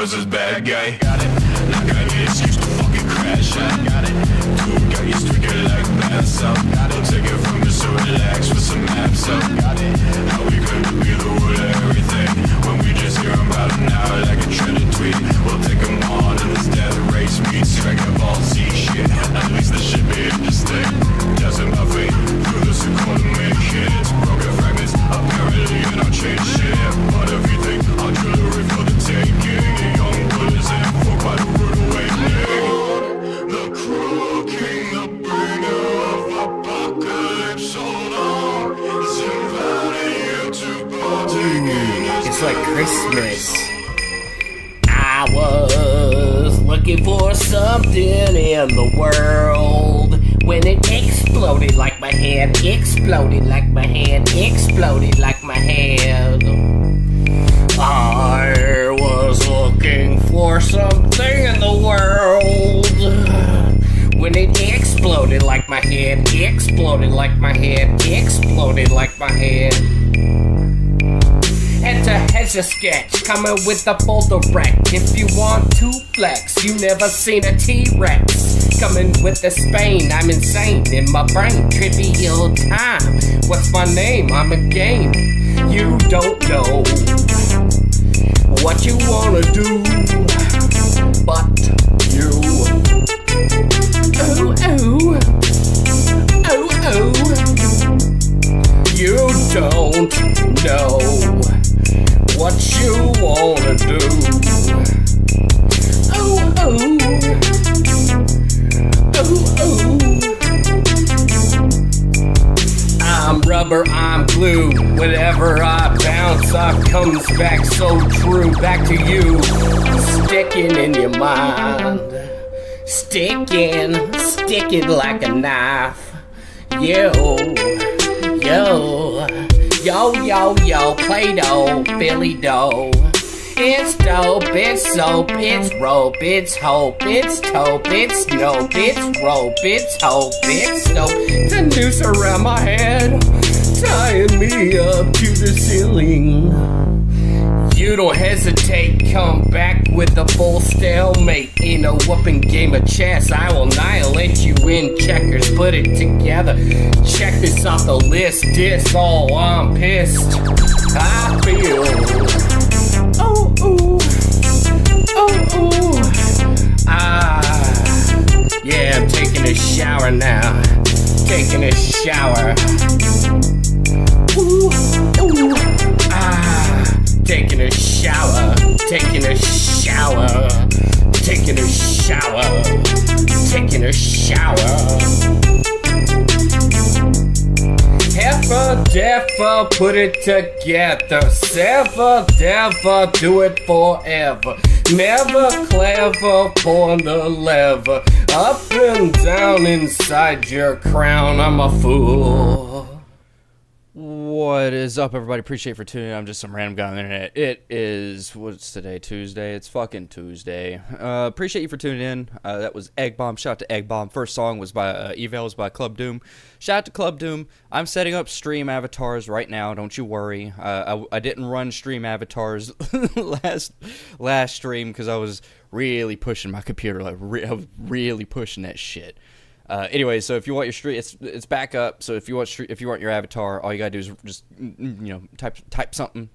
was this bad guy. Got it. Not got any excuse to fucking crash. I got it. Dude, got used to get like that. So got it. Take it from me, so relax with some maps. So got it. How we gonna be the wood of everything when we just hear about it now like a trending tweet? We'll take them on in this death race meets track of all Z shit. At least this should be interesting. Doesn't my fate through this economy hits broken fragments. Apparently you don't change shit. But if you think artillery for the taking, the young bullets in for quite a rude awakening. The cruel king, the bringer of apocalypse. Hold on, it's inviting you to partake in. It's like Christmas. I was looking for something in the world when it exploded like my head, exploded like my head, exploded like my head. I was looking for something in the world when it exploded like my head, exploded like my head, exploded like my head. Enter has a sketch, coming with a full direct. If you want to flex, you never seen a T-Rex. Coming with the Spain, I'm insane in my brain. Trivial time, what's my name? I'm a game. You don't know what you wanna do, but you. Oh, oh, oh, oh. You don't know what you wanna do. Oh, oh, oh, oh. I'm rubber, I'm glue. Whenever I bounce, I comes back so true. Back to you, sticking in your mind. Sticking like a knife. Yo, yo. Yo, yo, yo, Play-Doh, Billy Doe. It's dope, it's soap, it's rope, it's hope, it's taupe, it's nope, it's rope, it's hope, it's dope. It's a noose around my head, tying me up to the ceiling. You don't hesitate, come back with a full stalemate. In a whooping game of chess, I will annihilate you in checkers. Put it together, check this off the list. This all, I'm pissed. I feel. Oh, ooh. Oh, ooh. Yeah, I'm taking a shower now. Taking a shower. Ooh, ooh. Taking a shower, taking a shower, taking a shower, taking a shower. Heifer, deffer, put it together. Sever, never, do it forever. Never clever, pulling the lever. Up and down inside your crown, I'm a fool. What is up, everybody? Appreciate you for tuning in. I'm just some random guy on the internet. It is, what's today? Tuesday? It's fucking Tuesday. Appreciate you for tuning in. That was Egg Bomb. Shout out to Egg Bomb. First song was by Eval, was by Club Doom. Shout out to Club Doom. I'm setting up stream avatars right now. Don't you worry. I didn't run stream avatars last stream because I was really pushing my computer. I was really pushing that shit. Anyway, so if you want your stream, it's back up. So if you want your avatar, all you gotta do is just type something.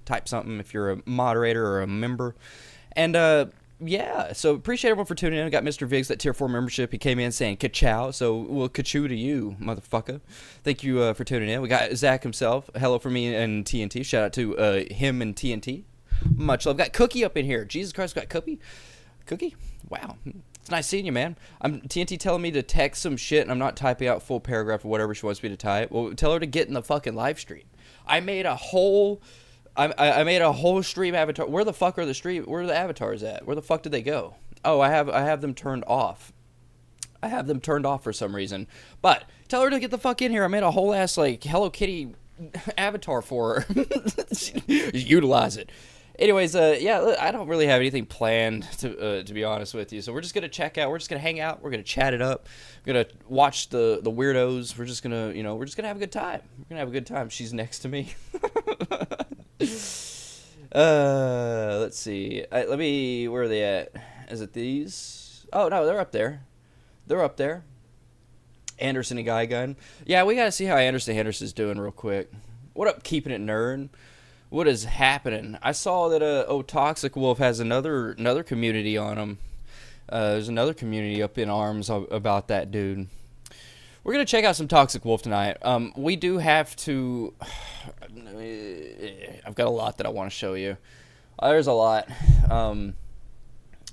If you're a moderator or a member, and yeah. So appreciate everyone for tuning in. I got Mr. Viggs, that tier 4 membership. He came in saying ka-chow, so we'll ka-chew to you, motherfucker. Thank you for tuning in. We got Zach himself. Hello from me and TNT. Shout out to him and TNT. Much love. Got Cookie up in here. Jesus Christ, got Cookie. Wow. It's nice seeing you, man. I'm TNT telling me to text some shit, and I'm not typing out full paragraph or whatever she wants me to type. Well, tell her to get in the fucking live stream. I made a whole stream avatar. Where the fuck are the stream? Where are the avatars at? Where the fuck did they go? Oh, I have them turned off. I have them turned off for some reason. But tell her to get the fuck in here. I made a whole ass like Hello Kitty avatar for her. Utilize it. Anyways, yeah, I don't really have anything planned to be honest with you. So we're just gonna check out. We're just gonna hang out. We're gonna chat it up. We're gonna watch the weirdos. We're just gonna we're just gonna have a good time. We're gonna have a good time. She's next to me. Let's see. Let me. Where are they at? Is it these? Oh no, they're up there. They're up there. Anderson and Guy Gun. Yeah, we gotta see how Anderson's doing real quick. What up, keeping it nerd? What is happening? I saw that Toxic Wolf has another community on him. There's another community up in arms about that dude. We're gonna check out some Toxic Wolf tonight. We do have to. I've got a lot that I want to show you. There's a lot.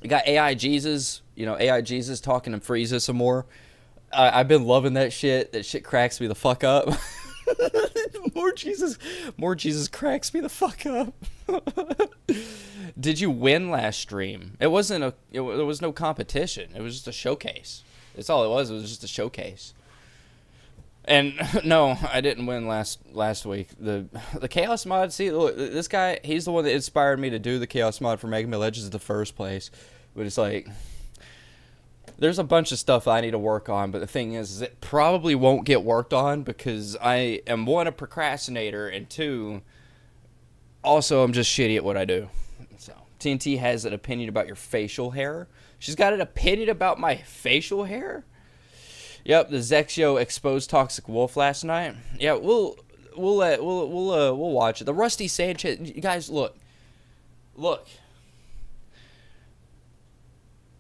We got AI Jesus. You know, AI Jesus talking to Frieza some more. I've been loving that shit. That shit cracks me the fuck up. More Jesus cracks me the fuck up. Did you win last stream? It wasn't there was no competition. It was just a showcase. That's all it was. It was just a showcase. And no, I didn't win last week. The Chaos mod. See, look, this guy. He's the one that inspired me to do the Chaos mod for Mega Man Legends in the first place. But it's like, there's a bunch of stuff I need to work on. But the thing is it probably won't get worked on because I am, one, a procrastinator, and two, also I'm just shitty at what I do. So TNT has an opinion about your facial hair. She's got an opinion about my facial hair. Yep, the Zexio exposed Toxic Wolf last night. Yeah, we'll watch it. The Rusty Sanchez, you guys, look.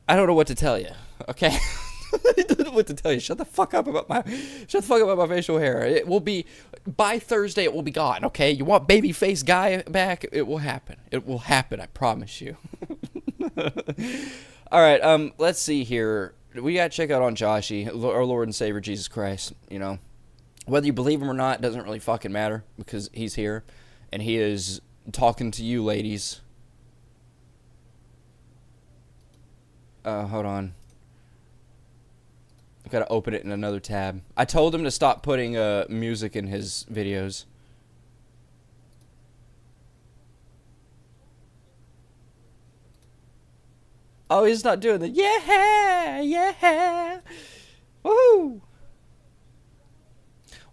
I don't know what to tell you. Okay, I don't know what to tell you. Shut the fuck up about my facial hair. It will be by Thursday. It will be gone. Okay, you want babyface guy back? It will happen. It will happen. I promise you. All right. Let's see here. We gotta check out on Joshi, our Lord and Savior Jesus Christ. You know, whether you believe him or not doesn't really fucking matter because he's here, and he is talking to you, ladies. Hold on. I've got to open it in another tab. I told him to stop putting music in his videos. Oh, he's not doing the yeah, woohoo.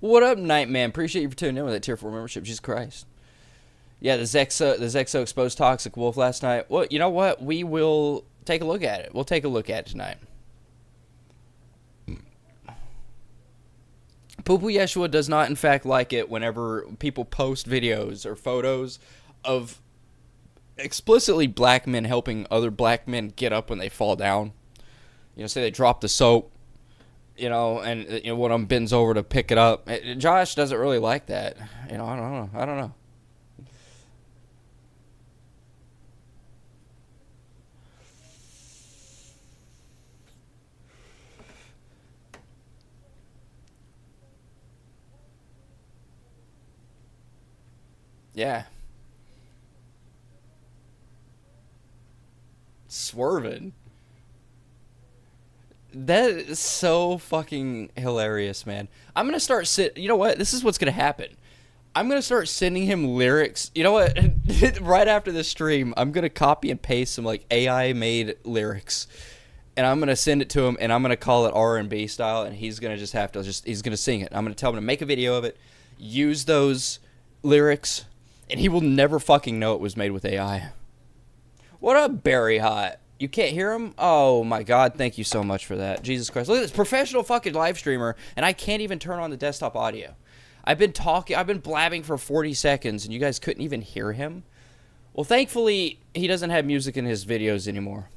What up, Nightman? Appreciate you for tuning in with that tier 4 membership. Jesus Christ. Yeah, the Zexo exposed Toxic Wolf last night. Well, you know what? We will take a look at it. We'll take a look at it tonight. Poo Poo Yeshua does not, in fact, like it whenever people post videos or photos of explicitly black men helping other black men get up when they fall down. You know, say they drop the soap, you know, and you know, one of them bends over to pick it up. Josh doesn't really like that. You know, I don't know. Yeah. Swerving. That is so fucking hilarious, man. I'm gonna start you know what? This is what's gonna happen. I'm gonna start sending him lyrics. You know what? Right after this stream, I'm gonna copy and paste some like AI made lyrics, and I'm gonna send it to him, and I'm gonna call it R&B style, and he's gonna just have to he's gonna sing it. I'm gonna tell him to make a video of it, use those lyrics, and he will never fucking know it was made with AI. What up, Barry Hot? You can't hear him? Oh my god, thank you so much for that. Jesus Christ. Look at this professional fucking live streamer, and I can't even turn on the desktop audio. I've been blabbing for 40 seconds, and you guys couldn't even hear him? Well, thankfully, he doesn't have music in his videos anymore.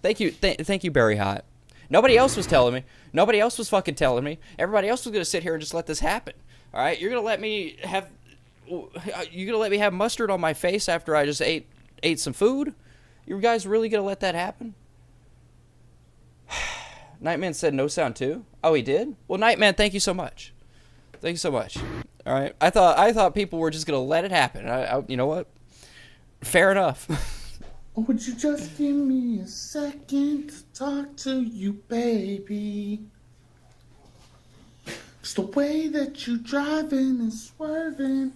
Thank you, Barry Hot. Nobody else was telling me. Nobody else was fucking telling me. Everybody else was going to sit here and just let this happen. All right? You're going to let me have mustard on my face after I just ate some food? You guys really going to let that happen? Nightman said no sound too? Oh, he did? Well, Nightman, thank you so much. Thank you so much. All right. I thought people were just going to let it happen. You know what? Fair enough. Would you just give me a second to talk to you, baby? 'Cause the way that you driving and swerving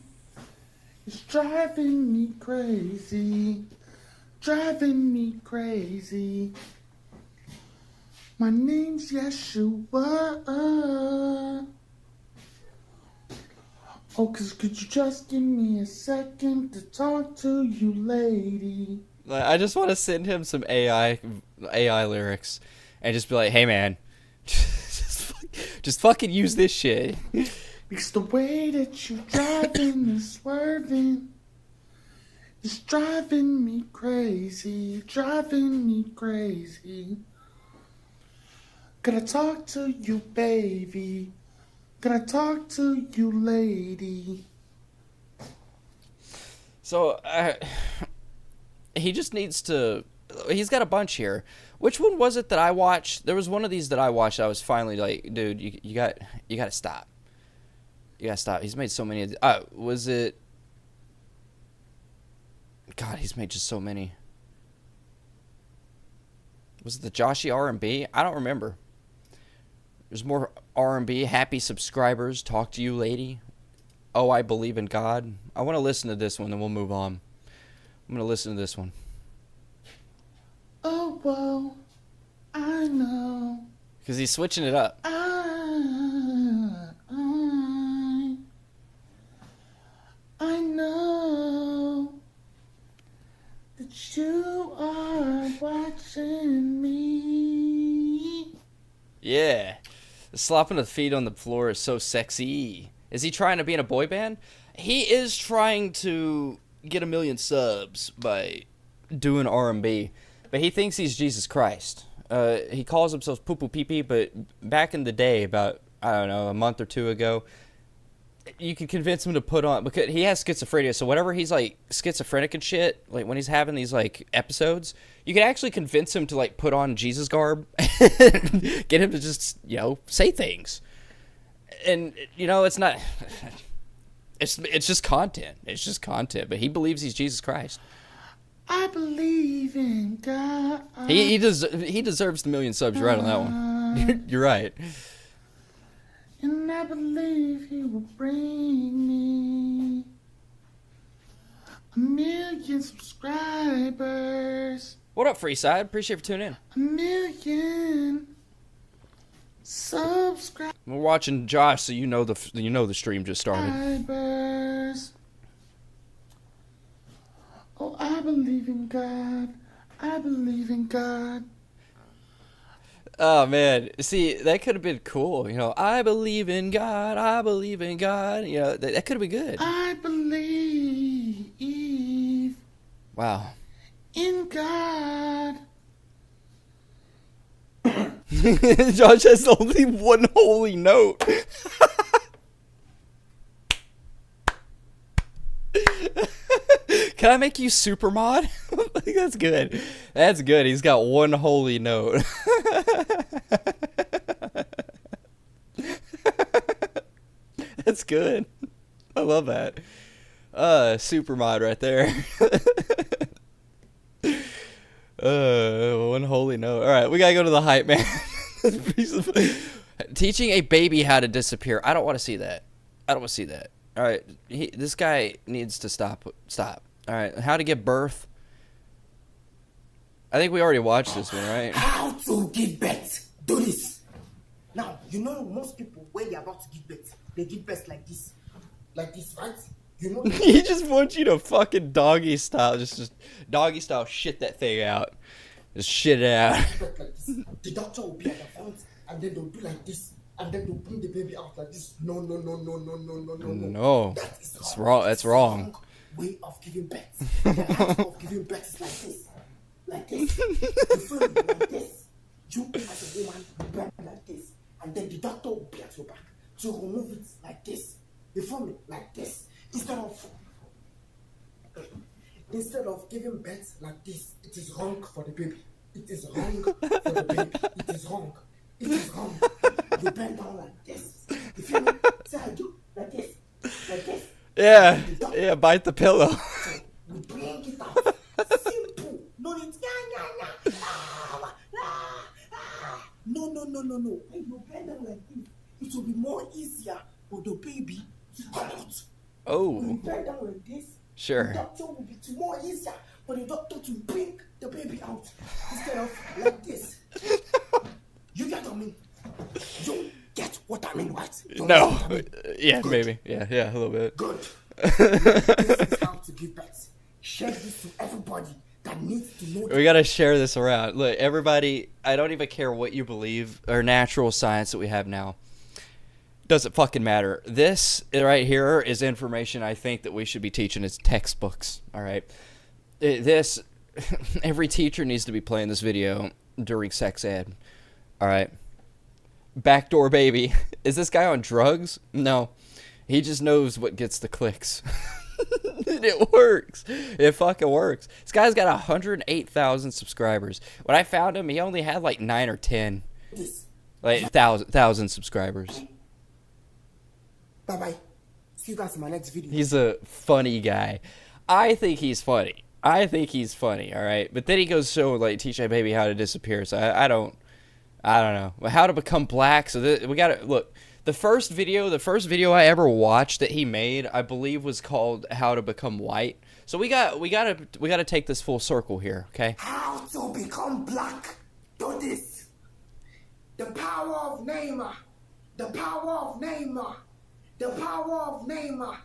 is driving me crazy. Driving me crazy. My name's Yeshua. Oh, 'cause could you just give me a second to talk to you, lady? Like, I just want to send him some AI lyrics, and just be like, "Hey, man, just fucking use this shit." Because the way that you driving and swerving is driving me crazy, driving me crazy. Can I talk to you, baby? Can I talk to you, lady? So, he just needs to. He's got a bunch here. Which one was it that I watched? There was one of these that I watched. I was finally like, dude, you got to stop. You gotta stop. He's made so many. Was it? God, he's made just so many. Was it the Joshy R&B? I don't remember. There's more R&B. Happy subscribers. Talk to you, lady. Oh, I believe in God. I want to listen to this one, then we'll move on. I'm gonna listen to this one. Oh, well, I know. Because he's switching it up. I know that you are watching me. Yeah. The slopping of the feet on the floor is so sexy. Is he trying to be in a boy band? He is trying to get 1 million subs by doing R&B. But he thinks he's Jesus Christ. He calls himself Poo Poo Pee Pee, but back in the day, about, I don't know, a month or two ago, you could convince him to put on, because he has schizophrenia, so whenever he's like schizophrenic and shit, like when he's having these like episodes, you can actually convince him to like put on Jesus garb, get him to just, you know, say things. And, you know, it's not, it's just content. It's just content, but he believes he's Jesus Christ. I believe in God. He deserves the 1 million subs. You're right on that one. You're right. And I believe he will bring me 1 million subscribers. What up, Freeside? Appreciate you for tuning in. 1 million subscribers. We're watching Josh, so you know the stream just started. Oh, I believe in God. I believe in God. Oh, man. See, that could have been cool. You know, I believe in God. I believe in God. You know, that could have been good. I believe. Wow. In God. Josh has only one holy note. Can I make you super mod? That's good. That's good. He's got one holy note. That's good. I love that. Super mod right there. One holy note. All right, we gotta go to the hype man. Teaching a baby how to disappear. I don't want to see that. I don't want to see that. All right, this guy needs to stop. Stop. All right, how to give birth. I think we already watched this one, right? How to give birth. Do this. Now, you know most people, when they're about to give birth, they give birth like this. Like this, right? You know? He just wants you to fucking doggy style. Just doggy style shit that thing out. Just shit it out. Like this. The doctor will be at the front, and then they'll do like this. And then they'll bring the baby out like this. No. No. That is That's wrong. That's wrong. Way of giving birth. The act of giving birth is like this. Like this. You feel it like this. You as a woman, you bend like this. And then the doctor will be at your back to remove it like this. You feel me? Like this. Instead of giving birth like this, it is wrong for the baby. It is wrong for the baby. It is wrong. It is wrong. You bend down like this. You feel me? See how I do? Like this. Like this. Yeah, bite the pillow. So we bring it out. Simple. No need. No. When you bend down like this, it will be more easier for the baby to come out. Oh. When you bend down like this, Sure. the doctor will be more easier for the doctor to bring the baby out instead of like this. You get what I mean? get what I mean, right? You No. understand what I mean? Yeah, Good. maybe. Yeah, a little bit. Good. This is how to give birth. Share this to everybody that needs to know. We gotta share this around. Look, everybody, I don't even care what you believe or natural science that we have now. Doesn't fucking matter. This right here is information I think that we should be teaching as textbooks. All right. Every teacher needs to be playing this video during sex ed. All right. Backdoor baby. Is this guy on drugs? No. He just knows what gets the clicks. It works. It fucking works. This guy's got 108,000 subscribers. When I found him, he only had like 9 or 10. Like, thousand subscribers. Bye-bye. See you guys in my next video. He's a funny guy. I think he's funny. All right? But then he goes so, like, teach my baby how to disappear. So I don't know. How to become black. So we gotta, look. The first video I ever watched that he made, I believe, was called "How to Become White." So we gotta take this full circle here, okay? How to become black. Do this. The power of Neymar. The power of Neymar. The power of Neymar.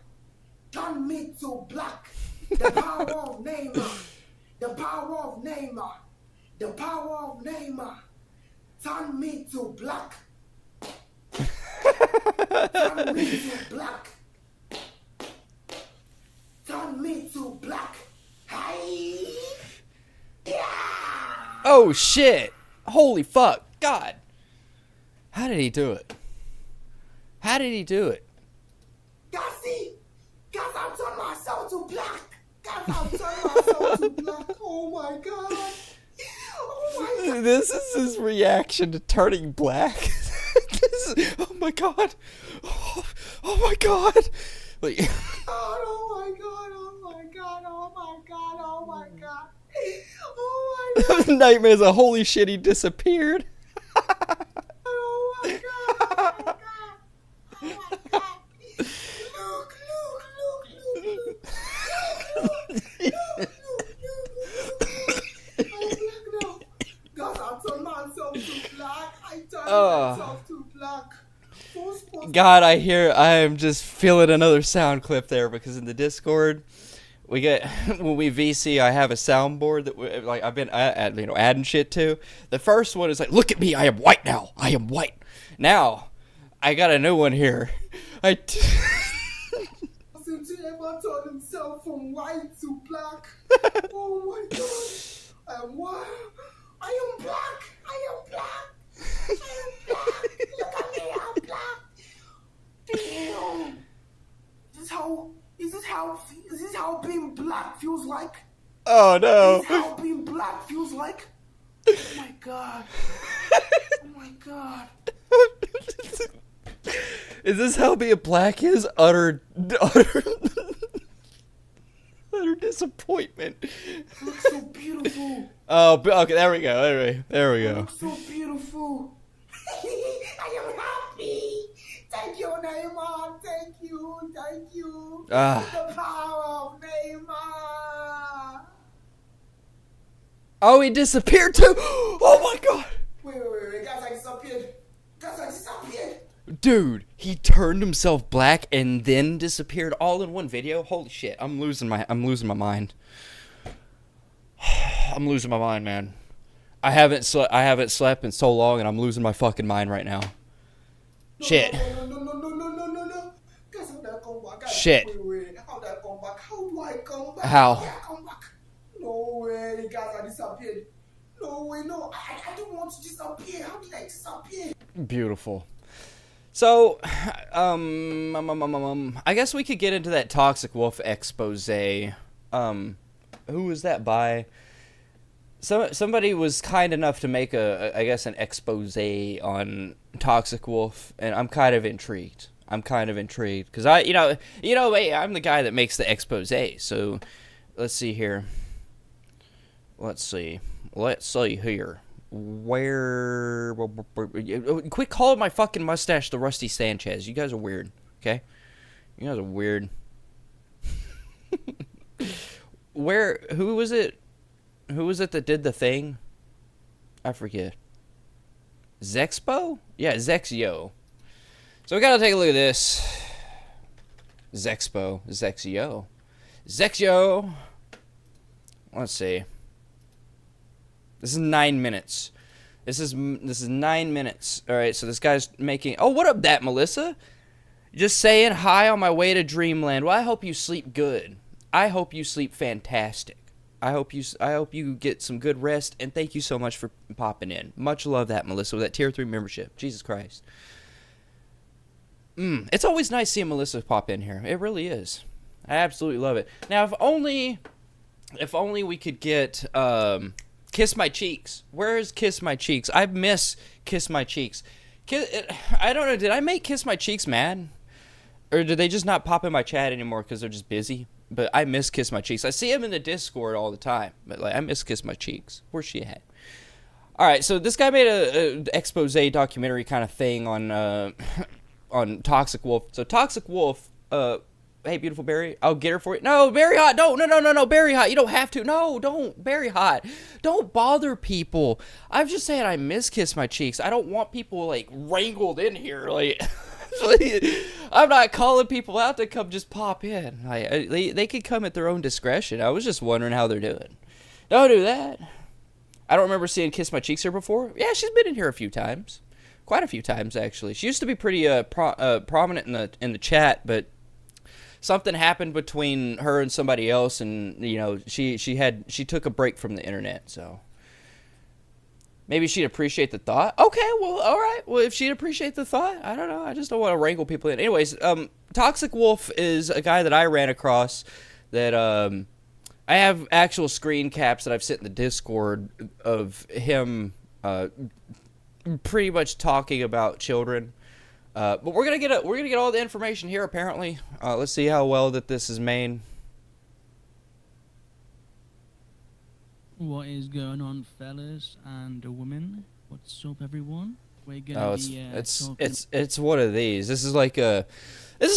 Turn me to black. The power of Neymar. The power of Neymar. The power of Neymar. Turn me to black. Turn me to black. Turn me to black. Hey. Yeah. Oh shit! Holy fuck! God! How did he do it? Gassy! Guys, I'm turning myself to black! Guys, I'm turning myself to black! Oh my god! Oh my god! This is his reaction to turning black. Oh my god! Oh my god! Like, Oh my god! Oh my god! Oh my god! Oh my god! Oh my god! nightmares of holy shit, he disappeared. Oh my god! Oh my god! Oh my god! Look! I'm black now. Guys, I turned myself to black. I turned myself to black. God, I am just feeling another sound clip there because in the Discord, we get when we VC, I have a soundboard that I've been adding shit to. The first one is like, "Look at me, I am white now. I am white." Now, I got a new one here. Since he ever turned himself from white to black. Oh my god. I am white. I am black. I am black. I am black. Look at me, I'm black. Damn. Is this how being black feels like? Oh no. Is this how being black feels like? Oh my god. Oh my god. Is this how being black is? Utter disappointment. It looks so beautiful. Oh, okay, there we go. There we It go. looks so beautiful. I am happy. Thank you, Neymar. Thank you. Thank you. The power of Neymar. Oh, he disappeared too. Oh my god. Wait. Guys, I disappeared. Dude, he turned himself black and then disappeared all in one video. Holy shit! I'm losing my mind. I'm losing my mind, man. I haven't slept in so long, and I'm losing my fucking mind right now. Shit. No. Guys, how do I come back? Shit. Wait. How do I come back? How do I come back? How? How do I come back? No way, guys, I disappeared. No way, no. I don't want to disappear. How did I disappear? Beautiful. So, I guess we could get into that Toxic Wolf expose. Who was that by? Somebody was kind enough to make an expose on Toxic Wolf, and I'm kind of intrigued. Because I'm the guy that makes the expose. So, let's see here. Let's see here. Quit calling my fucking mustache the Rusty Sanchez. You guys are weird, okay? You guys are weird. Who was it that did the thing? I forget. Zexpo? Yeah, Zexyo. So we gotta take a look at this. Zexio. Let's see. This is 9 minutes. This is 9 minutes. All right, so this guy's making. Oh, what up, that Melissa? Just saying hi on my way to Dreamland. Well, I hope you sleep good. I hope you sleep fantastic. I hope you get some good rest, and thank you so much for popping in. Much love, that Melissa, with that tier 3 membership. Jesus Christ. It's always nice seeing Melissa pop in here. It really is. I absolutely love it. Now, if only we could get Kiss My Cheeks. Where is Kiss My Cheeks? I miss Kiss My Cheeks. I don't know. Did I make Kiss My Cheeks mad? Or did they just not pop in my chat anymore because they're just busy? But I miss Kiss My Cheeks. I see him in the Discord all the time. But like, I miss Kiss My Cheeks. Where's she at? All right, so this guy made a expose documentary kind of thing on Toxic Wolf. So Toxic Wolf, hey, beautiful Barry, I'll get her for you. No, Barry Hot, don't, no, Barry Hot, you don't have to. No, don't, Barry Hot. Don't bother people. I'm just saying I miss Kiss My Cheeks. I don't want people, like, wrangled in here, like... I'm not calling people out to come just pop in. They could come at their own discretion. I was just wondering how they're doing. Don't do that. I don't remember seeing Kiss My Cheeks here before. Yeah, she's been in here a few times. Quite a few times, actually. She used to be pretty prominent in the chat, but something happened between her and somebody else, and you know, she took a break from the internet, so maybe she'd appreciate the thought. Okay, well, all right. Well, if she'd appreciate the thought, I don't know. I just don't want to wrangle people in. Anyways, Toxic Wolf is a guy that I ran across that I have actual screen caps that I've sent in the Discord of him pretty much talking about children. But we're gonna get all the information here. Apparently, let's see how well that this is made. What is going on, fellas and women? What's up, everyone? We're gonna it's one of these. This is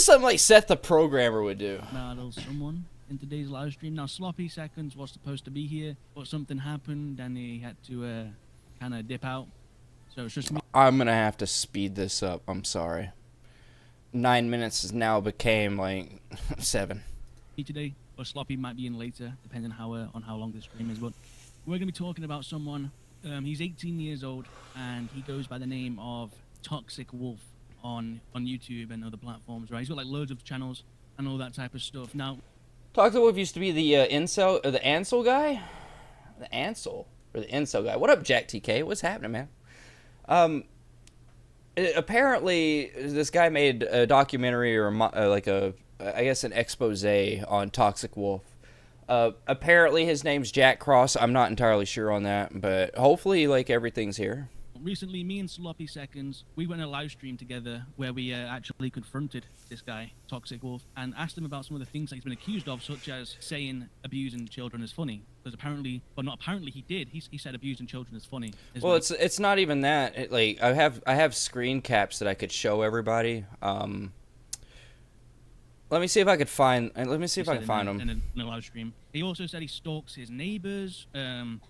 something like Seth the programmer would do. About someone in today's live stream. Now, Sloppy Seconds was supposed to be here, but something happened and he had to kind of dip out. So it's just me. I'm gonna have to speed this up. I'm sorry. 9 minutes has now became like 7. Today, or Sloppy might be in later, depending on how long the stream is. But we're gonna be talking about someone. He's 18 years old and he goes by the name of Toxic Wolf on YouTube and other platforms. Right? He's got like loads of channels and all that type of stuff. Now, Toxic Wolf used to be the incel or the Ansel guy, the Ansel or the incel guy. What up, Jack TK? What's happening, man? Apparently, this guy made a documentary or I guess an expose on Toxic Wolf. Apparently his name's Jack Cross. I'm not entirely sure on that, but hopefully, like, everything's here. Recently, me and Sloppy Seconds, we went on a live stream together where we actually confronted this guy, Toxic Wolf, and asked him about some of the things that he's been accused of, such as saying abusing children is funny. Because apparently, but not apparently, he did. He said abusing children is funny. Well, it's not even that. Like, I have screen caps that I could show everybody. Let me see if I could find. Let me see if I can find them in a live stream. He also said he stalks his neighbors.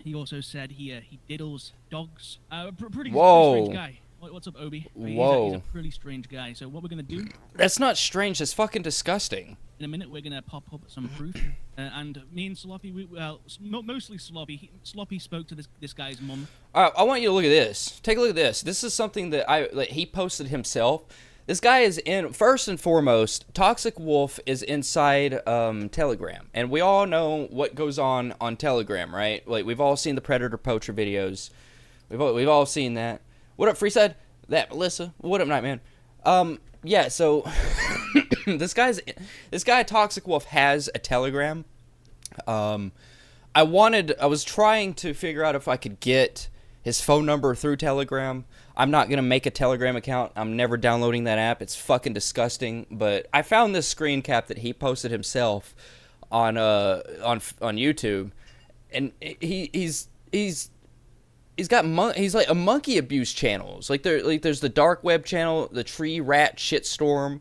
He also said he diddles dogs. Pretty strange guy. What's up, Obi? Whoa. He's a pretty strange guy. So what we're gonna do? That's not strange. That's fucking disgusting. In a minute, we're gonna pop up some proof. And me and Sloppy, mostly Sloppy. Sloppy spoke to this guy's mum. I want you to look at this. Take a look at this. This is something that he posted himself. This guy is in, first and foremost, Toxic Wolf is inside Telegram. And we all know what goes on Telegram, right? Like, we've all seen the Predator Poacher videos. We've all seen that. What up, Freeside? That, Melissa. What up, Nightman? Yeah, so, this guy, Toxic Wolf, has a Telegram. I was trying to figure out if I could get his phone number through Telegram. I'm not going to make a Telegram account. I'm never downloading that app. It's fucking disgusting. But I found this screen cap that he posted himself on YouTube. And he's like a monkey abuse channels. Like there's the dark web channel, the tree rat shitstorm.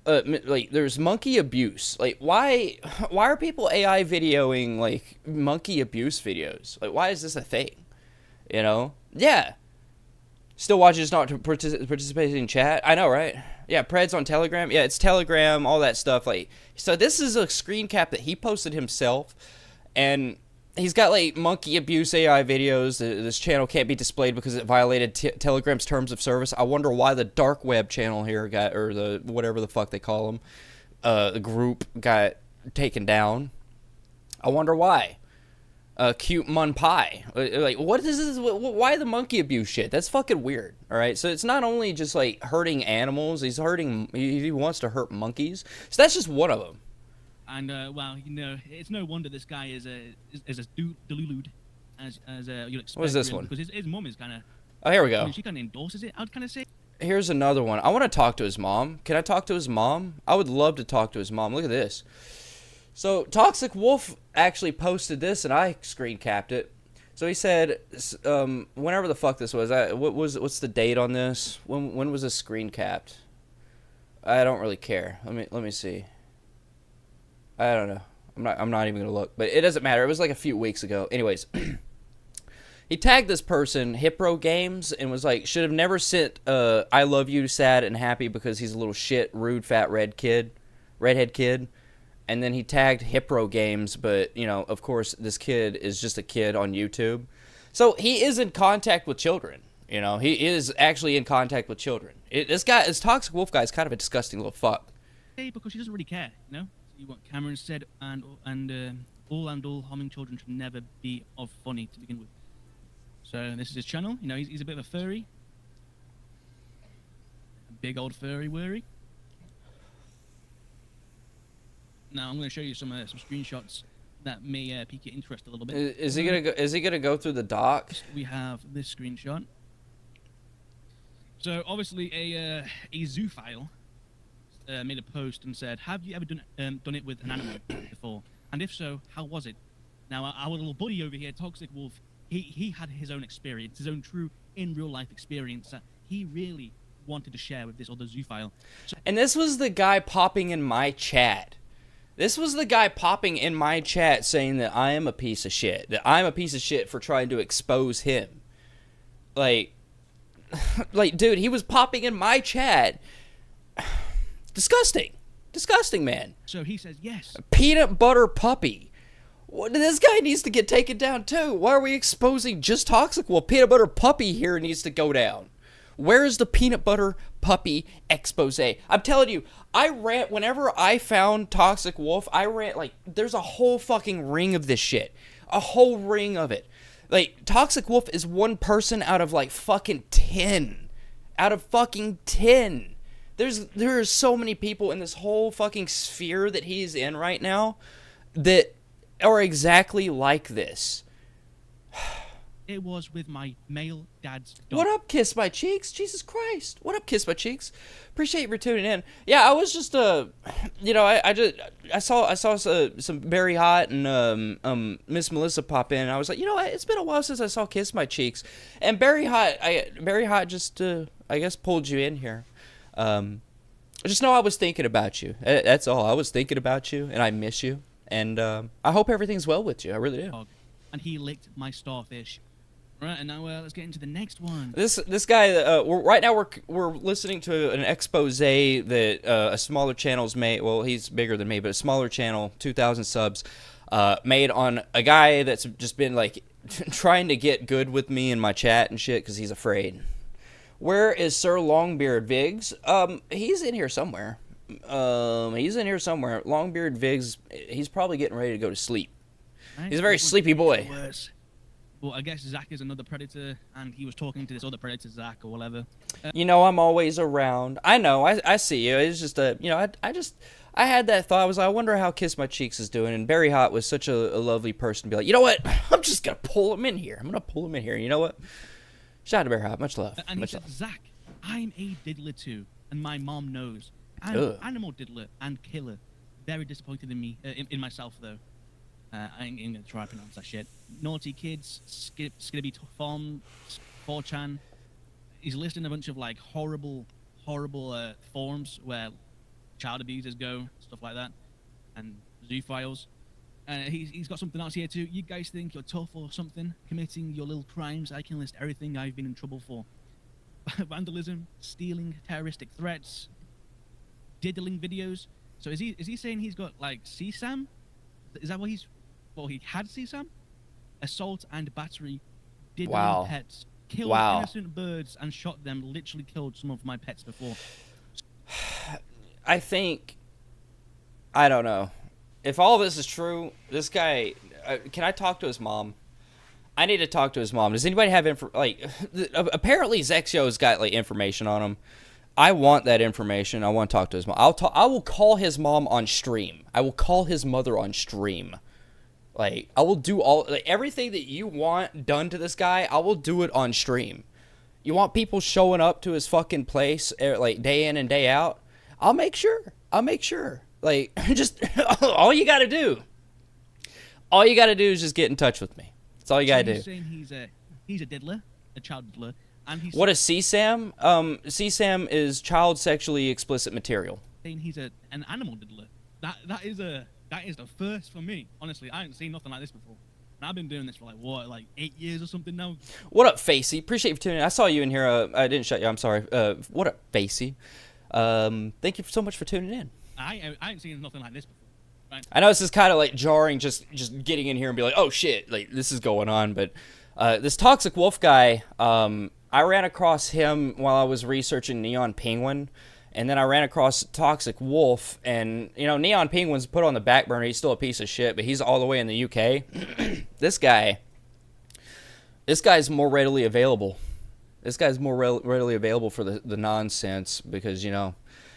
Like there's monkey abuse. Like why are people AI videoing like monkey abuse videos? Like why is this a thing? You know? Yeah. Still watching, just not participating in chat. I know, right? Yeah, Preds on Telegram. Yeah, it's Telegram, all that stuff. Like, so this is a screen cap that he posted himself, and he's got like monkey abuse AI videos. This channel can't be displayed because it violated Telegram's terms of service. I wonder why the dark web channel here got, or the whatever the fuck they call them, the group got taken down. I wonder why. Cute mun pie. Like, what is this? Why the monkey abuse shit? That's fucking weird. All right, so it's not only just like hurting animals. He's hurting. He wants to hurt monkeys. So that's just one of them. And well, you know, it's no wonder this guy is as deluded as you'd expect. What is this one? Because his mum is kind of. Oh, here we go. She kind of endorses it. I'd kind of say. Here's another one. I want to talk to his mom. Can I talk to his mom? I would love to talk to his mom. Look at this. So Toxic Wolf actually posted this, and I screen capped it. So he said, whenever the fuck this was, what's the date on this? When was this screen capped? I don't really care. Let me see. I don't know. I'm not even gonna look, but it doesn't matter. It was like a few weeks ago. Anyways, he tagged this person, Hipro Games, and was like, should have never sent I love you sad and happy because he's a little shit, rude, fat redhead kid. And then he tagged Hipro Games, but, you know, of course, this kid is just a kid on YouTube. So he is in contact with children. You know, he is actually in contact with children. This Toxic Wolf guy is kind of a disgusting little fuck. Because she doesn't really care, you know? See what Cameron said, and all harming children should never be of funny to begin with. So this is his channel. You know, he's a bit of a furry. A big old furry worry. Now I'm going to show you some screenshots that may pique your interest a little bit. Is he gonna go through the doc? We have this screenshot. So obviously a zoophile made a post and said, "Have you ever done it with an animal before? And if so, how was it?" Now our little buddy over here, Toxic Wolf, he had his own experience, his own true in real life experience that he really wanted to share with this other zoophile. So And this was the guy popping in my chat. This was the guy popping in my chat saying that I am a piece of shit. That I'm a piece of shit for trying to expose him. Like, dude, he was popping in my chat. Disgusting. Disgusting, man. So he says yes. Peanut butter puppy. This guy needs to get taken down too. Why are we exposing just Toxic? Well, peanut butter puppy here needs to go down. Where's the peanut butter puppy expose? I'm telling you, whenever I found Toxic Wolf, there's a whole fucking ring of this shit. A whole ring of it. Like, Toxic Wolf is one person out of like fucking 10. Out of fucking 10. There are so many people in this whole fucking sphere that he's in right now that are exactly like this. It was with my male dad's dog. What up, Kiss My Cheeks? Jesus Christ. What up, Kiss My Cheeks? Appreciate you for tuning in. Yeah, I was just, you know, I saw some Very Hot and Miss Melissa pop in, and I was like, you know what? It's been a while since I saw Kiss My Cheeks. And Very Hot just, I guess, pulled you in here. Just know I was thinking about you. That's all. I was thinking about you, and I miss you. And I hope everything's well with you. I really do. And he licked my starfish. Right, and now let's get into the next one. This guy, right now we're listening to an expose that a smaller channel's made. Well, he's bigger than me, but a smaller channel, 2,000 subs, made on a guy that's just been like trying to get good with me in my chat and shit because he's afraid. Where is Sir Longbeard Viggs? He's in here somewhere. Longbeard Viggs, he's probably getting ready to go to sleep. Right? He's a very sleepy boy. Worse. Well, I guess Zach is another predator, and he was talking to this other predator, Zach, or whatever. You know, I'm always around. I know, I see you. It's just you know, I had that thought. I was like, I wonder how Kiss My Cheeks is doing. And Barry Hot was such a lovely person to be like, you know what? I'm just gonna pull him in here. You know what? Shout out to Barry Hot. Much love. And much he said, love. Zach, I'm a diddler too, and my mom knows. I'm Ugh. animal diddler and killer. Very disappointed in me, in myself though. I ain't gonna try to pronounce that shit. Naughty kids, Skibby Farm, 4chan. He's listing a bunch of like horrible forums where child abusers go, stuff like that, and zoophiles. He's got something else here too. You guys think you're tough or something, committing your little crimes? I can list everything I've been in trouble for: vandalism, stealing, terroristic threats, diddling videos. So is he saying he's got like CSAM? Is that what he's? Well, he had CSAM, assault and battery, diddling Wow. pets, killed Wow. innocent birds and shot them. Literally killed some of my pets before. I think, I don't know. If all this is true, this guy, can I talk to his mom? I need to talk to his mom. Does anybody have apparently Zexio's got like information on him. I want that information. I want to talk to his mom. I will call his mom on stream. I will call his mother on stream. Like, I will do everything that you want done to this guy, I will do it on stream. You want people showing up to his fucking place, like, day in and day out? I'll make sure. Like, just, all you gotta do is just get in touch with me. That's all you gotta do. He's saying he's a diddler, a child diddler, and he's What is CSAM? CSAM is child sexually explicit material. saying he's an animal diddler. That is the first for me. Honestly, I haven't seen nothing like this before. And I've been doing this for like 8 years or something now. What up, Facey? Appreciate you for tuning in. I saw you in here. I didn't shut you. I'm sorry. What up, Facey? Thank you so much for tuning in. I ain't seen nothing like this before. Right? I know this is kind of like jarring, just getting in here and be like, oh shit, like this is going on. But this Toxic Wolf guy, I ran across him while I was researching Neon Penguin. And then I ran across Toxic Wolf, and, you know, Neon Penguin's put on the back burner. He's still a piece of shit, but he's all the way in the UK. This guy's more readily available. This guy's more readily available for the nonsense because, you know,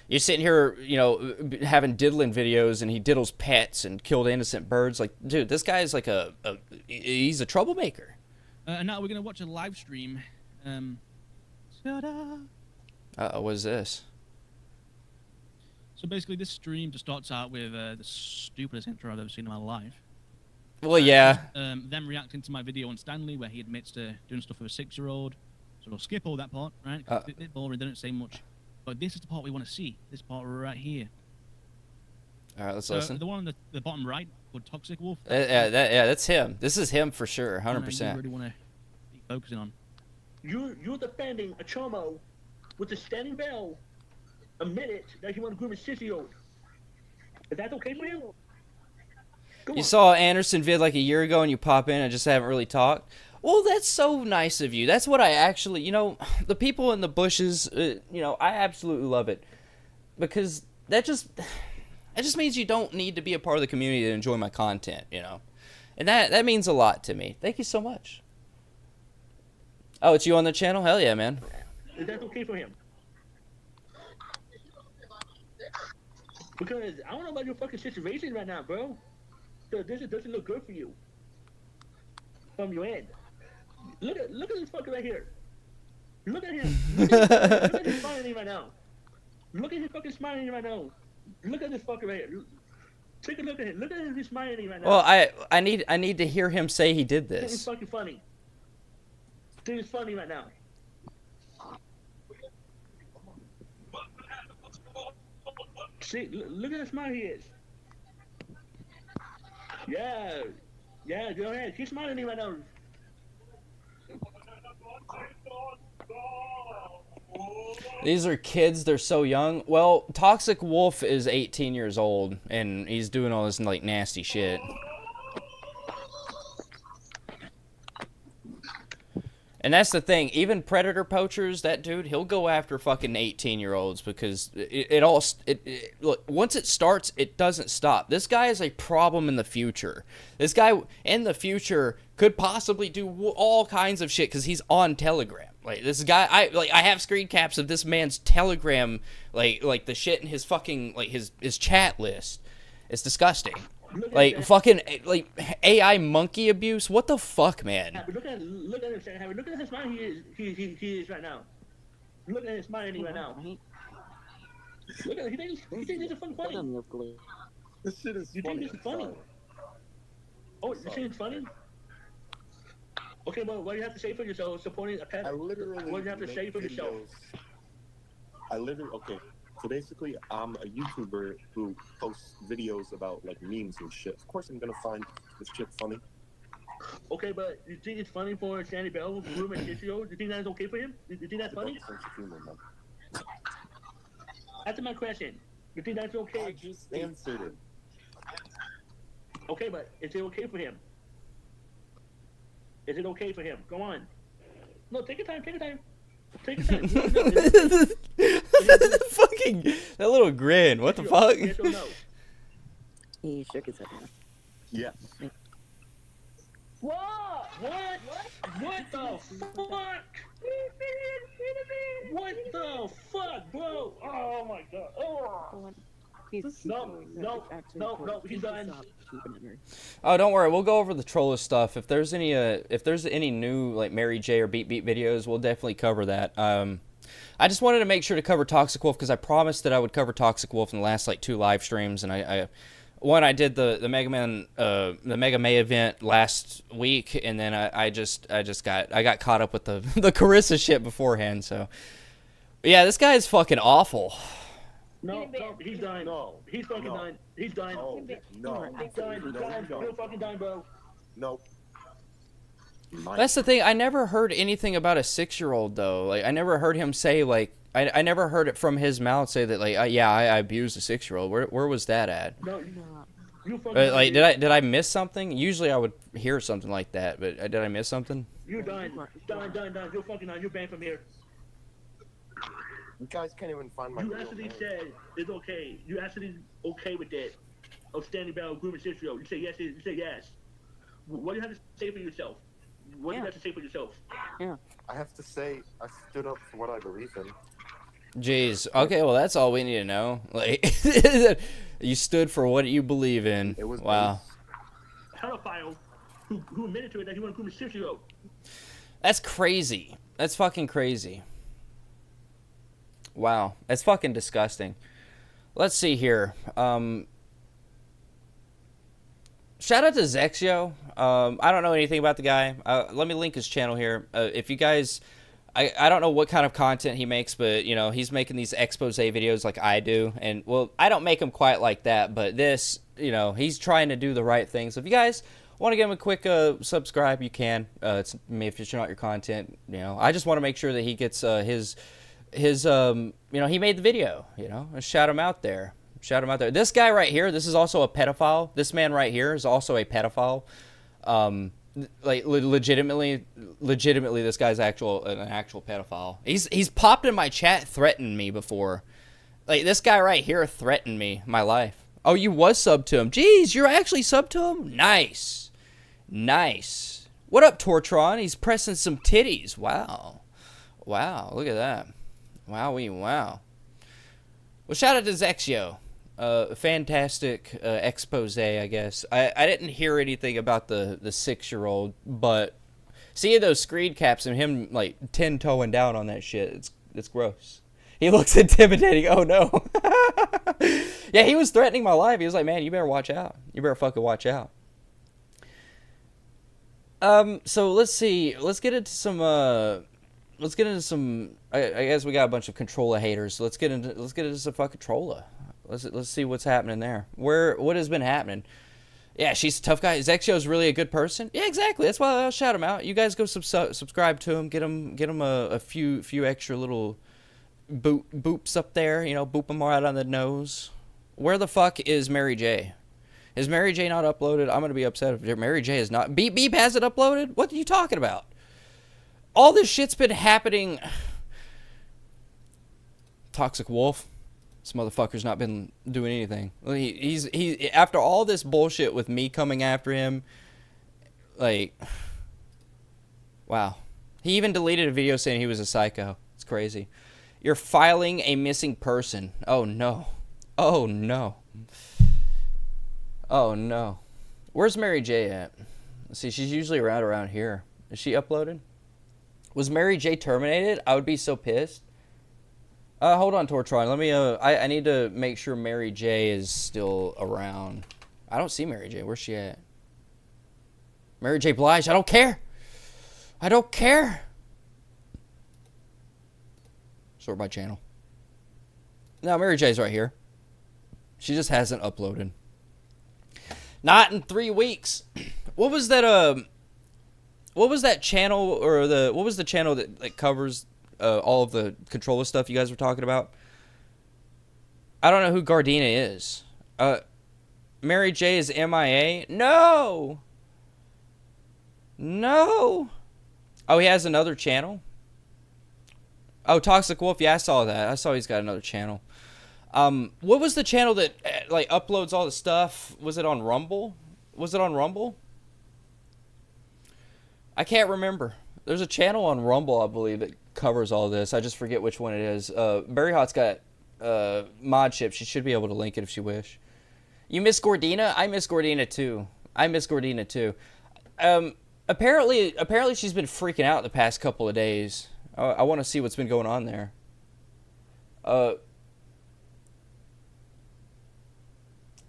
you're sitting here, you know, having diddling videos, and he diddles pets and killed innocent birds. Like, dude, this guy is like he's a troublemaker. And now we're going to watch a live stream. Ta-da! What is this? So basically, this stream just starts out with the stupidest intro I've ever seen in my life. Well, yeah. Them reacting to my video on Stanley, where he admits to doing stuff with a 6-year-old. So we'll skip all that part, right? 'Cause it's a bit boring, they don't say much. But this is the part we want to see. This part right here. All right, let's listen. The one on the bottom right, called Toxic Wolf. Yeah, that's him. This is him for sure, 100%. You really want to be focusing on. You're defending a chomo with a standing bell. Admitted that he want to groom a 6-year-old. Is that okay for you? You saw Anderson vid like a year ago and you pop in and just haven't really talked? Well, that's so nice of you. That's what I actually, you know, the people in the bushes, you know, I absolutely love it. Because that just means you don't need to be a part of the community to enjoy my content, you know. And that means a lot to me. Thank you so much. Oh, it's you on the channel? Hell yeah, man. Is that okay for him? Because I don't know about your fucking situation right now, bro. So this doesn't look good for you. From your end. Look at this fucker right here. Look at him. Look at him smiling right now. Look at him fucking smiling right now. Look at this fucker right here. Take a look at him. Look at him smiling right now. Well, I need to hear him say he did This is this. fucking funny. This is funny right now. See, look at how smart he is. Yeah, go ahead. Keep smiling right now. These are kids, they're so young. Well, Toxic Wolf is 18 years old, and he's doing all this, like, nasty shit. And that's the thing, even predator poachers, that dude, he'll go after fucking 18-year-olds because look, once it starts, it doesn't stop. This guy is a problem in the future. This guy in the future could possibly do all kinds of shit because he's on Telegram. Like, this guy, I have screen caps of this man's Telegram, like the shit in his fucking, like, his chat list. It's disgusting. Like, fucking, like, AI monkey abuse? What the fuck, man? Look at him, Harry. Look at how smart he is right now. Look at him smiling right now. Look at him. He thinks this is funny. This shit is You think this is funny? Oh, you think it's funny? Okay, well, what do you have to say for yourself supporting a pet? I literally What do you have to make say for yourself? okay. So basically, I'm a YouTuber who posts videos about like memes and shit. Of course, I'm gonna find this shit funny. Okay, but you think it's funny for Sandy Bell, Groom and 6-year-old? Do you think that's okay for him? Do you think that's funny? Sense of humor, man. Answer my question. You think that's okay? I just answered it. Okay, but is it okay for him? Is it okay for him? Go on. No, take your time. Take your time. Take your time. No, Fucking that little grin. What the fuck? Yes or no? He shook his head. Yes. What? What? What the fuck? What the fuck, bro? Oh my god. Oh. He's No, he's done. Oh, don't worry. We'll go over the troller stuff. If there's any new like Mary J or Beat videos, we'll definitely cover that. I just wanted to make sure to cover Toxic Wolf because I promised that I would cover Toxic Wolf in the last like 2 live streams, and I did the Mega Man the Mega May event last week, and then I got caught up with the the Carissa shit beforehand. So yeah, this guy is fucking awful. No, he's done. No. He's fucking done. He's done. No. No. He's done. He's done. You're fucking done, bro. No. That's the thing. I never heard anything about a 6-year-old though. Like I never heard him say like I never heard it from his mouth say that like I abused a 6-year-old. Where was that at? No. You fucking Like did I miss something? Usually I would hear something like that, but did I miss something? You're done. Done. You're fucking done. You're banned from here. You guys can't even find my You real actually name. said it's okay. You actually okay with that? Of standing by grooming 6-year-old. You say yes. You say yes. What do you have to say for yourself? What do you have to say for yourself? I have to say, I stood up for what I believe in. Jeez. Okay, well that's all we need to know. Like you stood for what you believe in. It was wow. Pedophile who admitted to it that he wanted to groom a 6-year-old. That's crazy. That's fucking crazy. Wow, that's fucking disgusting. Let's see here. Shout out to Zexio. I don't know anything about the guy. Let me link his channel here. If you guys, I don't know what kind of content he makes, but you know he's making these expose videos like I do, and well, I don't make them quite like that, but this, you know, he's trying to do the right thing. So if you guys want to give him a quick subscribe, you can. It's if it's not your content, you know, I just want to make sure that he gets his you know, he made the video, you know, shout him out there. This guy right here, this is also a pedophile. This man right here is also a pedophile. Like legitimately this guy's an actual pedophile. He's popped in my chat threatening me before. Like this guy right here threatened me, my life. Oh, you was sub to him. Jeez, you're actually sub to him? Nice. What up, Tortron? He's pressing some titties. Wow, look at that. Wow. Well, shout out to Zexio. Fantastic expose, I guess. I didn't hear anything about the 6-year-old, but seeing those screen caps and him like 10-toeing down on that shit, it's gross. He looks intimidating. Oh no. Yeah, he was threatening my life. He was like, man, you better watch out. You better fucking watch out. So let's see. Let's get into some. I guess we got a bunch of controller haters. So let's get into some fucking controller. Let's see what's happening there. What has been happening? Yeah, she's a tough guy. Zexio's really a good person. Yeah, exactly. That's why I'll shout him out. You guys go subscribe to him. Get him a few extra little boops up there. You know, boop him right on the nose. Where the fuck is Mary J? Is Mary J not uploaded? I'm gonna be upset if Mary J is not. Beep has it uploaded. What are you talking about? All this shit's been happening. Toxic Wolf. This motherfucker's not been doing anything. He's after all this bullshit with me coming after him. Like, wow. He even deleted a video saying he was a psycho. It's crazy. You're filing a missing person. Oh no. Oh no. Oh no. Where's Mary J at? Let's see, she's usually around here. Is she uploaded? Was Mary J terminated? I would be so pissed. Hold on, Tortron. Let me, I need to make sure Mary J is still around. I don't see Mary J. Where's she at? Mary J. Blige. I don't care. Sort by channel. No, Mary J's right here. She just hasn't uploaded. Not in 3 weeks. What was that channel, or what was the channel that covers all of the controller stuff you guys were talking about? I don't know who Gardena is. Mary J is MIA? No! No! Oh, he has another channel? Oh, Toxic Wolf. Yeah, I saw that. I saw he's got another channel. What was the channel that, like, uploads all the stuff? Was it on Rumble? Was it on Rumble? I can't remember. There's a channel on Rumble, I believe, that covers all this. I just forget which one it is. Berry Hot's got mod ship. She should be able to link it if she wish. You miss Gordina? I miss Gordina too. Apparently she's been freaking out the past couple of days. I want to see what's been going on there.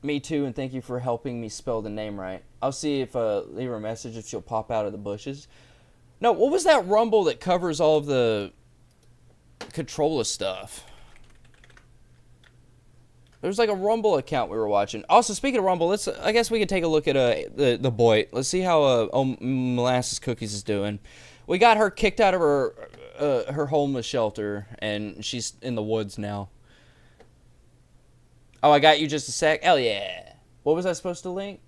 Me too, and thank you for helping me spell the name right. I'll see if leave her a message if she'll pop out of the bushes. No, what was that Rumble that covers all of the controller stuff? There's like a Rumble account we were watching. Also, speaking of Rumble, I guess we could take a look at the boy. Let's see how Molasses Cookies is doing. We got her kicked out of her homeless shelter, and she's in the woods now. Oh, I got you just a sec. Hell yeah. What was I supposed to link?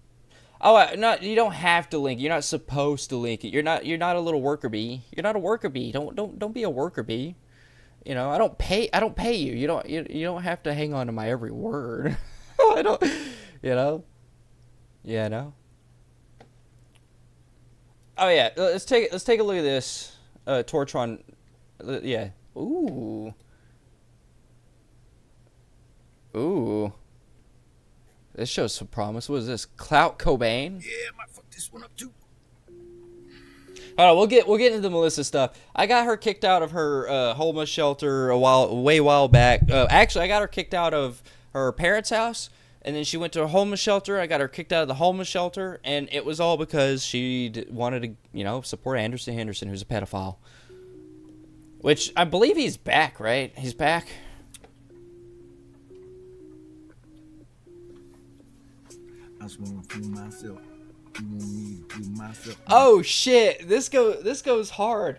Oh, you don't have to link. You're not supposed to link it. You're not a little worker bee. You're not a worker bee. Don't be a worker bee. You know, I don't pay you. You don't have to hang on to my every word. I don't, you know. Yeah, no. Oh yeah, let's take a look at this Tortron. Yeah. Ooh. This shows some promise. What is this? Clout Cobain? Yeah, I might fuck this one up too. All right, we'll get into the Melissa stuff. I got her kicked out of her homeless shelter a while back. Actually, I got her kicked out of her parents' house, and then she went to a homeless shelter. I got her kicked out of the homeless shelter, and it was all because she wanted to, support Anderson Henderson, who's a pedophile. Which I believe he's back, right? He's back. I just want to do myself. You want me to do myself? Oh shit! This goes hard.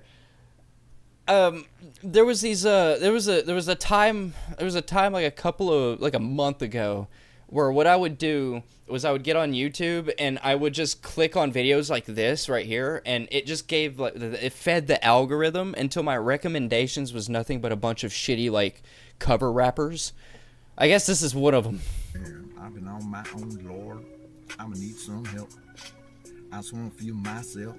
There was a time like a month ago where what I would do was I would get on YouTube and I would just click on videos like this right here, and it just gave it fed the algorithm until my recommendations was nothing but a bunch of shitty like cover rappers. I guess this is one of them. I've been on my own, Lord. I'm gonna need some help. I just want to feel myself.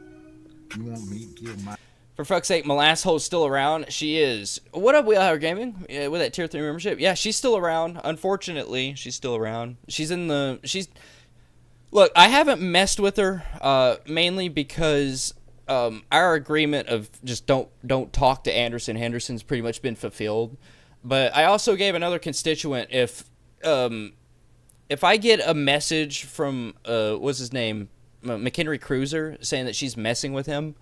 You want me to give my... For fuck's sake, Molasshole still around. She is. What up, Wheelhour Gaming? With that tier 3 membership. Yeah, she's still around. Unfortunately, she's still around. Look, I haven't messed with her, mainly because our agreement of just don't talk to Anderson Henderson's pretty much been fulfilled. But I also gave another constituent if I get a message from what's his name, McHenry Cruiser, saying that she's messing with him,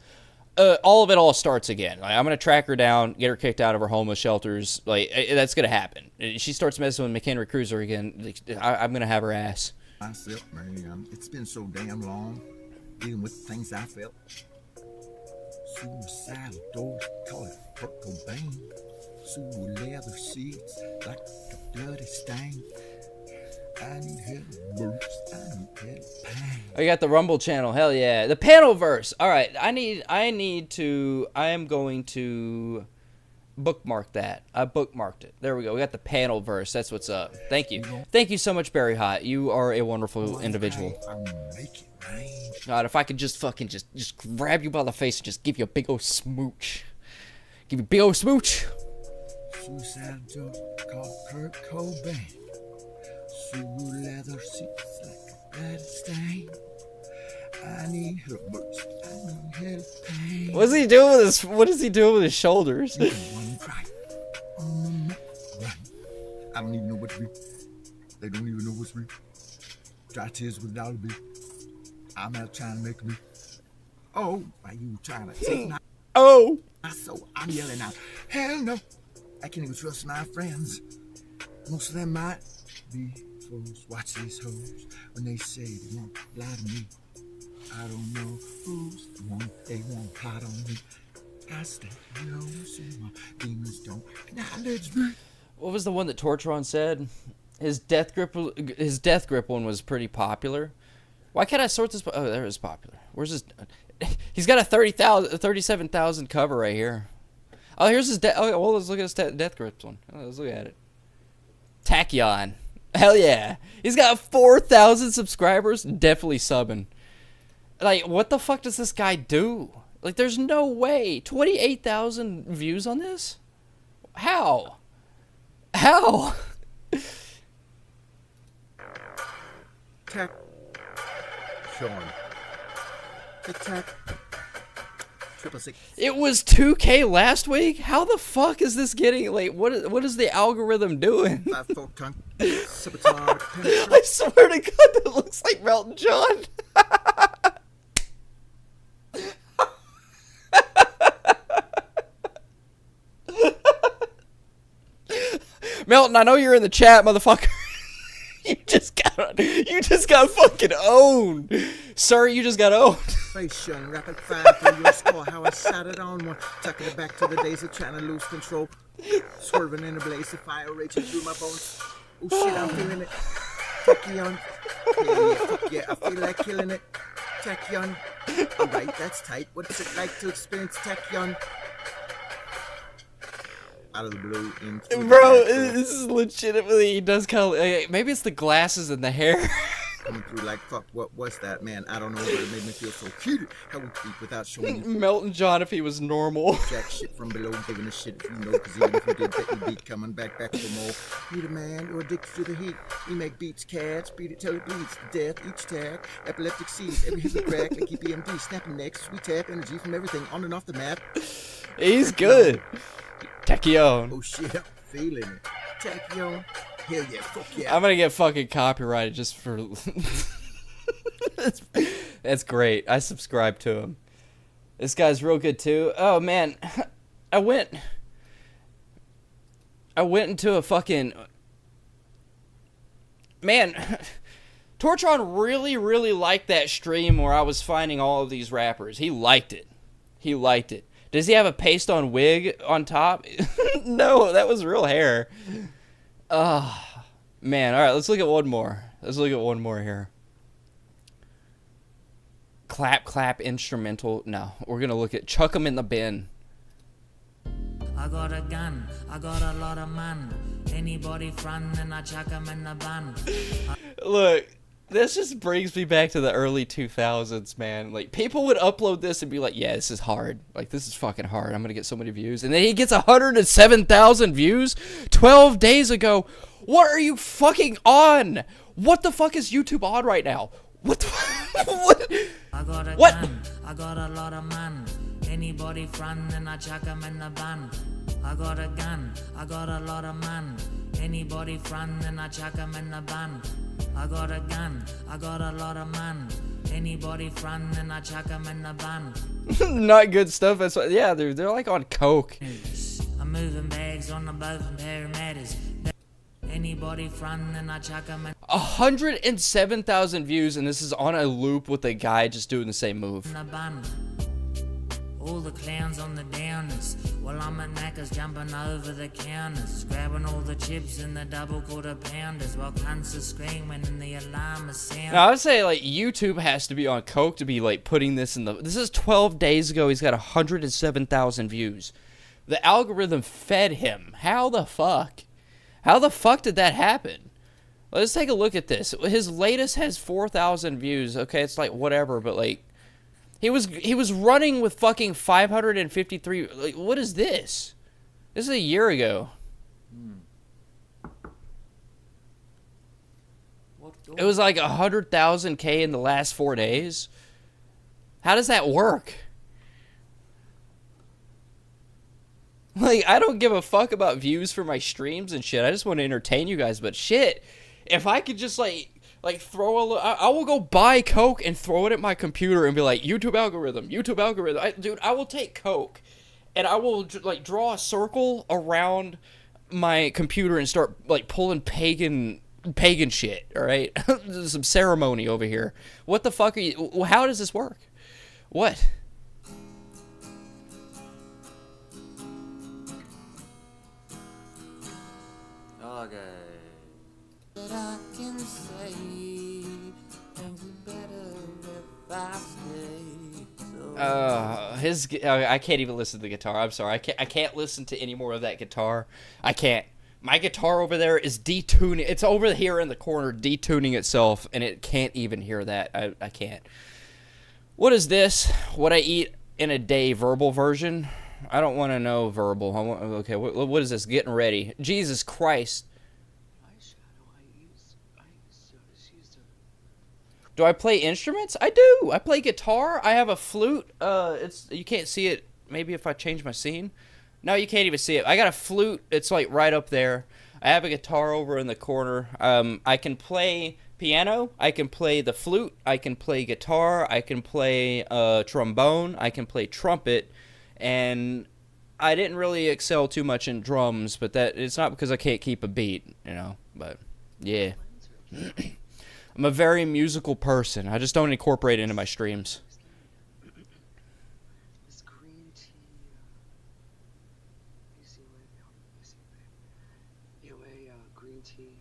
all of it all starts again. Like, I'm gonna track her down, get her kicked out of her homeless shelters. Like, that's gonna happen. She starts messing with McHenry Cruiser again, I'm gonna have her ass. Myself, man. It's been so damn long dealing with the things I felt. Suicidal doors, call it Kurt Cobain. Sewer leather seats like a dirty stain. I need help, burst. I need help, pain. I got the Rumble channel. Hell yeah. The panel verse. All right. I am going to bookmark that. I bookmarked it. There we go. We got the panel verse. That's what's up. Thank you. Thank you so much, Barry Hot. You are a wonderful individual. God, if I could just fucking just grab you by the face and just give you a big old smooch. Give you a big old smooch. Suicide joke called Kurt Cobain. Sewer leather seats like a bad stain. I need her burst. I need help, pain. What's he doing with his? What is he doing with his shoulders? One cry on the neck, right. I don't even know what to be. They don't even know what's real. Dry tears without a beat. I'm out trying to make me. Oh, why you trying to take my? Oh. So I'm yelling out, hell no. I can't even trust my friends. Most of them might be fools. Watch these hoes when they say they won't lie to me. I don't know who's the one they won't plot on me. I stay low so my demons don't acknowledge me. what was the one that Tortron said? His death grip one was pretty popular. Why can't I sort this? Oh, there it is popular. Where's his? He's got a 37,000 cover right here. Oh, here's his death. Oh, well, let's look at his death grips one. Oh, let's look at it. Tachyon. Hell yeah. He's got 4,000 subscribers. Definitely subbing. Like, what the fuck does this guy do? Like, there's no way. 28,000 views on this? How? How? Tack. Sean. Tic tac. 666. It was 2K last week? How the fuck is this getting, like, what is the algorithm doing? 5 fork tongue. Sabotage. I swear to God, that looks like Melton John. Melton, I know you're in the chat, motherfucker. You just got fucking owned. Sir, you just got owned. Inflation, rapid fire through your skull. How I shot it on one. Tucking it back to the days of trying to lose control. Swerving in a blaze of fire, raging through my bones. Oh shit, I'm feeling it. Tachyon. Yeah, fuck yeah, I feel like killing it. Tachyon. Alright, that's tight. What's it like to experience Tachyon? Out of the blue, bro, this is legitimately, he does kind of, maybe it's the glasses and the hair. Coming through like, fuck, what was that, man? I don't know, but it made me feel so cute. How we speak without showing Melton John if he was normal. Jack shit from below, giving a shit if you know, cause even if you did get the beat, coming back for more. Need a man, you're addicted to the heat. We make beats, cats, beat it till it bleeds. Death, each tag, epileptic seas, every hit we crack, like EPMD, snapping necks, we tap energy from everything on and off the map. He's good. Tachyon. Oh shit, I'm feeling it. Tachyon. Hell yeah, fuck yeah. I'm gonna get fucking copyrighted just for... That's great. I subscribe to him. This guy's real good too. Oh man, I went into a fucking... Man, Tortron really liked that stream where I was finding all of these rappers. He liked it. He liked it. Does he have a paste-on wig on top? No, that was real hair. Man. All right, let's look at one more. Let's look at one more here. Clap instrumental. No, we're going to look at Chuck 'em in the bin. I got a gun, I got a lot of man. Anybody front and I chuck 'em in the bun. Look, this just brings me back to the early 2000s, man. Like, people would upload this and be like, yeah, this is hard. Like, this is fucking hard. I'm gonna get so many views. And then he gets 107,000 views 12 days ago. What are you fucking on? What the fuck is YouTube on right now? What the what? I got a What? gun, I got a lot of man. Anybody front and I chuck 'em in the bun. I got a gun, I got a lot of man. Anybody front and I chuck 'em in the bun. I got a gun, I got a lot of man. Anybody front and I chuck 'em in the bun. Not good stuff. That's what, yeah, they're like on coke. I'm moving bags on the boat from Parramatta's. Anybody front and I chuck 'em in 107,000 views, and this is on a loop with a guy just doing the same move. the bun. All the clowns on the downers. While I'm at Macca's jumping over the counters. Grabbing all the chips in the double quarter pounders. While cunts are screaming and the alarm is sounding. Now, I would say, like, YouTube has to be on coke to be, like, putting this in the... This is 12 days ago. He's got 107,000 views. The algorithm fed him. How the fuck? How the fuck did that happen? Let's take a look at this. His latest has 4,000 views. Okay, it's like, whatever, but, like... He was running with fucking 553... Like, what is this? This is a year ago. It was like 100,000K in the last 4 days. How does that work? Like, I don't give a fuck about views for my streams and shit. I just want to entertain you guys. But shit, if I could just like throw a little... I will go buy coke and throw it at my computer and be like, YouTube algorithm. Dude, I will take coke and I will like draw a circle around my computer and start like pulling pagan shit, all right? There's some ceremony over here. What the fuck are you... How does this work? What? Okay. That I can say, and you better if I stay. So I can't even listen to the guitar. I'm sorry. I can't listen to any more of that guitar. I can't. My guitar over there is detuning. It's over here in the corner detuning itself, and it can't even hear that. I can't. What is this? What I eat in a day verbal version? I don't want to know verbal. Okay, what is this? Getting ready. Jesus Christ. Do I play instruments? I do. I play guitar. I have a flute. You can't see it. Maybe if I change my scene. No, you can't even see it. I got a flute. It's like right up there. I have a guitar over in the corner. I can play piano. I can play the flute. I can play guitar. I can play trombone. I can play trumpet. And I didn't really excel too much in drums, but it's not because I can't keep a beat, But yeah. I'm a very musical person. I just don't incorporate it into my streams. This green tea. Green tea.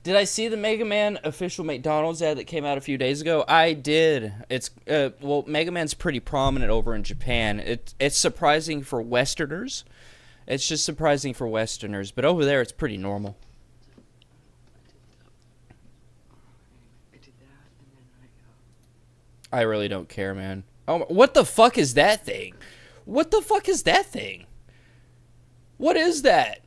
Did I see the Mega Man official McDonald's ad that came out a few days ago? I did. It's Mega Man's pretty prominent over in Japan. It's surprising for Westerners. It's just surprising for Westerners, but over there it's pretty normal. I really don't care, man. Oh, what the fuck is that thing? What the fuck is that thing? What is that?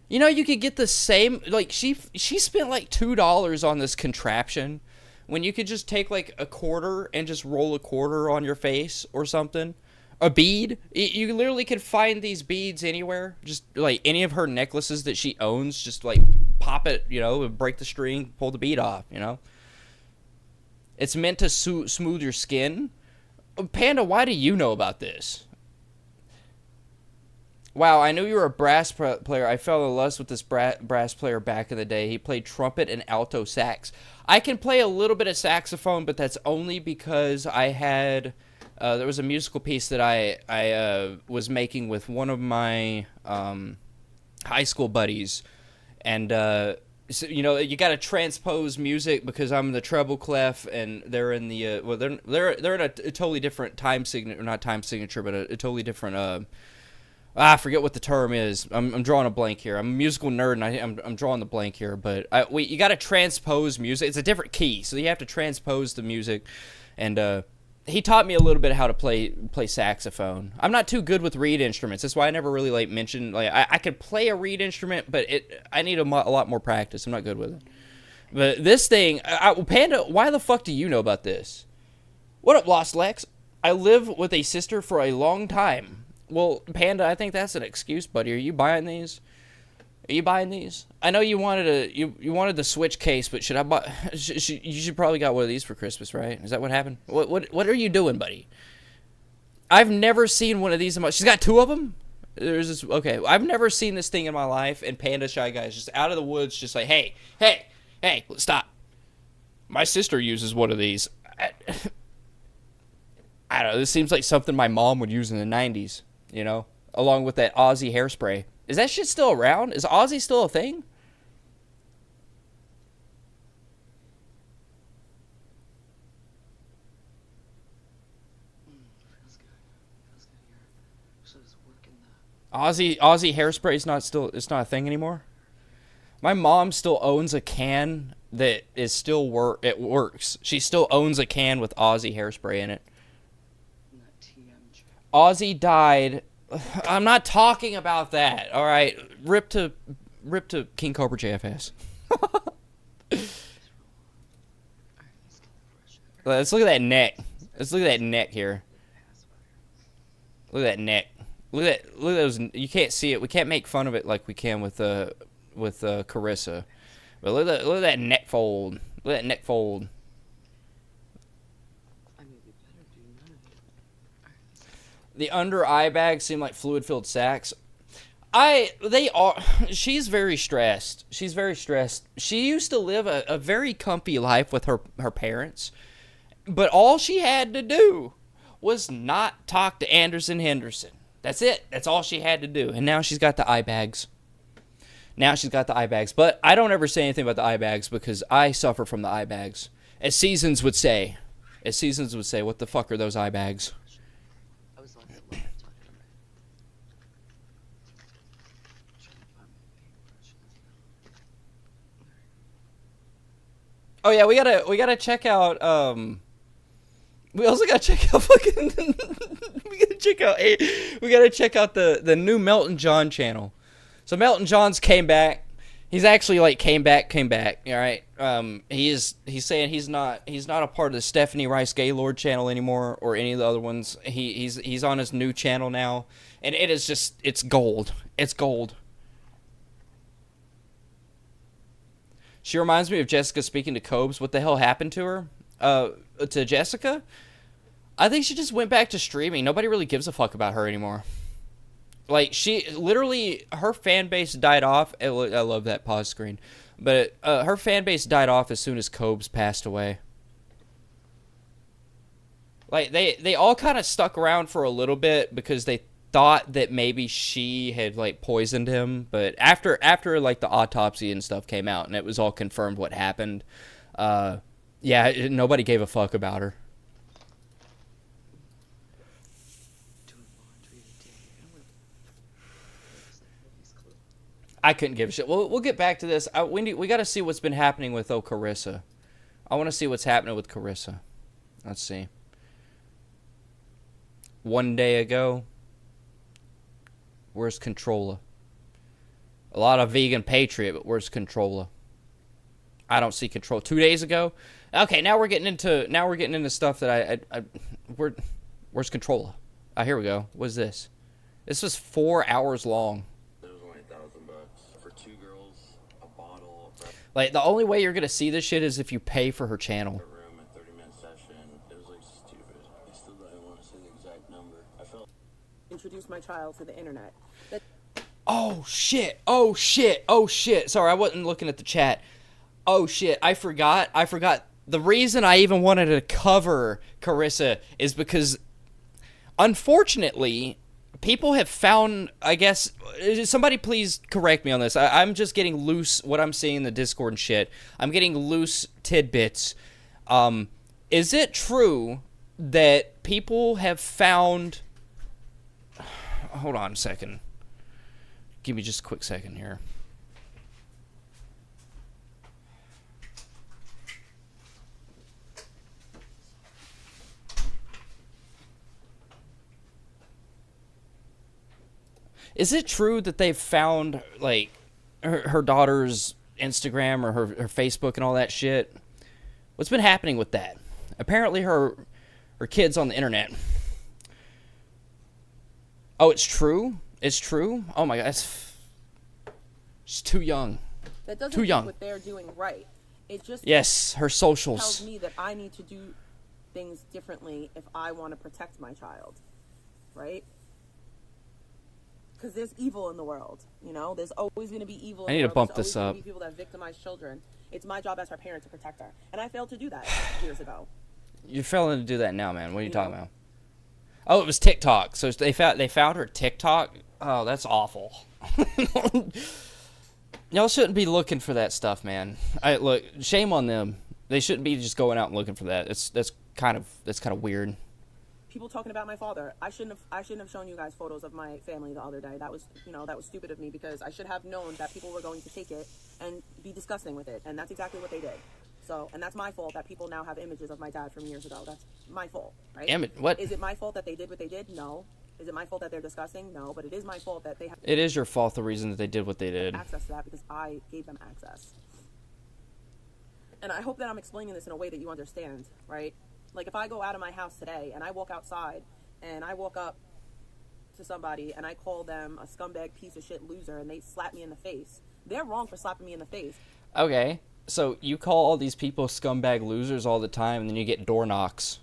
You could get the same, like, she spent like $2 on this contraption when you could just take like a quarter and just roll a quarter on your face or something. A bead. You literally could find these beads anywhere. Just like any of her necklaces that she owns, just like pop it, break the string, pull the bead off, It's meant to smooth your skin. Panda, why do you know about this? Wow, I knew you were a brass player. I fell in love with this brass player back in the day. He played trumpet and alto sax. I can play a little bit of saxophone, but that's only because I had... there was a musical piece that I was making with one of my high school buddies. And... So, you got to transpose music because I'm the treble clef and they're in the they're in a totally different time signature, not time signature, but a totally different I forget what the term is. I'm drawing a blank here. I'm a musical nerd and I'm drawing the blank here, but you got to transpose music. It's a different key, so you have to transpose the music. And he taught me a little bit how to play saxophone. I'm not too good with reed instruments. That's why I never really mentioned I could play a reed instrument, but I need a lot more practice. I'm not good with it. But this thing, Panda, why the fuck do you know about this? What up, Lost Lex? I live with a sister for a long time. Well, Panda, I think that's an excuse, buddy. Are you buying these? Are you buying these? I know you wanted you wanted the Switch case, but should I buy? You should probably got one of these for Christmas, right? Is that what happened? What are you doing, buddy? I've never seen one of these in my... She's got two of them? There's this... Okay, I've never seen this thing in my life, and Panda Shy Guy is just out of the woods, just like, hey, stop. My sister uses one of these. I don't know, this seems like something my mom would use in the 90s, along with that Aussie hairspray. Is that shit still around? Is Aussie still a thing? Aussie hairspray is it's not a thing anymore. My mom still owns a can that is still it works. She still owns a can with Aussie hairspray in it. Aussie died. I'm not talking about that. All right, rip to King Cobra JFS. Let's look at that neck. Let's look at that neck here. Look at that neck. Look at those. You can't see it. We can't make fun of it like we can with Carissa. But look at that neck fold. Look at that neck fold. The under eye bags seem like fluid-filled sacks. She's very stressed. She's very stressed. She used to live a very comfy life with her parents. But all she had to do was not talk to Anderson Henderson. That's it. That's all she had to do. And now she's got the eye bags. Now she's got the eye bags. But I don't ever say anything about the eye bags because I suffer from the eye bags. As Seasons would say. What the fuck are those eye bags? I was on that live talking to my. Trying to find my. Oh yeah, we gotta check out we also gotta check out fucking we gotta check out the new Melton John channel. So Melton John's came back. He's actually like came back, all right? He's saying he's not a part of the Stephanie Rice Gaylord channel anymore or any of the other ones. He's on his new channel now, and it is just it's gold. It's gold. She reminds me of Jessica speaking to Cobes. What the hell happened to her? To Jessica? I think she just went back to streaming. Nobody really gives a fuck about her anymore. Like, she, literally, her fan base died off. I love that pause screen. But her fan base died off as soon as Cobes passed away. Like, they all kind of stuck around for a little bit because they thought that maybe she had, like, poisoned him. But after like, the autopsy and stuff came out and it was all confirmed what happened, yeah, nobody gave a fuck about her. Doing laundry today. I couldn't give a shit. We'll get back to this. We got to see what's been happening with Carissa. I want to see what's happening with Carissa. Let's see. One day ago, where's Controlla? A lot of vegan patriot, but where's Controlla? I don't see Control. 2 days ago. Okay, now we're getting into stuff that where's Controlla? Oh, here we go. What's this? This was 4 hours long. It was only $1,000 for 2 girls, a bottle. Like, the only way you're gonna see this shit is if you pay for her channel. Room, a 30-minute session. It was like stupid. I still don't want to say the exact number. I felt. Introduce my child to the internet. Oh shit! Oh shit! Oh shit! Sorry, I wasn't looking at the chat. Oh shit! I forgot. The reason I even wanted to cover Carissa is because, unfortunately, people have found, I guess, somebody please correct me on this. I'm just getting loose, what I'm seeing in the Discord and shit. I'm getting loose tidbits. Is it true that people have found... Hold on a second. Give me just a quick second here. Is it true that they've found, like, her daughter's Instagram or her Facebook and all that shit? What's been happening with that? Apparently her kid's on the internet. Oh, it's true? It's true? Oh my god, she's too young. That doesn't too young. What they're doing right. It just yes, her socials tells me that I need to do things differently if I want to protect my child, right? Because there's evil in the world, you know. There's always going to be evil. I need to bump There's this always up. gonna be people that victimize children. It's my job as her parent to protect her, and I failed to do that years ago. You're failing to do that now, man. What are you talking about? Oh, it was TikTok. So they found her TikTok. Oh, that's awful. Y'all shouldn't be looking for that stuff, man. Look, shame on them. They shouldn't be just going out and looking for that. That's kind of weird. People talking about my father. I shouldn't have shown you guys photos of my family the other day. That was stupid of me because I should have known that people were going to take it and be disgusting with it, and that's exactly what they did. So, and that's my fault that people now have images of my dad from years ago. That's my fault, right? What? Is it my fault that they did what they did? No. Is it my fault that they're disgusting? No. But it is my fault that they have. It is your fault, the reason that they did what they did. Access to that because I gave them access. And I hope that I'm explaining this in a way that you understand, right? Like if I go out of my house today and I walk outside and I walk up to somebody and I call them a scumbag piece of shit loser and they slap me in the face, they're wrong for slapping me in the face. Okay, so you call all these people scumbag losers all the time and then you get door knocks.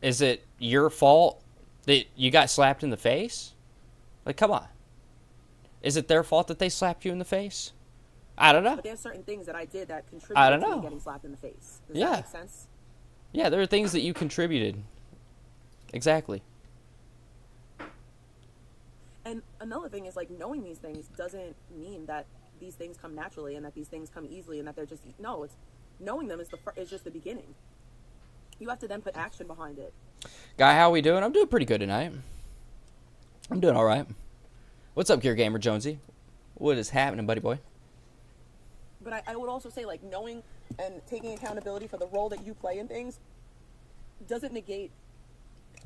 Is it your fault that you got slapped in the face? Like, come on. Is it their fault that they slapped you in the face? I don't know. But there's certain things that I did that contributed to me getting slapped in the face. Does that make sense? Yeah, there are things that you contributed. Exactly. And another thing is, like, knowing these things doesn't mean that these things come naturally and that these things come easily and that they're just no. It's knowing them is just the beginning. You have to then put action behind it. Guy, how we doing? I'm doing pretty good tonight. I'm doing all right. What's up, Gear Gamer Jonesy? What is happening, buddy boy? But I would also say, like, knowing and taking accountability for the role that you play in things doesn't negate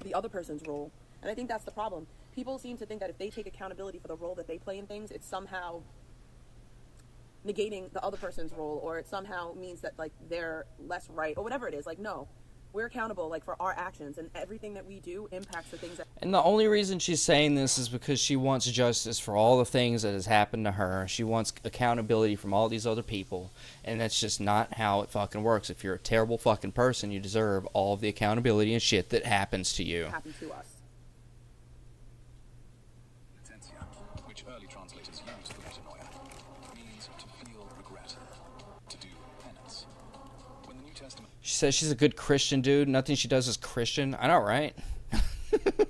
the other person's role. And I think that's the problem. People seem to think that if they take accountability for the role that they play in things, it's somehow negating the other person's role, or it somehow means that, like, they're less right, or whatever it is. Like, no. We're accountable, like, for our actions, and everything that we do impacts the things that... And the only reason she's saying this is because she wants justice for all the things that has happened to her. She wants accountability from all these other people, and that's just not how it fucking works. If you're a terrible fucking person, you deserve all of the accountability and shit that happens to you. Happened to us. Which early translators used for metanoia, means to feel regret, to do penance. When the New Testament... She says she's a good Christian, dude. Nothing she does is Christian. I know, right?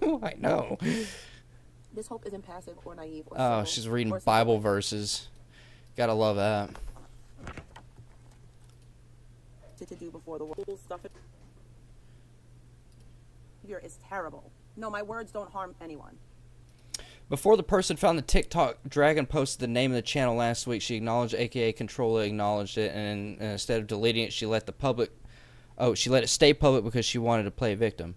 I know. This hope isn't passive or naive or Oh, subtle she's reading or Bible symbolic. verses. Gotta love that. To do before the world stuff here is terrible. No, my words don't harm anyone. Before the person found the TikTok, Dragon posted the name of the channel last week. She acknowledged, aka Controller acknowledged it, and instead of deleting it, she let the public... Oh, she let it stay public because she wanted to play victim.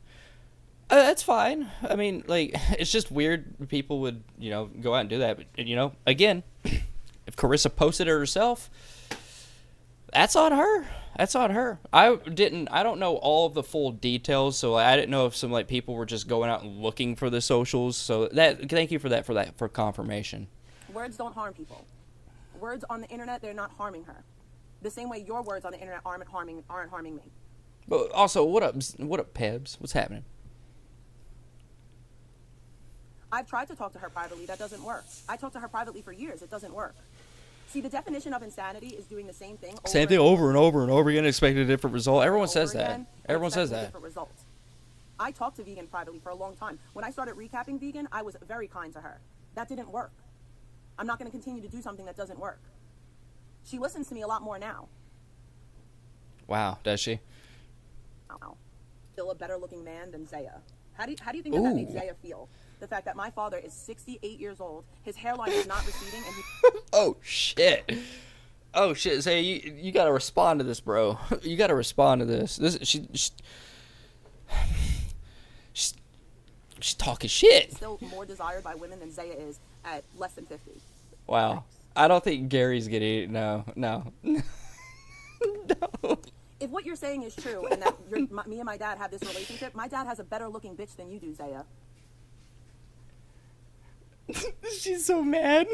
That's fine. I mean, like, it's just weird people would, you know, go out and do that. But, you know, again, if Carissa posted it herself, that's on her. That's on her. I don't know all of the full details, so I didn't know if some, like, people were just going out and looking for the socials. So thank you for confirmation. Words don't harm people. Words on the internet, they're not harming her. The same way your words on the internet aren't harming me. But also, what up, Pebs? What's happening? I've tried to talk to her privately. That doesn't work. I talked to her privately for years. It doesn't work. See, the definition of insanity is doing the same thing Over and over again, expecting a different result. Everyone says that. again, Everyone says expecting a that. different result. I talked to Vegan privately for a long time. When I started recapping Vegan, I was very kind to her. That didn't work. I'm not going to continue to do something that doesn't work. She listens to me a lot more now. Wow, does she? Wow. Still a better looking man than Zaya. How do you think that made Zaya feel? The fact that my father is 68 years old, his hairline is not receding, and he... Oh shit! Oh shit! Zaya, you gotta respond to this, bro. You gotta respond to this. She's talking shit. Still more desired by women than Zaya is at less than 50. Wow. I don't think Gary's getting no. No. If what you're saying is true, and that me and my dad have this relationship, my dad has a better looking bitch than you do, Zaya. She's so mad.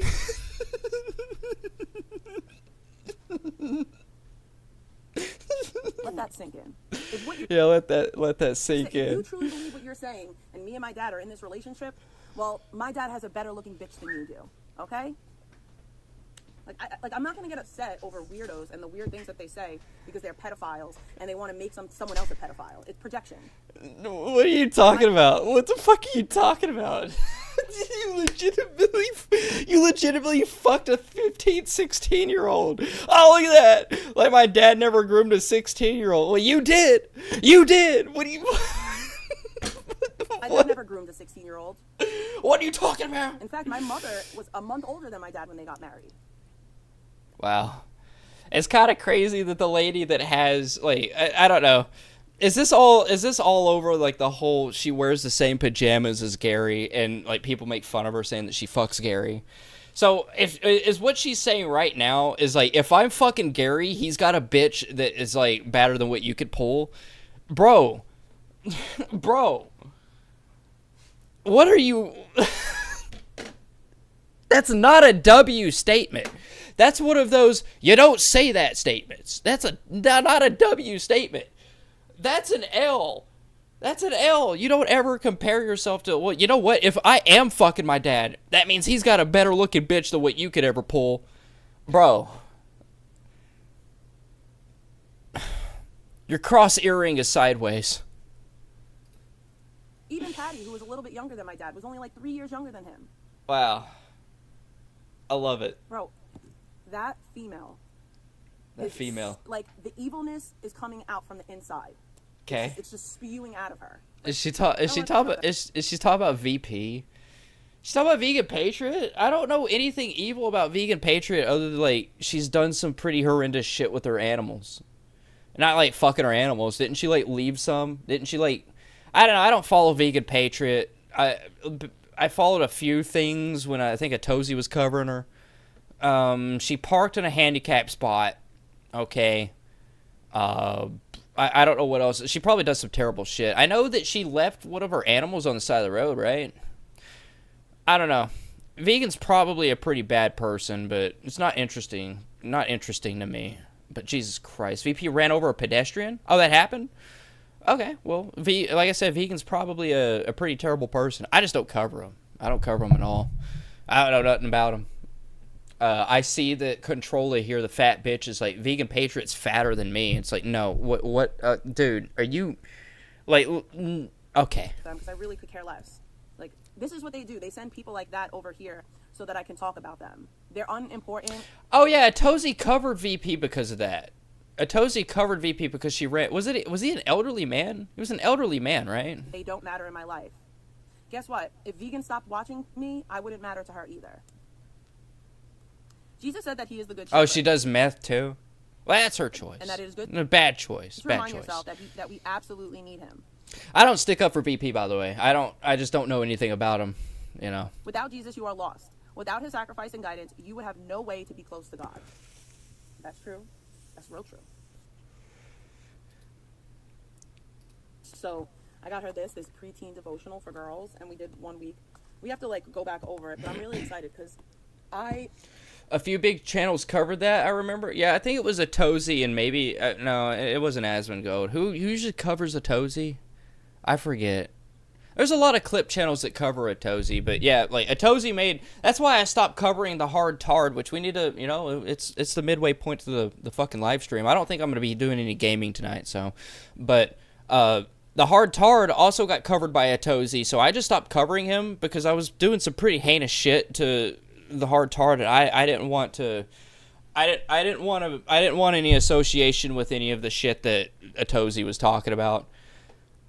Let that sink in. If what Yeah, let that sink if you in. truly believe what you're saying, and me and my dad are in this relationship, well, my dad has a better looking bitch than you do. Okay? I'm not gonna get upset over weirdos and the weird things that they say because they're pedophiles and they want to make someone else a pedophile. It's projection. What are you talking about? What the fuck are you talking about? You legitimately fucked a 15, 16-year-old. Oh, look at that. Like my dad never groomed a 16-year-old. Well, you did. You did. What do you... My dad never groomed a 16-year-old. What are you talking about? In fact, my mother was a month older than my dad when they got married. Wow. It's kind of crazy that the lady that has, like, I don't know. Is this all over, like, the whole she wears the same pajamas as Gary and, like, people make fun of her saying that she fucks Gary? So, is what she's saying right now is, like, if I'm fucking Gary, he's got a bitch that is, like, better than what you could pull? Bro. Bro. What are you... That's not a W statement. That's one of those, you don't say that statements. That's not a W statement. That's an L. That's an L. You don't ever compare yourself to, well, you know what? If I am fucking my dad, that means he's got a better looking bitch than what you could ever pull. Bro. Your cross earring is sideways. Even Patty, who was a little bit younger than my dad, was only like 3 years younger than him. Wow. I love it. Bro, that female. That female. Like, the evilness is coming out from the inside. Okay. It's just spewing out of her. Is she talking about VP? She's talking about Vegan Patriot? I don't know anything evil about Vegan Patriot other than, like, she's done some pretty horrendous shit with her animals. Not, like, fucking her animals. Didn't she, like, leave some? Didn't she, like... I don't know. I don't follow Vegan Patriot. I followed a few things when I think a Tozy was covering her. She parked in a handicapped spot. Okay. I don't know what else. She probably does some terrible shit. I know that she left one of her animals on the side of the road, right? I don't know. Vegan's probably a pretty bad person, but it's not interesting. Not interesting to me. But Jesus Christ. VP ran over a pedestrian? Oh, that happened? Okay, well, like I said, Vegan's probably a pretty terrible person. I just don't cover him. I don't cover him at all. I don't know nothing about him. I see that Controlla here, the fat bitch, is like, Vegan Patriot's fatter than me. It's like, no, what, dude, are you, like, okay. Because I really could care less. Like, this is what they do. They send people like that over here so that I can talk about them. They're unimportant. Oh, yeah, Tozy covered VP because of that. Tozy covered VP because she ran. Was he an elderly man? He was an elderly man, right? They don't matter in my life. Guess what? If Vegan stopped watching me, I wouldn't matter to her either. Jesus said that he is the good shepherd. Oh, she does meth too? Well, that's her choice. And that it is good. No, bad choice. Just Bad remind choice. yourself that we absolutely need him. I don't stick up for VP, by the way. I just don't know anything about him, you know. Without Jesus, you are lost. Without his sacrifice and guidance, you would have no way to be close to God. That's true. That's real true. So I got her this preteen devotional for girls, and we did 1 week. We have to like go back over it, but I'm really excited because a few big channels covered that. I remember. Yeah, I think it was a Tozy, and maybe no, it wasn't Asmongold. Who usually covers a Tozy? I forget. There's a lot of clip channels that cover a Tozy, but yeah, like a Tozy made. That's why I stopped covering the hard tard, which we need to. You know, it's the midway point to the fucking live stream. I don't think I'm gonna be doing any gaming tonight, so, but the hard tard also got covered by a Tozy, so I just stopped covering him because I was doing some pretty heinous shit to the hard tard, and I didn't want to. I didn't want any association with any of the shit that Tozy was talking about.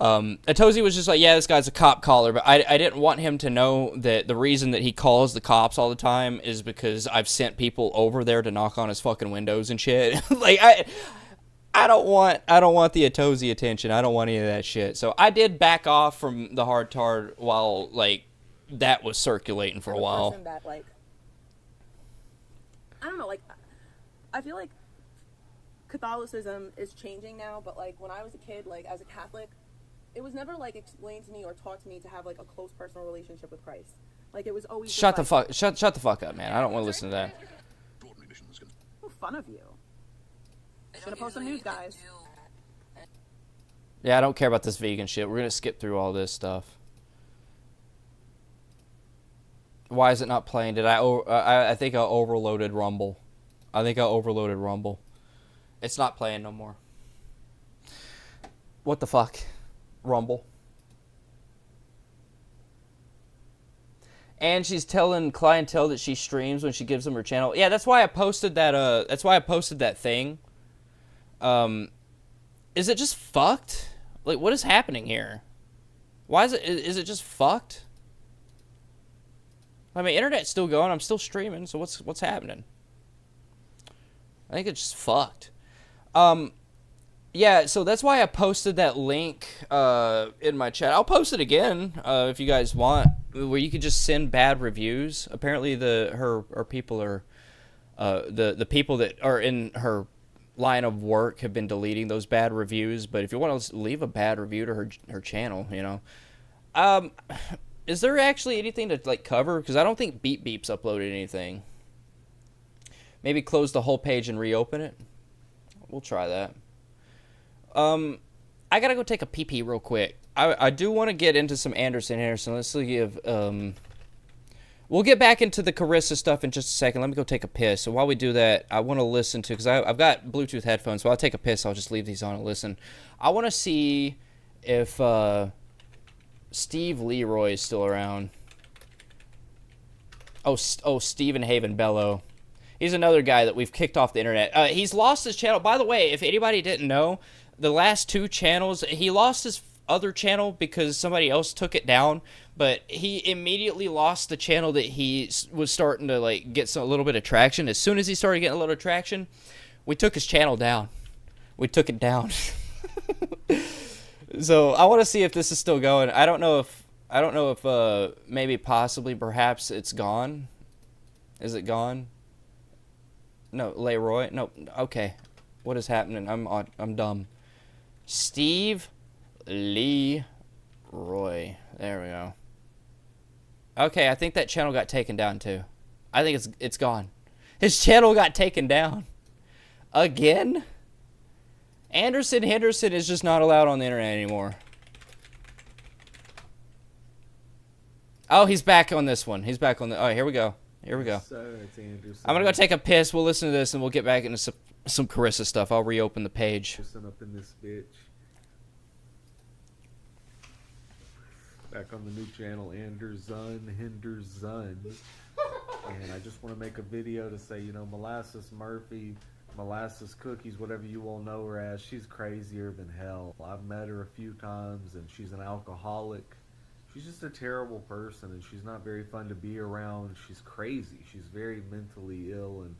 Tozy was just like, yeah, this guy's a cop caller, but I didn't want him to know that the reason that he calls the cops all the time is because I've sent people over there to knock on his fucking windows and shit. Like I don't want the Tozy attention. I don't want any of that shit. So I did back off from the hard tard while like that was circulating for a while. That, like, I don't know, like I feel like Catholicism is changing now, but like when I was a kid, like as a Catholic, it was never like explained to me or taught to me to have like a close personal relationship with Christ. Like it was always shut the fuck up, man. I don't want to listen to that. Oh, fun of you. Gonna post some news, guys. Yeah, I don't care about this vegan shit. We're gonna skip through all this stuff. Why is it not playing? Did I think I overloaded Rumble. It's not playing no more. What the fuck? Rumble. And she's telling clientele that she streams when she gives them her channel. Yeah, that's why I posted that. That's why I posted that thing. Is it just fucked? Like, what is happening here? Why is it? Is it just fucked? I mean, internet's still going. I'm still streaming. So what's happening? I think it's just fucked. Yeah, so that's why I posted that link in my chat. I'll post it again if you guys want, where you could just send bad reviews. Apparently, her people are the people that are in her line of work have been deleting those bad reviews. But if you want to leave a bad review to her channel, you know, is there actually anything to like cover? Because I don't think Beep Beep's uploaded anything. Maybe close the whole page and reopen it. We'll try that. I gotta go take a pee-pee real quick. I do want to get into some Anderson. Let's give, we'll get back into the Carissa stuff in just a second. Let me go take a piss. So while we do that, I want to listen to, because I've got Bluetooth headphones, so I'll take a piss. I'll just leave these on and listen. I want to see if, Steve Leroy is still around. Oh, Stephen Haven Bellow. He's another guy that we've kicked off the internet. He's lost his channel. By the way, if anybody didn't know, the last 2 channels, he lost his other channel because somebody else took it down, but he immediately lost the channel that he was starting to like get a little bit of traction. As soon as he started getting a little traction, we took his channel down. We took it down. So I want to see if this is still going. I don't know if maybe possibly perhaps it's gone. Is it gone? No, Leroy. No. Okay. What is happening? I'm dumb. Steve Leroy. There we go. Okay, I think that channel got taken down too. I think it's gone. His channel got taken down. Again? Anderson Henderson is just not allowed on the internet anymore. Oh, he's back on this one. He's back on the... Oh, here we go. Here we go. So it's Anderson. I'm going to go take a piss. We'll listen to this, and we'll get back into some Carissa stuff. I'll reopen the page. Up in this bitch. Back on the new channel, Anderson. And I just want to make a video to say, you know, Molasses Murphy, Molasses Cookies, whatever you all know her as, she's crazier than hell. I've met her a few times, and she's an alcoholic. She's just a terrible person, and she's not very fun to be around. She's crazy. She's very mentally ill, and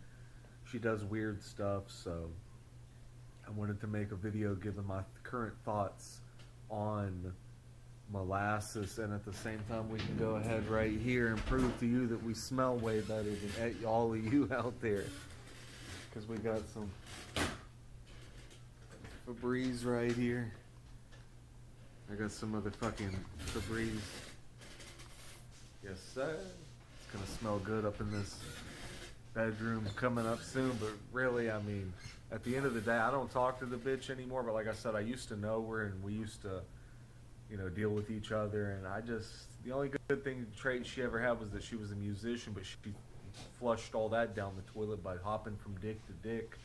she does weird stuff, so I wanted to make a video giving my current thoughts on Molasses, and at the same time we can go ahead right here and prove to you that we smell way better than all of you out there, because we got some Febreze right here. I got some motherfucking Febreze. Yes, sir. It's gonna smell good up in this bedroom coming up soon, but really, I mean, at the end of the day, I don't talk to the bitch anymore, but like I said, I used to know her, and we used to, you know, deal with each other, and the only good trait she ever had was that she was a musician, but she flushed all that down the toilet by hopping from dick to dick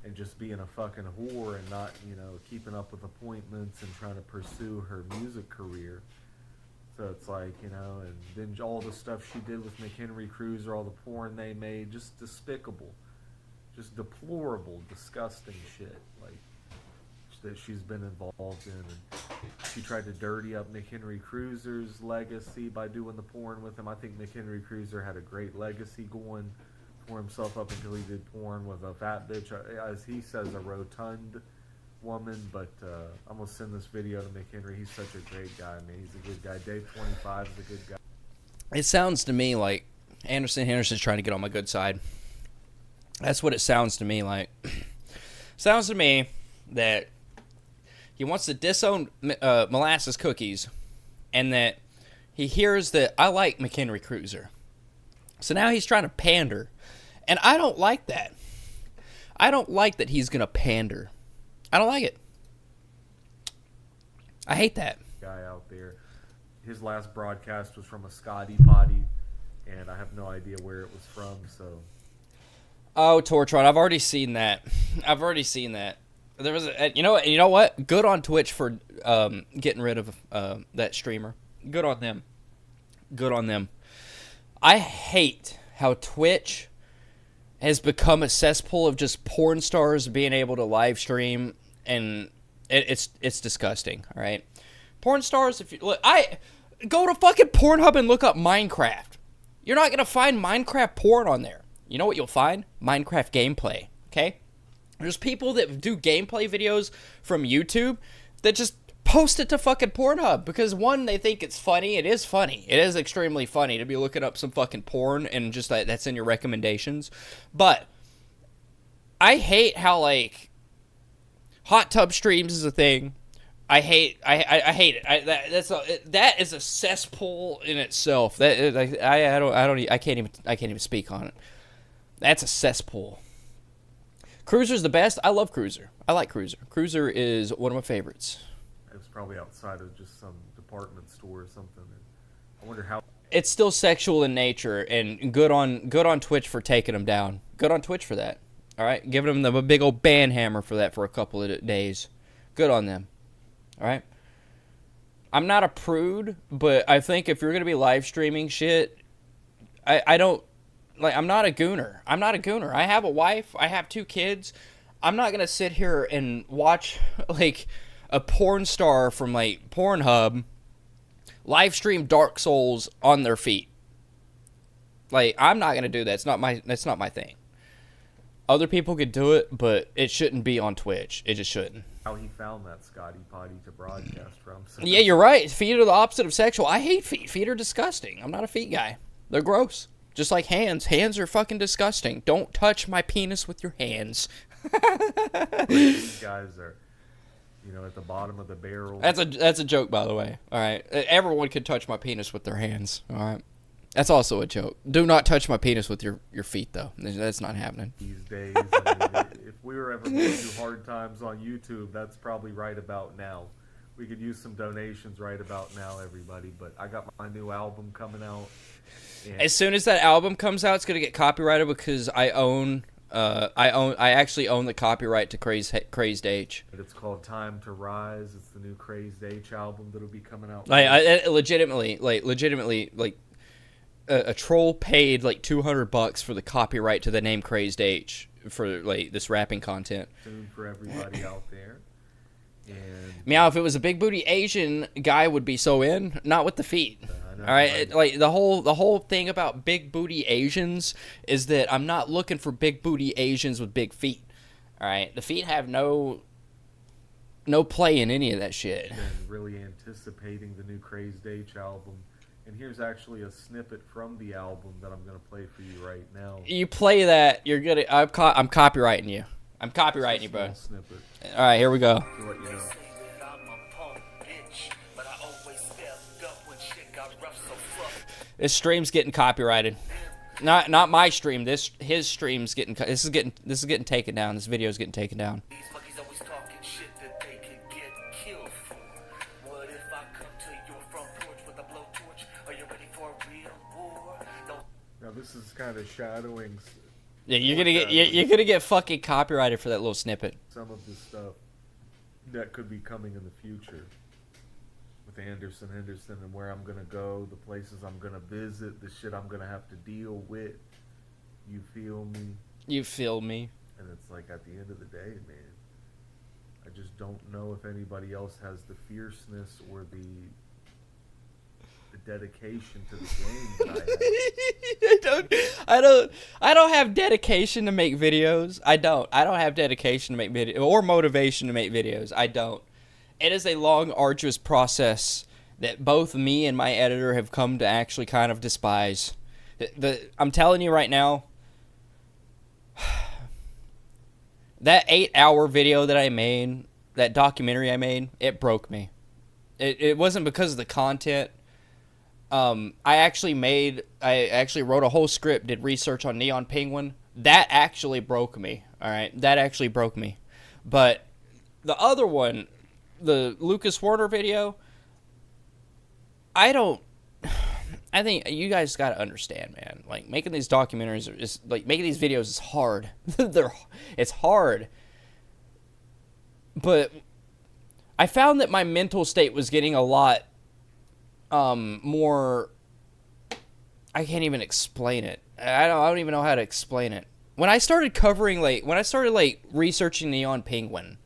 and just being a fucking whore and not, you know, keeping up with appointments and trying to pursue her music career. So it's like, you know, and then all the stuff she did with McHenry Cruiser, all the porn they made, just despicable, just deplorable, disgusting shit, like, that she's been involved in. And she tried to dirty up McHenry Cruiser's legacy by doing the porn with him. I think McHenry Cruiser had a great legacy going for himself up until he did porn with a fat bitch, as he says, a rotund woman. But I'm gonna send this video to McHenry. He's such a great guy, man. He's a good guy. Dave 25 is a good guy. It sounds to me like Anderson Henderson's trying to get on my good side. That's what it sounds to me like. Sounds to me that he wants to disown Molasses Cookies, and that he hears that I like McHenry Cruiser. So now he's trying to pander. And I don't like that. I don't like that he's going to pander. I don't like it. I hate that. Guy out there. His last broadcast was from a Scotty potty, and I have no idea where it was from, so. Oh, Tortron, I've already seen that. There was you know what? Good on Twitch for getting rid of that streamer. Good on them. I hate how Twitch has become a cesspool of just porn stars being able to live stream, and it's disgusting. All right, porn stars. If you look, I go to fucking Pornhub and look up Minecraft. You're not gonna find Minecraft porn on there. You know what you'll find? Minecraft gameplay. Okay. There's people that do gameplay videos from YouTube that just post it to fucking Pornhub because, one, they think it's funny. It is funny. It is extremely funny to be looking up some fucking porn and just that's in your recommendations. But I hate how, like, hot tub streams is a thing. I hate it. That is a cesspool in itself. I can't even speak on it. That's a cesspool. Cruiser's the best. I love Cruiser. I like Cruiser. Cruiser is one of my favorites. It was probably outside of just some department store or something. I wonder how. It's still sexual in nature, and good on Twitch for taking them down. Good on Twitch for that. All right, giving them the big old ban hammer for that for a couple of days. Good on them. All right. I'm not a prude, but I think if you're gonna be live streaming shit, I don't like, I'm not a gooner. I'm not a gooner. I have a wife. I have 2 kids. I'm not gonna sit here and watch like a porn star from like Pornhub live stream Dark Souls on their feet. Like, I'm not gonna do that. That's not my thing. Other people could do it, but it shouldn't be on Twitch. It just shouldn't. How he found that Scotty potty to broadcast from. So Yeah, you're right. Feet are the opposite of sexual. I hate feet. Feet are disgusting. I'm not a feet guy. They're gross. Just like hands. Hands are fucking disgusting. Don't touch my penis with your hands. These guys are, you know, at the bottom of the barrel. That's a joke, by the way. All right. Everyone can touch my penis with their hands. All right. That's also a joke. Do not touch my penis with your feet, though. That's not happening. These days, I mean, if we were ever going through hard times on YouTube, that's probably right about now. We could use some donations right about now, everybody. But I got my new album coming out. As soon as that album comes out, it's gonna get copyrighted because I actually own the copyright to Crazed H. It's called Time to Rise. It's the new Crazed H album that'll be coming out. I legitimately, a troll paid like $200 for the copyright to the name Crazed H for like this rapping content. Soon for everybody out there. And meow, if it was a big booty Asian guy, would be so in. Not with the feet. All right, like the whole thing about big booty Asians is that I'm not looking for big booty Asians with big feet. All right, the feet have no play in any of that shit. And really anticipating the new Crazed H album. And here's actually a snippet from the album that I'm gonna play for you right now. You play that, you're gonna. I'm copywriting you. I'm copywriting you, bro. Snippet. All right, here we go. To let you know. This stream's getting copyrighted. Not my stream. His stream's getting. This is getting taken down. This video's getting taken down. Now this is kind of shadowing. Yeah, you're gonna get fucking copyrighted for that little snippet. Some of the stuff that could be coming in the future with Henderson and where I'm gonna go, the places I'm gonna visit, the shit I'm gonna have to deal with. You feel me? You feel me? And it's like at the end of the day, man, I just don't know if anybody else has the fierceness or the dedication to the game that I have. I don't have dedication to make videos. I don't have dedication to make videos or motivation to make videos. I don't. It is a long, arduous process that both me and my editor have come to actually kind of despise. I'm telling you right now, that 8-hour video that I made, that documentary I made, it broke me. It wasn't because of the content. I actually wrote a whole script, did research on Neon Penguin. That actually broke me. All right, that actually broke me. But the other one, the Lucas Warner video, I think you guys got to understand, man. Like, making these documentaries is like making these videos is hard. It's hard. But I found that my mental state was getting a lot more. I can't even explain it. I don't even know how to explain it. When I started researching Neon Penguin,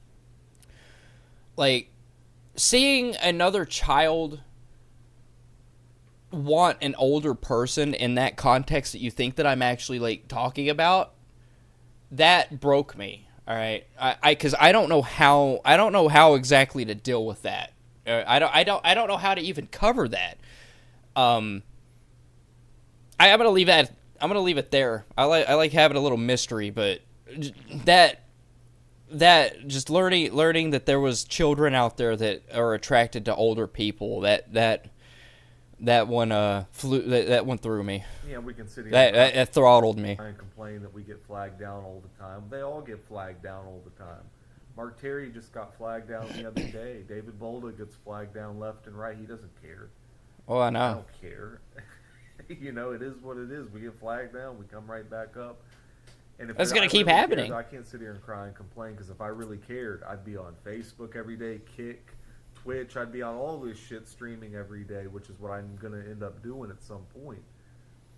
like, seeing another child want an older person in that context that you think that I'm actually like talking about, that broke me. All right, because I don't know how exactly to deal with that. I don't know how to even cover that. I'm gonna leave it there. I like having a little mystery, but that just learning that there was children out there that are attracted to older people, that went through me. Yeah, we can sit here. That throttled me. And complain that we get flagged down all the time. They all get flagged down all the time. Mark Terry just got flagged down the other day. David Bolda gets flagged down left and right. He doesn't care. Oh, I know. I don't care. You know, it is what it is. We get flagged down. We come right back up. And if that's going to keep happening. I can't sit here and cry and complain, because if I really cared, I'd be on Facebook every day, Kick, Twitch. I'd be on all this shit streaming every day, which is what I'm going to end up doing at some point.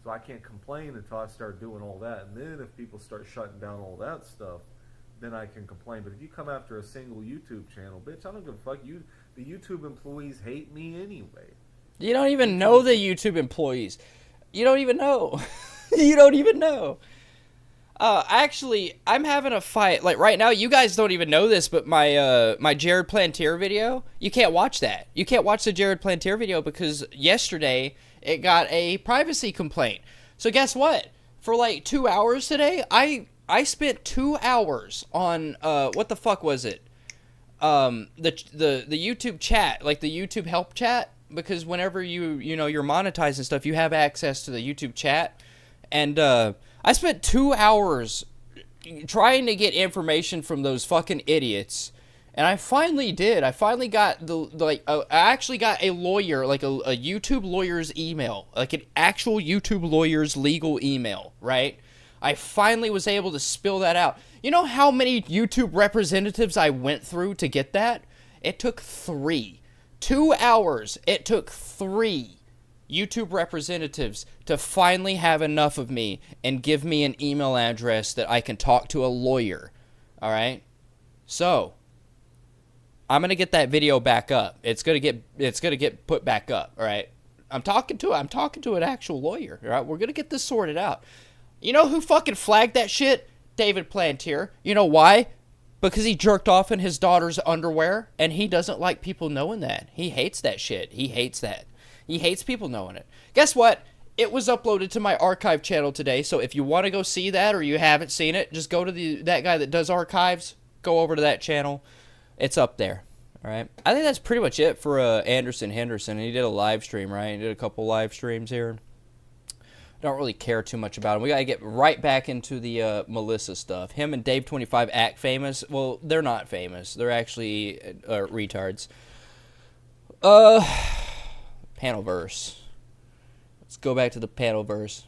So I can't complain until I start doing all that. And then if people start shutting down all that stuff, then I can complain. But if you come after a single YouTube channel, bitch, I don't give a fuck. The YouTube employees hate me anyway. You don't even know the YouTube employees. You don't even know. You don't even know. Actually, I'm having a fight. Like, right now, you guys don't even know this, but my Jared Plantier video, you can't watch that. You can't watch the Jared Plantier video because yesterday it got a privacy complaint. So guess what? For like 2 hours today, I spent 2 hours on, what the fuck was it? The YouTube chat, like the YouTube help chat, because whenever you know, you're monetized and stuff, you have access to the YouTube chat. And, I spent 2 hours trying to get information from those fucking idiots, and I finally did. I finally got I actually got a lawyer, like a YouTube lawyer's email, like an actual YouTube lawyer's legal email, right? I finally was able to spill that out. You know how many YouTube representatives I went through to get that? It took 3. 2 hours. It took 3 YouTube representatives to finally have enough of me and give me an email address that I can talk to a lawyer. All right? So, I'm going to get that video back up. It's going to get put back up, all right? I'm talking to an actual lawyer, all right? We're going to get this sorted out. You know who fucking flagged that shit? David Plantier. You know why? Because he jerked off in his daughter's underwear, and he doesn't like people knowing that. He hates that shit. He hates that. He hates people knowing it. Guess what? It was uploaded to my archive channel today, so if you want to go see that or you haven't seen it, just go to that guy that does archives. Go over to that channel. It's up there. All right. I think that's pretty much it for Anderson Henderson. He did a live stream, right? He did a couple live streams here. Don't really care too much about him. We got to get right back into the Melissa stuff. Him and Dave 25 act famous. Well, they're not famous. They're actually retards. Panel verse. Let's go back to the panel verse.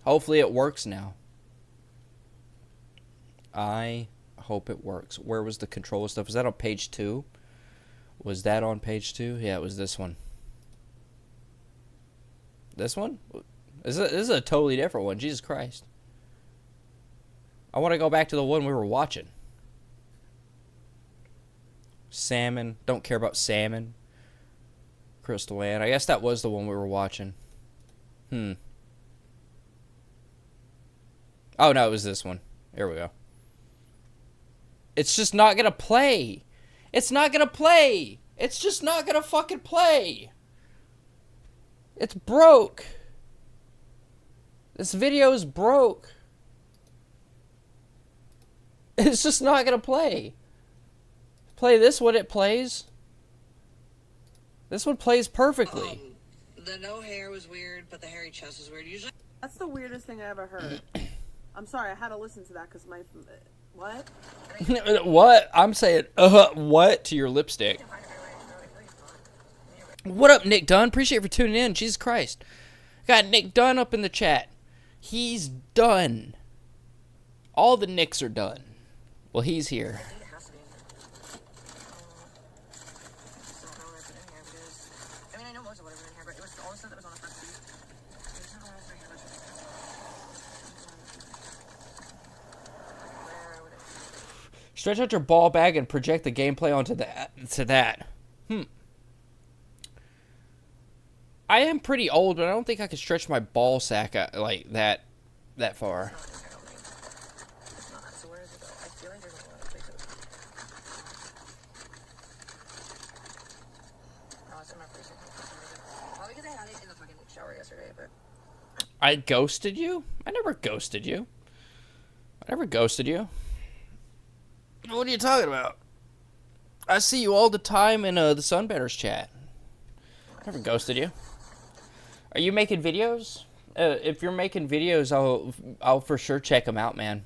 Hopefully it works now. I hope it works. Where was the control stuff? Was that on page 2? Was that on page 2? Yeah, it was this one. This one? This is a totally different one. Jesus Christ. I want to go back to the one we were watching. Salmon. Don't care about salmon. Crystal Ann. I guess that was the one we were watching. Oh, no, it was this one. Here we go. It's just not going to play. It's not going to play. It's just not going to fucking play. It's broke. This video is broke. It's just not going to play. Play this one, it plays. This one plays perfectly. The no hair was weird, but the hairy chest was weird. Usually, That's the weirdest thing I ever heard. I'm sorry, I had to listen to that because my... What? What? I'm saying, what to your lipstick. What up, Nick Dunn? Appreciate you for tuning in. Jesus Christ. Got Nick Dunn up in the chat. He's done. All the Nicks are done. Well, he's here. Stretch out your ball bag and project the gameplay onto that. I am pretty old, but I don't think I can stretch my ball sack out like that far. I ghosted you? I never ghosted you. I never ghosted you. What are you talking about? I see you all the time in the Sunbetters chat. I never ghosted you. Are you making videos? If you're making videos, I'll for sure check them out, man.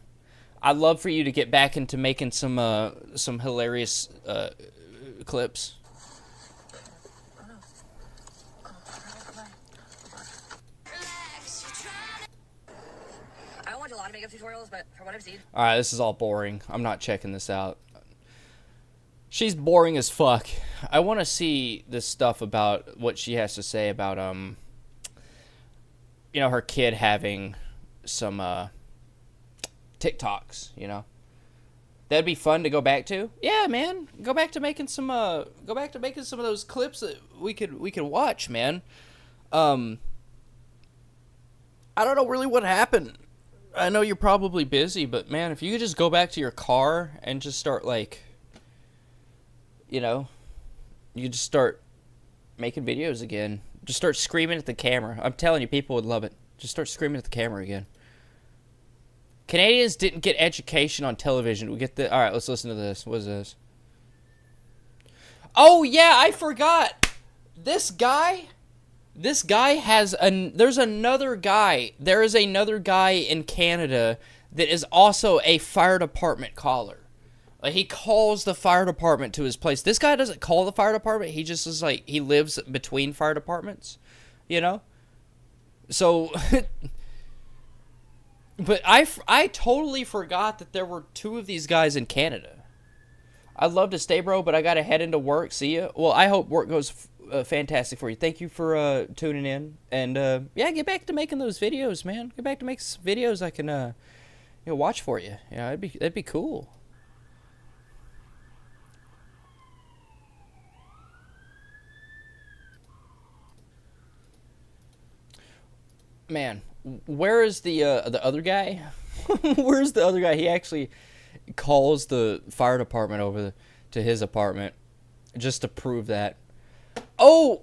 I'd love for you to get back into making some hilarious clips. I don't watch a lot of makeup tutorials, but from what I've seen, Alright, this is all boring. I'm not checking this out. She's boring as fuck. I want to see this stuff about what she has to say about, you know, her kid having some TikToks, you know. That'd be fun to go back to. Yeah, man. Go back to making some of those clips that we could watch, man. I don't know really what happened. I know you're probably busy, but man, if you could just go back to your car and just start, like, you know, you just start making videos again. Just start screaming at the camera. I'm telling you, people would love it. Just start screaming at the camera again. Canadians didn't get education on television. We get the... All right, let's listen to this. What is this? Oh, yeah, I forgot. This guy has... There's another guy. There is another guy in Canada that is also a fire department caller. Like, he calls the fire department to his place. This guy doesn't call the fire department. He just is like... He lives between fire departments. You know? So... But I totally forgot that there were two of these guys in Canada. I'd love to stay, bro, but I gotta head into work. See ya. Well, I hope work goes fantastic for you. Thank you for tuning in, and yeah, get back to making those videos, man. Get back to make videos I can you know, watch for you. Yeah, that'd be cool. Man, where is the other guy? Where's the other guy? He actually calls the fire department over to his apartment just to prove that. Oh,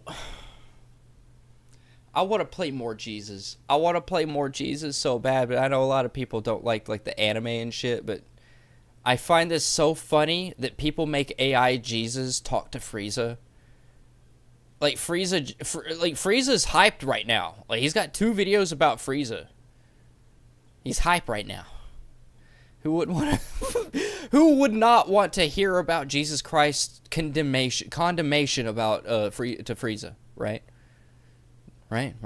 I want to play more Jesus. I want to play more Jesus so bad, but I know a lot of people don't like the anime and shit, but I find this so funny that people make AI Jesus talk to Frieza. Like, Frieza's hyped right now. Like, he's got 2 videos about Frieza. He's hype right now. Who would not want to hear about Jesus Christ's condemnation about to Frieza, right? Right.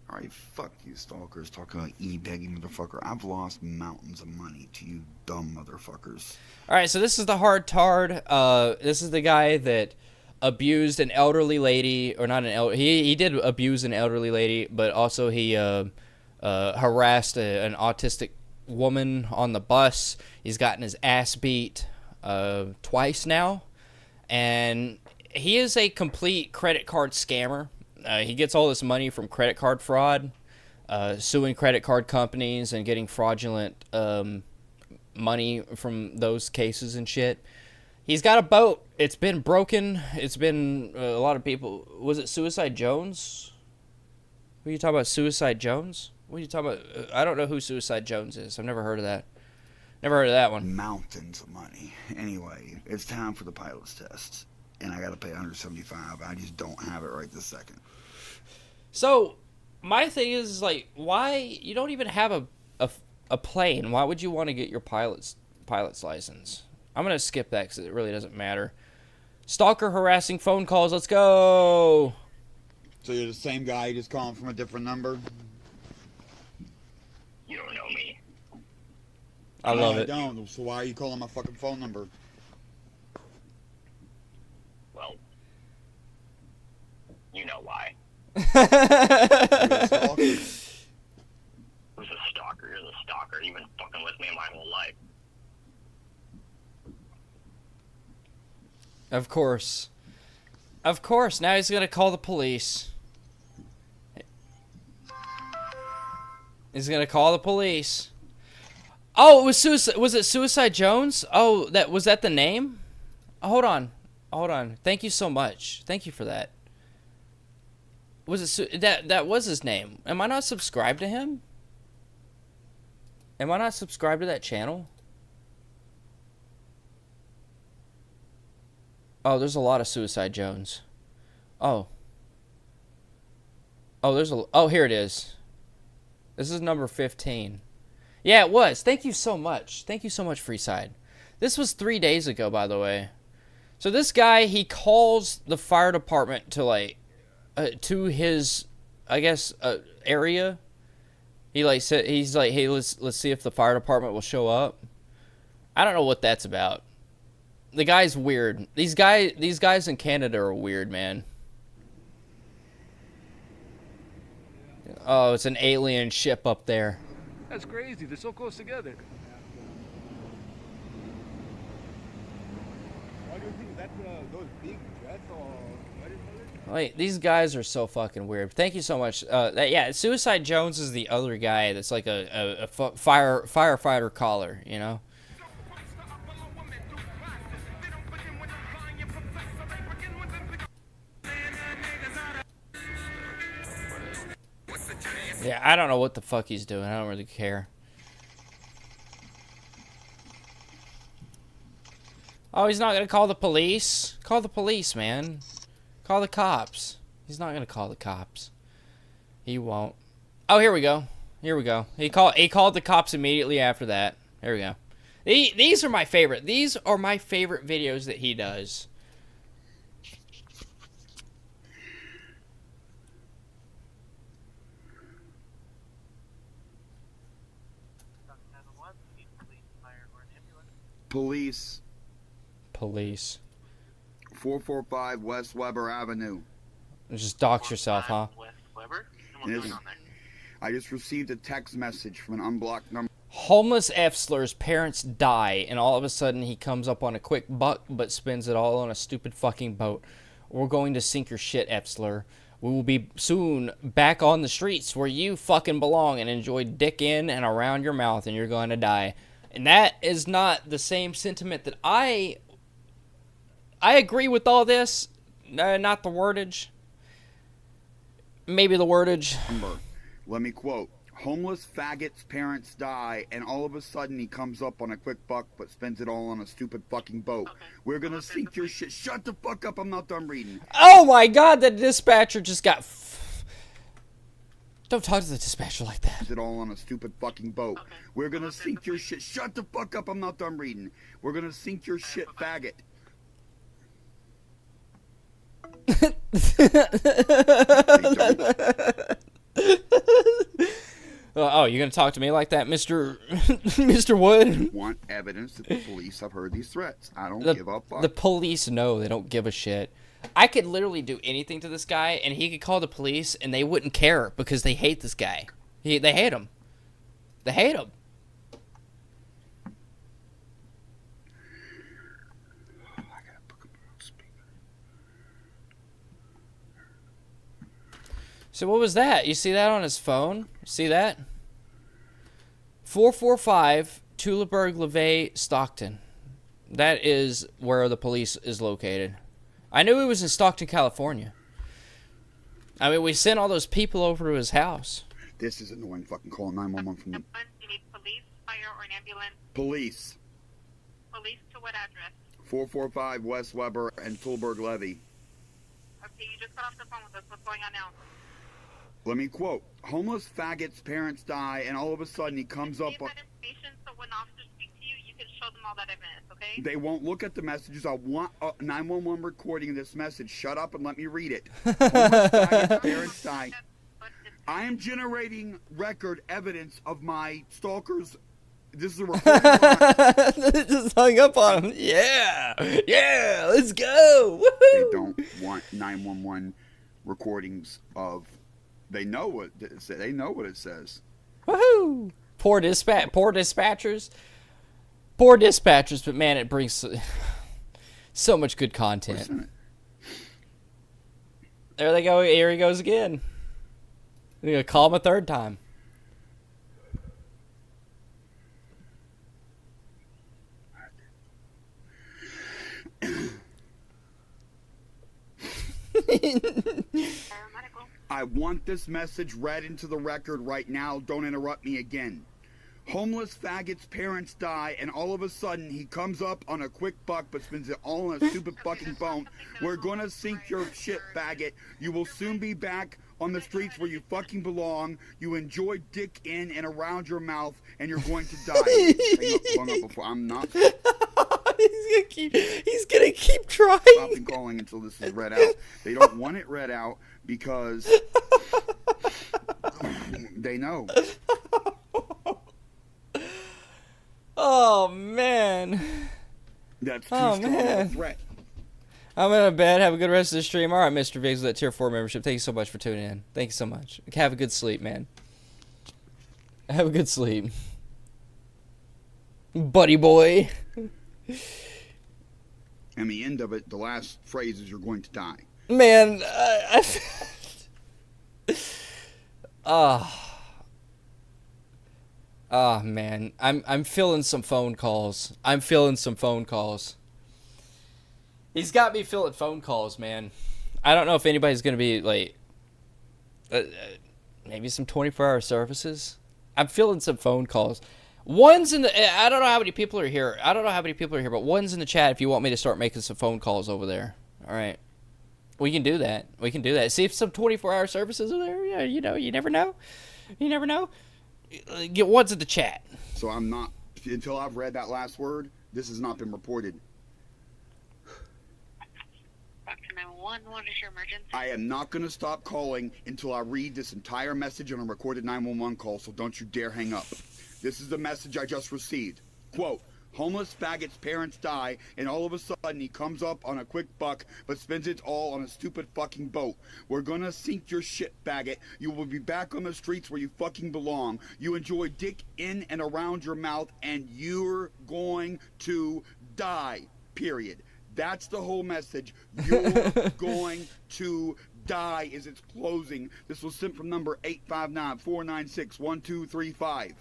Alright, fuck you stalkers talking about e-begging motherfucker. I've lost mountains of money to you dumb motherfuckers. Alright, so this is the hard tard. This is the guy that abused an elderly lady, or not an elder. He did abuse an elderly lady, but also he harassed an autistic woman on the bus. He's gotten his ass beat twice now, and he is a complete credit card scammer. He gets all this money from credit card fraud, suing credit card companies and getting fraudulent money from those cases and shit. He's got a boat. It's been broken. It's been a lot of people. Was it Suicide Jones? What are you talking about, Suicide Jones? What are you talking about? I don't know who Suicide Jones is. I've never heard of that. Never heard of that one. Mountains of money. Anyway, it's time for the pilot's test. And I gotta pay $175. I just don't have it right this second. So, my thing is, like, why you don't even have a plane? Why would you want to get your pilot's license? I'm gonna skip that because it really doesn't matter. Stalker harassing phone calls. Let's go. So you're the same guy, you just calling from a different number? You don't know me. I love it. I don't. So why are you calling my fucking phone number? Well, you know why. You're a stalker. Who's a stalker? You're the stalker. You've been fucking with me my whole life. Of course. Of course. Now he's gonna call the police. He's gonna call the police. Oh, it was Suicide. Was it Suicide Jones? Oh, was that the name? Hold on. Thank you so much. Thank you for that. Was it that was his name? Am I not subscribed to him? Am I not subscribed to that channel? Oh, there's a lot of Suicide Jones. Oh, here it is. This is number 15. Yeah, it was. Thank you so much. Thank you so much, Freeside. This was 3 days ago, by the way. So this guy, he calls the fire department to, like, to his, I guess, area. He's like, hey, let's see if the fire department will show up. I don't know what that's about. The guy's weird. These guys in Canada are weird, man. Oh, it's an alien ship up there. That's crazy. They're so close together. Why do you think that those big jets or what is it? Wait, these guys are so fucking weird. Thank you so much. Yeah, Suicide Jones is the other guy that's like a firefighter collar, you know? Yeah, I don't know what the fuck he's doing. I don't really care. Oh, he's not gonna call the police? Call the police, man. Call the cops. He's not gonna call the cops. He won't. Oh, here we go. Here we go. He called the cops immediately after that. There we go. These are my favorite. These are my favorite videos that he does. Police. Police. 445 West Weber Avenue. Just dox yourself, huh? I just received a text message from an unblocked number. Homeless Efsler's parents die, and all of a sudden he comes up on a quick buck, but spends it all on a stupid fucking boat. We're going to sink your shit, Efsler. We will be soon back on the streets where you fucking belong and enjoy dick in and around your mouth, and you're going to die. And that is not the same sentiment that I agree with all this. Not the wordage. Maybe the wordage. Let me quote. Homeless faggot's parents die, and all of a sudden he comes up on a quick buck, but spends it all on a stupid fucking boat. Okay. We're gonna sink your shit. Shut the fuck up, I'm not done reading. Oh my god, the dispatcher just got... Don't talk to the dispatcher like that. It all on a stupid fucking boat. Okay. We're gonna sink your shit. Shut the fuck up, I'm not done reading. We're gonna sink your shit, faggot. Oh, you're gonna talk to me like that, Mr. Mr. Wood? Want evidence that the police have heard these threats. I don't give a fuck. The police know they don't give a shit. I could literally do anything to this guy, and he could call the police, and they wouldn't care because they hate this guy. They hate him. They hate him. So what was that? You see that on his phone? See that? 445 Tuliberg Levee, Stockton. That is where the police is located. I knew he was in Stockton, California. I mean, we sent all those people over to his house. This is annoying. Fucking call 911 from the... You need police, fire, or an ambulance? Police. Police to what address? 445 West Weber and Tuliberg Levee. Okay, you just got off the phone with us. What's going on now? Let me quote. Homeless faggot's parents die, and all of a sudden he comes up on... that information, so when officers speak to you, you can show them all that evidence, okay? They won't look at the messages. I want a 911 recording of this message. Shut up and let me read it. Homeless faggot's parents die. I am generating record evidence of my stalkers. This is a recording. Just hung up on him. Yeah. Yeah, let's go. Woohoo. They don't want 911 recordings of... They know what it says. They know what it says. Woohoo! Poor dispatchers. Poor dispatchers, but man, it brings so much good content. There they go. Here he goes again. They're gonna call him a third time. I want this message read into the record right now. Don't interrupt me again. Homeless faggot's parents die, and all of a sudden he comes up on a quick buck, but spends it all on a stupid fucking boat. We're gonna sink your shit, faggot. You will soon be back on the streets where you fucking belong. You enjoy dick in and around your mouth, and you're going to die. Hung up before. I'm not. He's gonna keep trying. Stop calling until this is read out. They don't want it read out because they know. Oh man. That's too strong of a threat. I'm in bed. Have a good rest of the stream. All right, Mr. Viggs with that tier 4 membership. Thank you so much for tuning in. Thank you so much. Have a good sleep, man. Have a good sleep. Buddy boy. And the end of it, the last phrase is, "You're going to die." Man, oh man, I'm feeling some phone calls. I'm feeling some phone calls. He's got me feeling phone calls, man. I don't know if anybody's gonna be like, maybe some 24-hour services. I'm feeling some phone calls. One's in the. I don't know how many people are here. But one's in the chat if you want me to start making some phone calls over there. All right. We can do that. See if some 24-hour services are there. Yeah, you never know. Get ones in the chat. So I'm not, until I've read that last word, this has not been reported. Doctor 911, what is your emergency? I am not going to stop calling until I read this entire message on a recorded 911 call, so don't you dare hang up. This is the message I just received. Quote, "Homeless faggot's parents die, and all of a sudden he comes up on a quick buck, but spends it all on a stupid fucking boat. We're gonna sink your shit, faggot. You will be back on the streets where you fucking belong. You enjoy dick in and around your mouth, and you're going to die. Period." That's the whole message. You're going to die is its closing. This was sent from number 859-496-1235.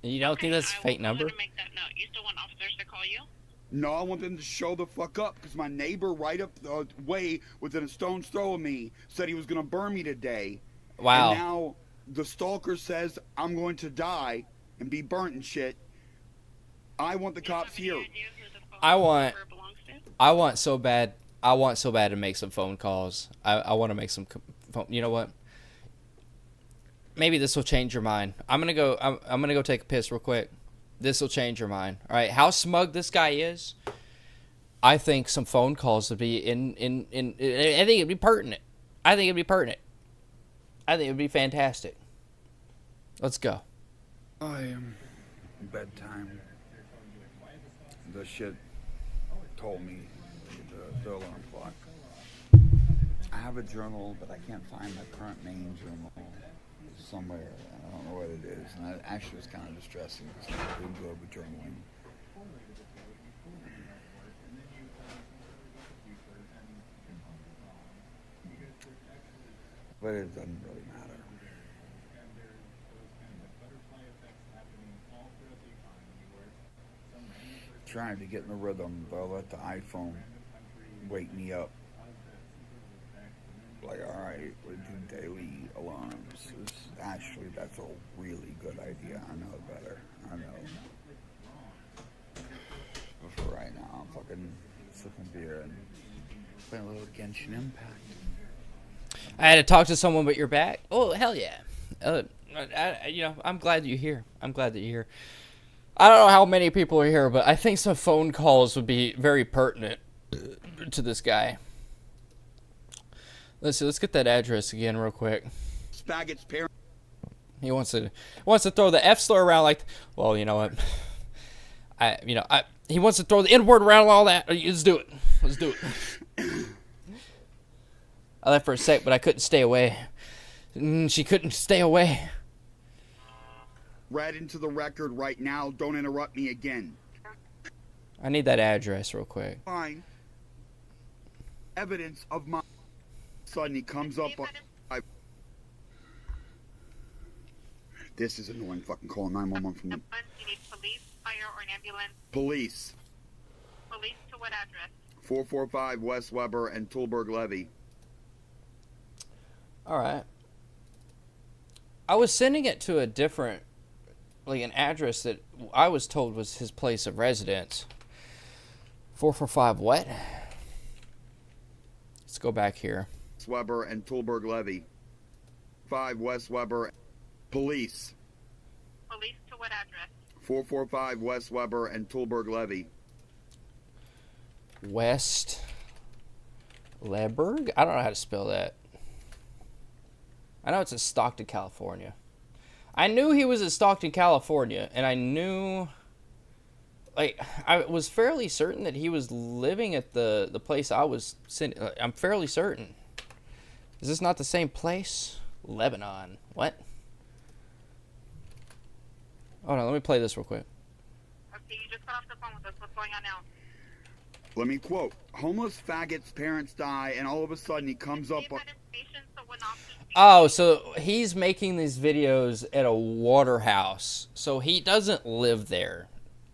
You don't think that's a fake number? Make that note. You still want officers to call you? No, I want them to show the fuck up, because my neighbor right up the way within a stone's throw of me said he was going to burn me today. Wow. And now the stalker says I'm going to die and be burnt and shit. I want the cops here. I want so bad to make some phone calls. I want to make some phone. You know what? Maybe this will change your mind. I'm gonna go take a piss real quick. This will change your mind. All right, how smug this guy is. I think some phone calls would be in. I think it'd be pertinent. I think it'd be fantastic. Let's go. I am bedtime. The shit told me the alarm clock. I have a journal, but I can't find my current main journal somewhere. I don't know what it is, and that actually was kind of distressing because I'm pretty good with journaling. But it doesn't really matter. Trying to get in the rhythm, but I'll let the iPhone wake me up. Like, alright, we do daily alarms. Actually, that's a really good idea. I know better. I know. But for right now, I'm fucking sipping beer and playing a little Genshin Impact. I had to talk to someone, but you're back. Oh, hell yeah. I'm glad you're here. I don't know how many people are here, but I think some phone calls would be very pertinent to this guy. Let's get that address again real quick. Spaggot's parents. He wants to throw the F slur around like, well, you know what? He wants to throw the N word around and all that. Let's do it. I left for a sec, but I couldn't stay away. She couldn't stay away. Read into the record right now. Don't interrupt me again. I need that address real quick. Fine. Evidence of my son. He comes up on. This is annoying. Fucking calling 911 from the. You need police, fire, or an ambulance? Police. Police to what address? 445 West Weber and Tulberg Levy. All right. I was sending it to a different, an address that I was told was his place of residence. 445 what? Let's go back here. Weber and Tulberg Levy. 5 West Weber. Police. Police to what address? 445 West Weber and Tulberg Levy. West Leberg? I don't know how to spell that. I know it's in Stockton, California. I knew he was in Stockton, California, and I knew like, I was fairly certain that he was living at the place I was sitting. I'm fairly certain. Is this not the same place? Lebanon. What? Hold on, let me play this real quick. Okay, you just got off the phone with us. What's going on now? Let me quote: homeless faggot's parents die, and all of a sudden he comes up on. Oh, so he's making these videos at a water house. So he doesn't live there.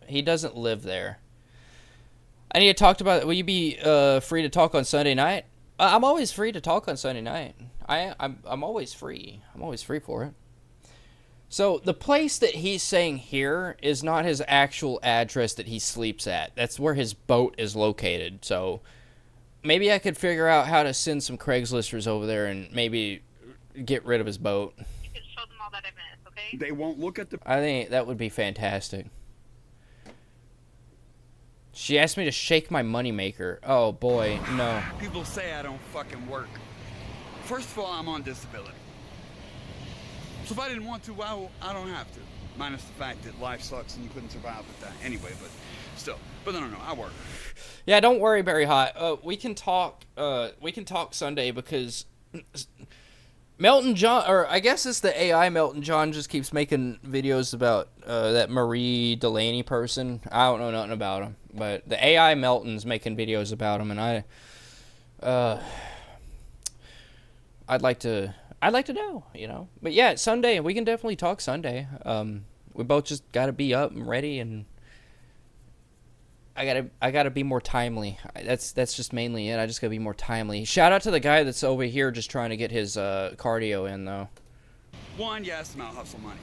He doesn't live there. I need to talk about. Will you be free to talk on Sunday night? I'm always free to talk on Sunday night. I'm always free. I'm always free for it. So the place that he's saying here is not his actual address that he sleeps at. That's where his boat is located. So maybe I could figure out how to send some Craigslisters over there and maybe get rid of his boat. You can show them all that evidence, okay? They won't look at the. I think that would be fantastic. She asked me to shake my moneymaker. Oh boy, no. People say I don't fucking work. First of all, I'm on disability. So if I didn't want to, well, I don't have to. Minus the fact that life sucks and you couldn't survive with that anyway, but still. But no, I work. Yeah, don't worry, Barry Hot. We can talk Sunday because Melton John, or I guess it's the AI Melton John, just keeps making videos about that Marie Delaney person. I don't know nothing about him, but the AI Melton's making videos about him, and I'd like to know, you know. But yeah, Sunday we can definitely talk Sunday. We both just gotta be up and ready, and I gotta be more timely. That's just mainly it. I just gotta be more timely. Shout out to the guy that's over here just trying to get his cardio in though. One, yes, I'm out hustle money.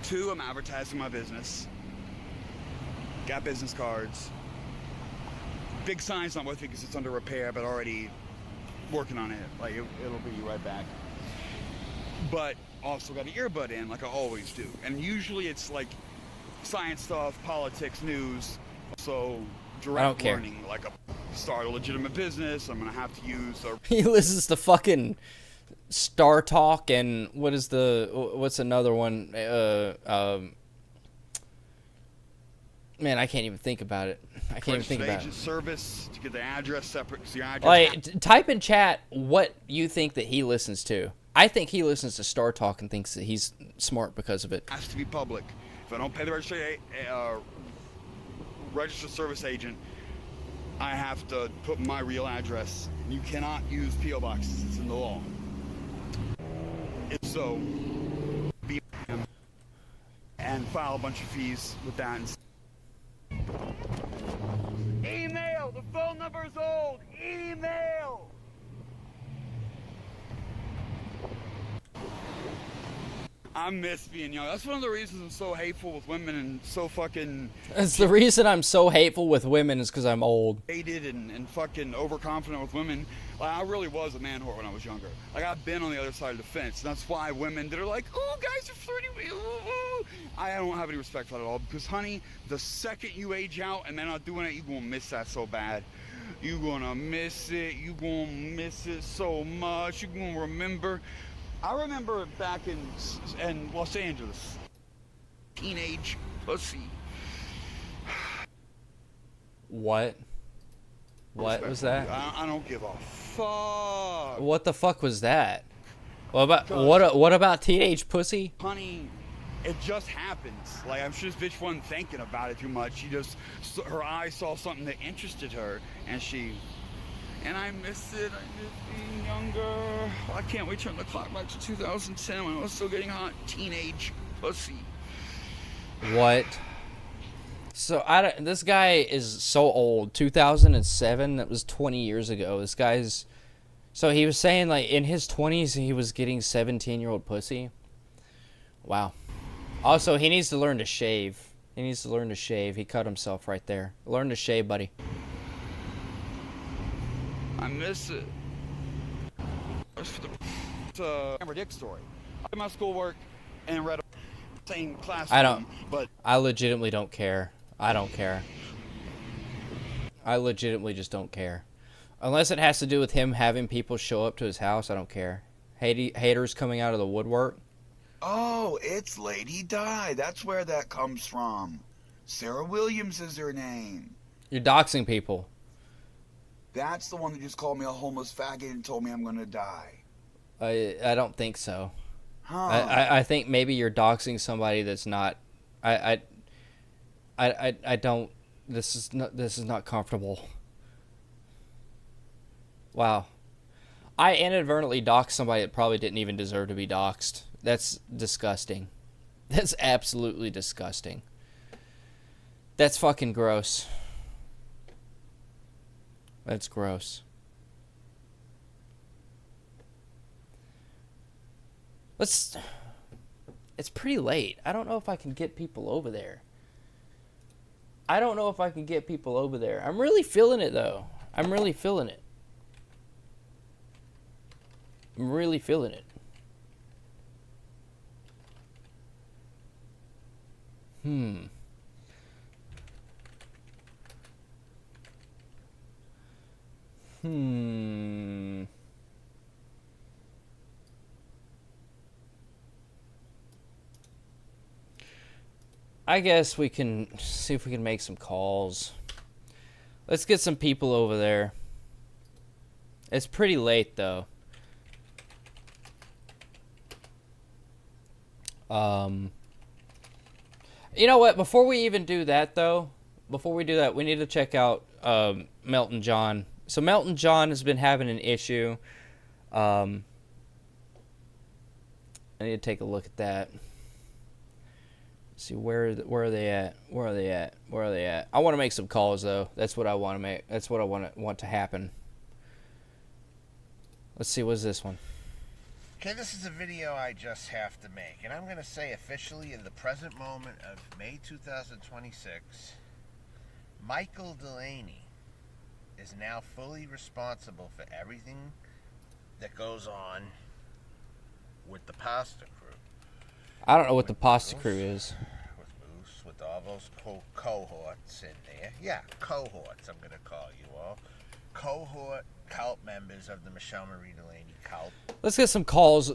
Two, I'm advertising my business. Got business cards. Big sign's not with me because it's under repair, but already working on it. Like it'll be right back. But also got an earbud in, like I always do. And usually it's like science stuff, politics, news. So direct learning, like start a legitimate business. I'm gonna have to use. He listens to fucking Star Talk and what's another one? Man, I can't even think about it. I can't even think about it. Service to get the address separate. Your address like, type in chat what you think that he listens to. I think he listens to Star Talk and thinks that he's smart because of it. Has to be public. If I don't pay the registered service agent, I have to put my real address. You cannot use P.O. boxes. It's in the law. If so, be and file a bunch of fees with that. Email! The phone number is old! Email! I miss being young. That's one of the reasons I'm so hateful with women and so fucking... That's the reason I'm so hateful with women is because I'm old. Hated and fucking overconfident with women. Like, I really was a man whore when I was younger. Like, I've been on the other side of the fence. And that's why women that are like, oh, guys are flirting with you. Ooh. I don't have any respect for that at all. Because, honey, the second you age out and they're not doing it, you're going to miss that so bad. You're going to miss it. You're going to miss it so much. You're going to remember... I remember back in Los Angeles, teenage pussy. What? What was that? I don't give a fuck. What the fuck was that? What about teenage pussy? Honey, it just happens. Like, I'm sure this bitch wasn't thinking about it too much. Her eyes saw something that interested her, and I miss it. I miss being younger. I can't wait to turn the clock back to 2010 when I was still getting hot. Teenage pussy. What? So this guy is so old. 2007. That was 20 years ago. This guy's. So he was saying like in his 20s he was getting 17-year-old pussy. Wow. Also, he needs to learn to shave. He cut himself right there. Learn to shave, buddy. I miss it. It's a Dick story. I did my schoolwork and read the same class. I legitimately don't care. I don't care. I legitimately just don't care. Unless it has to do with him having people show up to his house, I don't care. Haters coming out of the woodwork. Oh, it's Lady Di. That's where that comes from. Sarah Williams is her name. You're doxing people. That's the one that just called me a homeless faggot and told me I'm gonna die. I don't think so. Huh. I think maybe you're doxing somebody that's not. I don't. This is not comfortable. Wow. I inadvertently doxed somebody that probably didn't even deserve to be doxed. That's disgusting. That's absolutely disgusting. That's fucking gross. That's gross. It's pretty late. I don't know if I can get people over there. I'm really feeling it, though. I'm really feeling it. I guess we can see if we can make some calls. Let's get some people over there. It's pretty late, though. You know what? Before we even do that, though, we need to check out Melton John. So Melton John has been having an issue. I need to take a look at that. See where are they at? I want to make some calls, though. That's what I want to make. That's what I want to happen. Let's see. What's this one? Okay, this is a video I just have to make, and I'm going to say officially in the present moment of May 2026, Michael Delaney is now fully responsible for everything that goes on with the pasta crew. I don't know what the pasta crew is. With Moose, with all those cohorts in there. Yeah, cohorts, I'm going to call you all. Cohort cult members of the Michelle Marie Delaney cult. Let's get some calls.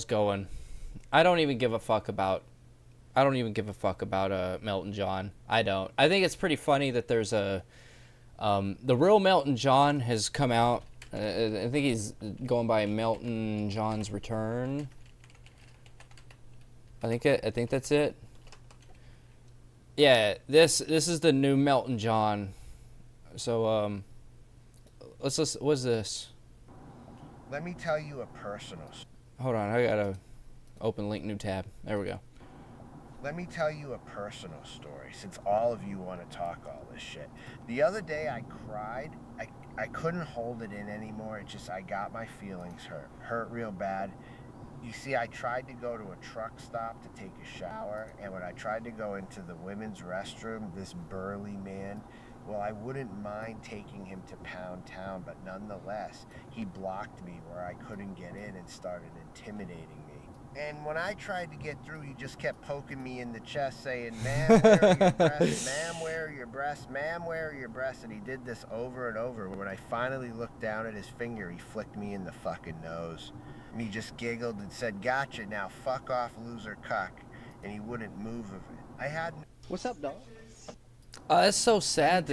Going. I don't even give a fuck about Melton John. I don't. I think it's pretty funny that there's a the real Melton John has come out. I think he's going by Melton John's Return. I think that's it. Yeah, this is the new Melton John. So let's what's this? Let me tell you a personal story. Hold on, I gotta open link new tab. There we go. Let me tell you a personal story, since all of you want to talk all this shit. The other day I cried. I couldn't hold it in anymore. I got my feelings hurt real bad. You see, I tried to go to a truck stop to take a shower, and when I tried to go into the women's restroom, this burly man, well, I wouldn't mind taking him to Pound Town, but nonetheless, he blocked me where I couldn't get in and started intimidating me. And when I tried to get through, he just kept poking me in the chest, saying, "Ma'am, where are your breasts? Ma'am, where are your breasts? Ma'am, where are your breasts?" And he did this over and over. When I finally looked down at his finger, he flicked me in the fucking nose. And he just giggled and said, "Gotcha, now fuck off, loser cuck." And he wouldn't move of it. I had... What's up, dog? That's so sad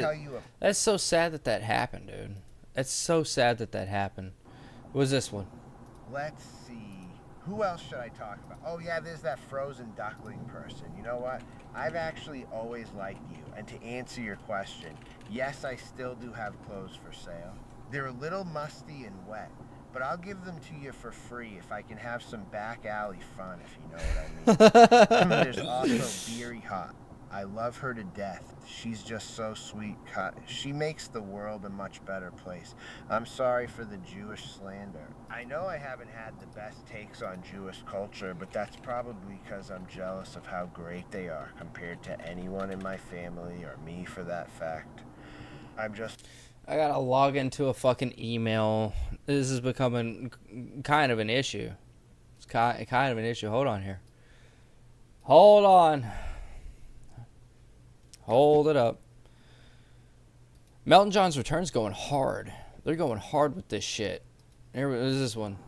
that's so sad that happened, dude. That's so sad that happened. What was this one? Let's see. Who else should I talk about? Oh, yeah, there's that frozen duckling person. You know what? I've actually always liked you. And to answer your question, yes, I still do have clothes for sale. They're a little musty and wet, but I'll give them to you for free if I can have some back alley fun, if you know what I mean. There's also Beery Hot. I love her to death. She's just so sweet. She makes the world a much better place. I'm sorry for the Jewish slander. I know I haven't had the best takes on Jewish culture, but that's probably because I'm jealous of how great they are compared to anyone in my family or me for that fact. I gotta log into a fucking email. This is becoming kind of an issue. It's kind of an issue. Hold on here. Hold on. Hold it up. Melton John's Return's going hard. They're going hard with this shit. Here is this one.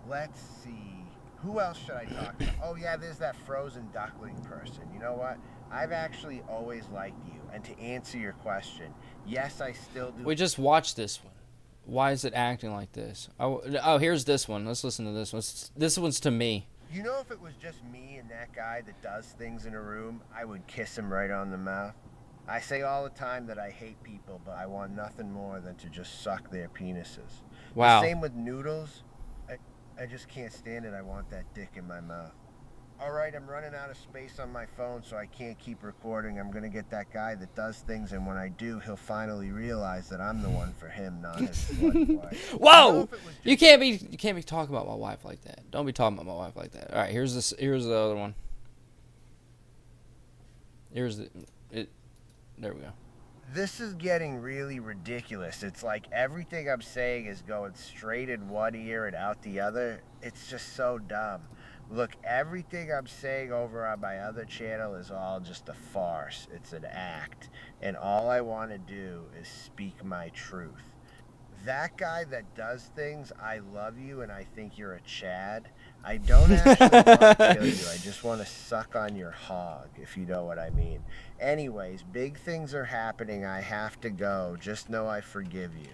Let's see. Who else should I talk to? Oh yeah, there's that frozen duckling person. You know what? I've actually always liked you. And to answer your question, yes, I still do. We just watched this one. Why is it acting like this? Oh, here's this one. Let's listen to this one. This one's to me. You know, if it was just me and that guy that does things in a room, I would kiss him right on the mouth. I say all the time that I hate people, but I want nothing more than to just suck their penises. Wow. The same with noodles. I just can't stand it. I want that dick in my mouth. All right, I'm running out of space on my phone, so I can't keep recording. I'm going to get that guy that does things, and when I do, he'll finally realize that I'm the one for him, not his slutty wife. Whoa! You can't be talking about my wife like that. Don't be talking about my wife like that. All right, here's the other one. There we go. This is getting really ridiculous. It's like everything I'm saying is going straight in one ear and out the other. It's just so dumb. Look, everything I'm saying over on my other channel is all just a farce. It's an act. And all I want to do is speak my truth. That guy that does things, I love you and I think you're a Chad. I don't actually want to kill you. I just want to suck on your hog, if you know what I mean. Anyways, big things are happening. I have to go. Just know I forgive you.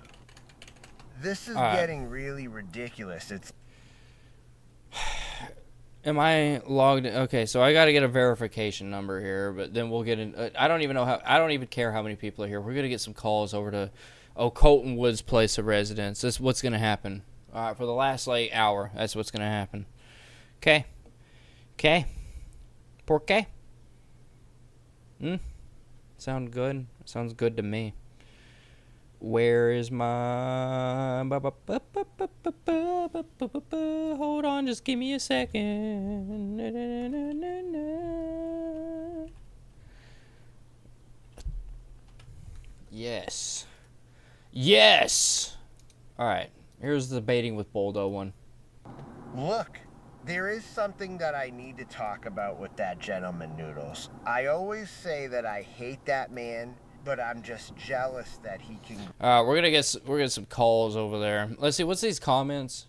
This is getting really ridiculous. It's... Am I logged in? Okay, so I got to get a verification number here, but then we'll get in. I don't even care how many people are here. We're going to get some calls over to Colton Wood's place of residence. That's what's going to happen. All right, for the last hour, that's what's going to happen. Okay. ¿Por qué? Sound good? Sounds good to me. Where is my... Hold on, just give me a second. Yes. All right. Here's the baiting with Boldo one. Look, there is something that I need to talk about with that gentleman, Noodles. I always say that I hate that man, but I'm just jealous that he can... We're gonna get some calls over there. Let's see, what's these comments?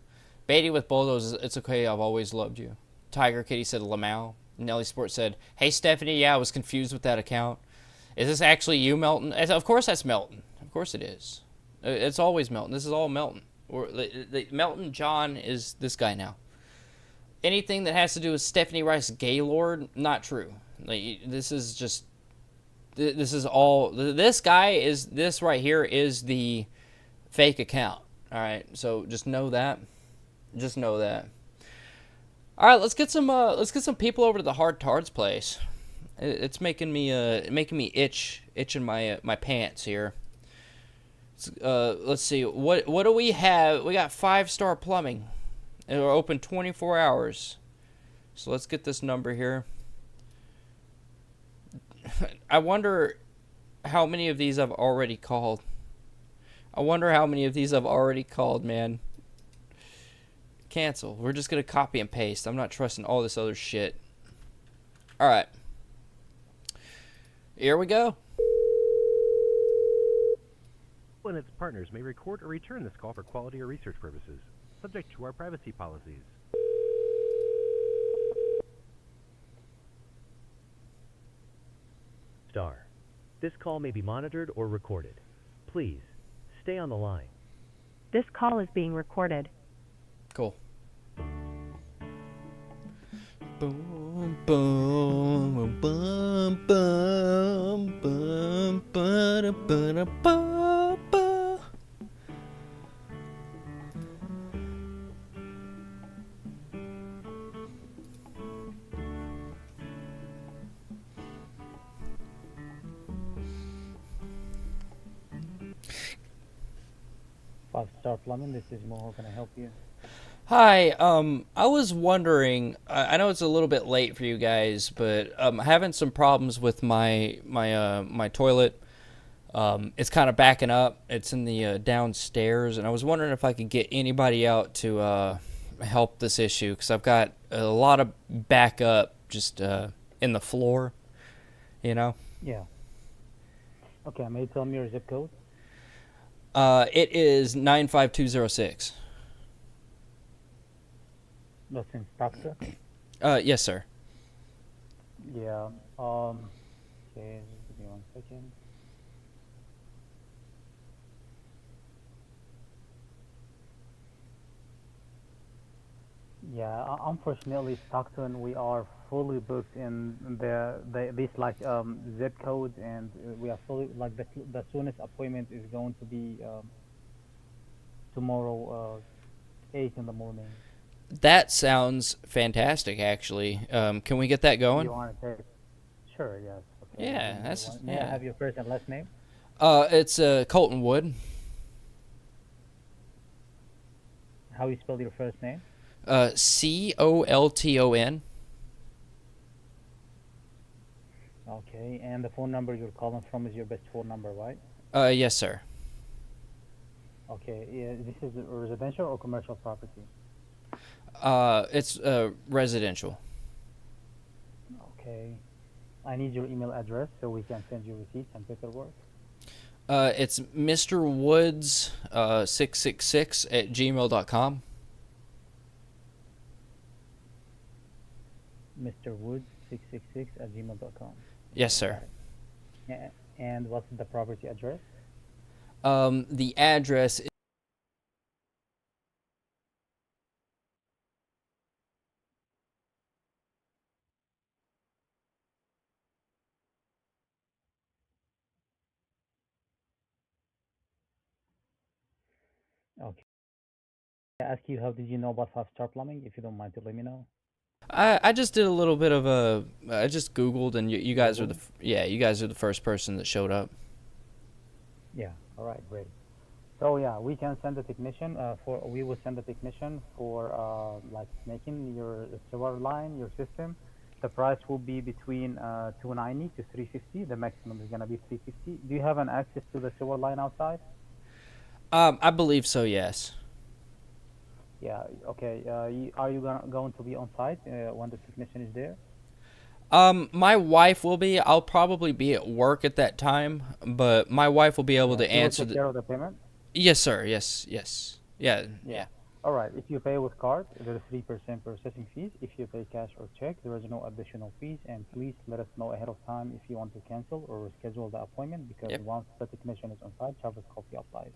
Baiting with Boldos, it's okay, I've always loved you. Tiger Kitty said Lamau. Nelly Sport said, hey Stephanie, yeah, I was confused with that account. Is this actually you, Melton? Of course that's Melton. Of course it is. It's always Melton. This is all Melton. Melton John is this guy now. Anything that has to do with Stephanie Rice Gaylord, not true. This is just... This is all... This right here is the fake account. Alright, so just know that. Alright, let's get some people over to the Hard Tards place. It's making me itching my pants here. Let's see, what do we have? We got 5-star plumbing. And we're open 24 hours. So let's get this number here. I wonder how many of these I've already called. Man. Cancel. We're just going to copy and paste. I'm not trusting all this other shit. Alright. Here we go. And its partners may record or return this call for quality or research purposes, subject to our privacy policies. Star. This call may be monitored or recorded. Please, stay on the line. This call is being recorded. Cool. Boom, boom, boom, boom, boom, boom, 5-Star Plumbing, this is Mo. How can I help you? Hi, I was wondering, I know it's a little bit late for you guys, but I'm having some problems with my toilet. It's kind of backing up. It's in the downstairs, and I was wondering if I could get anybody out to help this issue, because I've got a lot of backup just in the floor, you know? Yeah. Okay, may you tell me your zip code? It is 95206. That's in Stockton? Yes, sir. Yeah. Okay, give me 1 second. Yeah, unfortunately, Stockton, we are fully booked in these like zip codes, and we are fully like the soonest appointment is going to be tomorrow, 8 in the morning. That sounds fantastic, actually. Can we get that going? You want to take? Sure, yes. Okay. Yeah, that's May I have your first and last name? It's Colton Wood. How you spell your first name? Colton. Okay, and the phone number you're calling from is your best phone number, right? Yes, sir. Okay, this is a residential or commercial property? It's residential. Okay. I need your email address so we can send you receipts and paperwork. It's Mr. Woods 666 at gmail.com. Mr. Woods 666 at gmail.com. Yes, sir. And what's the property address? The address is Okay. I ask you, how did you know about five-star plumbing? If you don't mind to let me know. I just did a little bit of I just Googled, and you guys are you guys are the first person that showed up. Yeah. All right. Great. So yeah, we can send a technician. We will send a technician for like making your sewer line, your system. The price will be between 290 to 350. The maximum is gonna be 350. Do you have an access to the sewer line outside? I believe so. Yes. Yeah. Okay. Are you going to be on site when the technician is there? My wife will be. I'll probably be at work at that time, but my wife will be able to She will answer take care of the payment. Yes, sir. Yes. Yes. Yeah. All right. If you pay with card, there is 3% processing fees. If you pay cash or check, there is no additional fees. And please let us know ahead of time if you want to cancel or reschedule the appointment, because once the technician is on site, charges copy applies.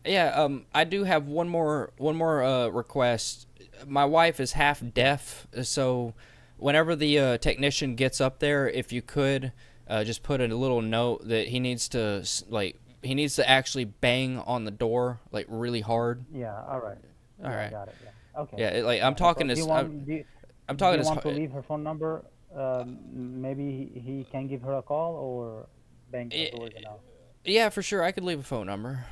Yeah, I do have one more request. My wife is half deaf, so whenever the technician gets up there, if you could just put in a little note that he needs to actually bang on the door like really hard. Yeah. All right. All right. Got it. Yeah. Okay. Yeah, like I'm talking Do to. you want, do you, I'm talking do you to. want to leave her phone number? Maybe he can give her a call or bang the door enough. Yeah, for sure. I could leave a phone number.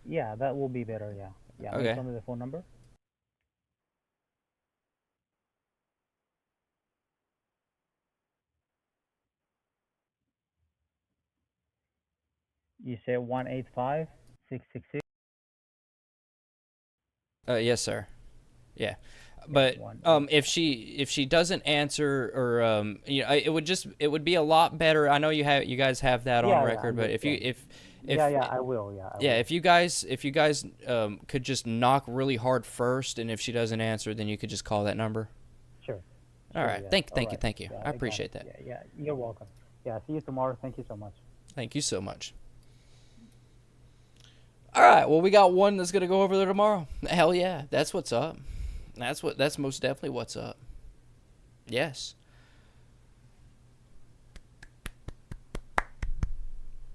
Yeah, that will be better. Yeah. Yeah. Okay. Tell me the phone number. You say 185-666. Yes, sir. Yeah. But if she doesn't answer, or it would be a lot better. I know you guys have that on record, but if I will. Yeah. If you guys could just knock really hard first, and if she doesn't answer, then you could just call that number. Sure. All right. Yeah. Thank you. Yeah, I appreciate that. Yeah. You're welcome. Yeah. See you tomorrow. Thank you so much. Thank you so much. All right. Well, we got one that's gonna go over there tomorrow. Hell yeah, that's what's up. That's most definitely what's up. Yes.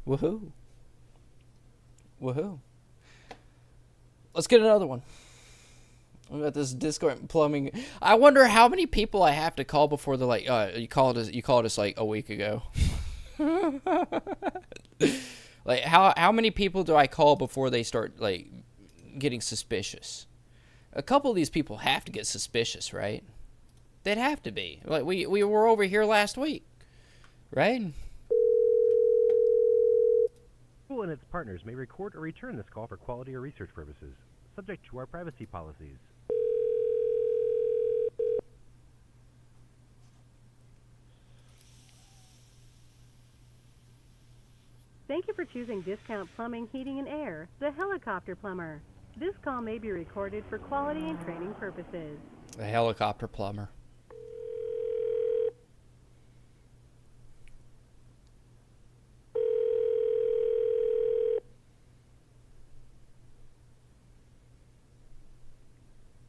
Woohoo. Woohoo. Let's get another one. We got this Discord plumbing. I wonder how many people I have to call before they're like, you called us like a week ago. Like how many people do I call before they start like getting suspicious? A couple of these people have to get suspicious, right? They'd have to be. Like we were over here last week, right? Google and its partners may record or return this call for quality or research purposes, subject to our privacy policies. Thank you for choosing Discount Plumbing, Heating, and Air, the Helicopter Plumber. This call may be recorded for quality and training purposes. A helicopter plumber.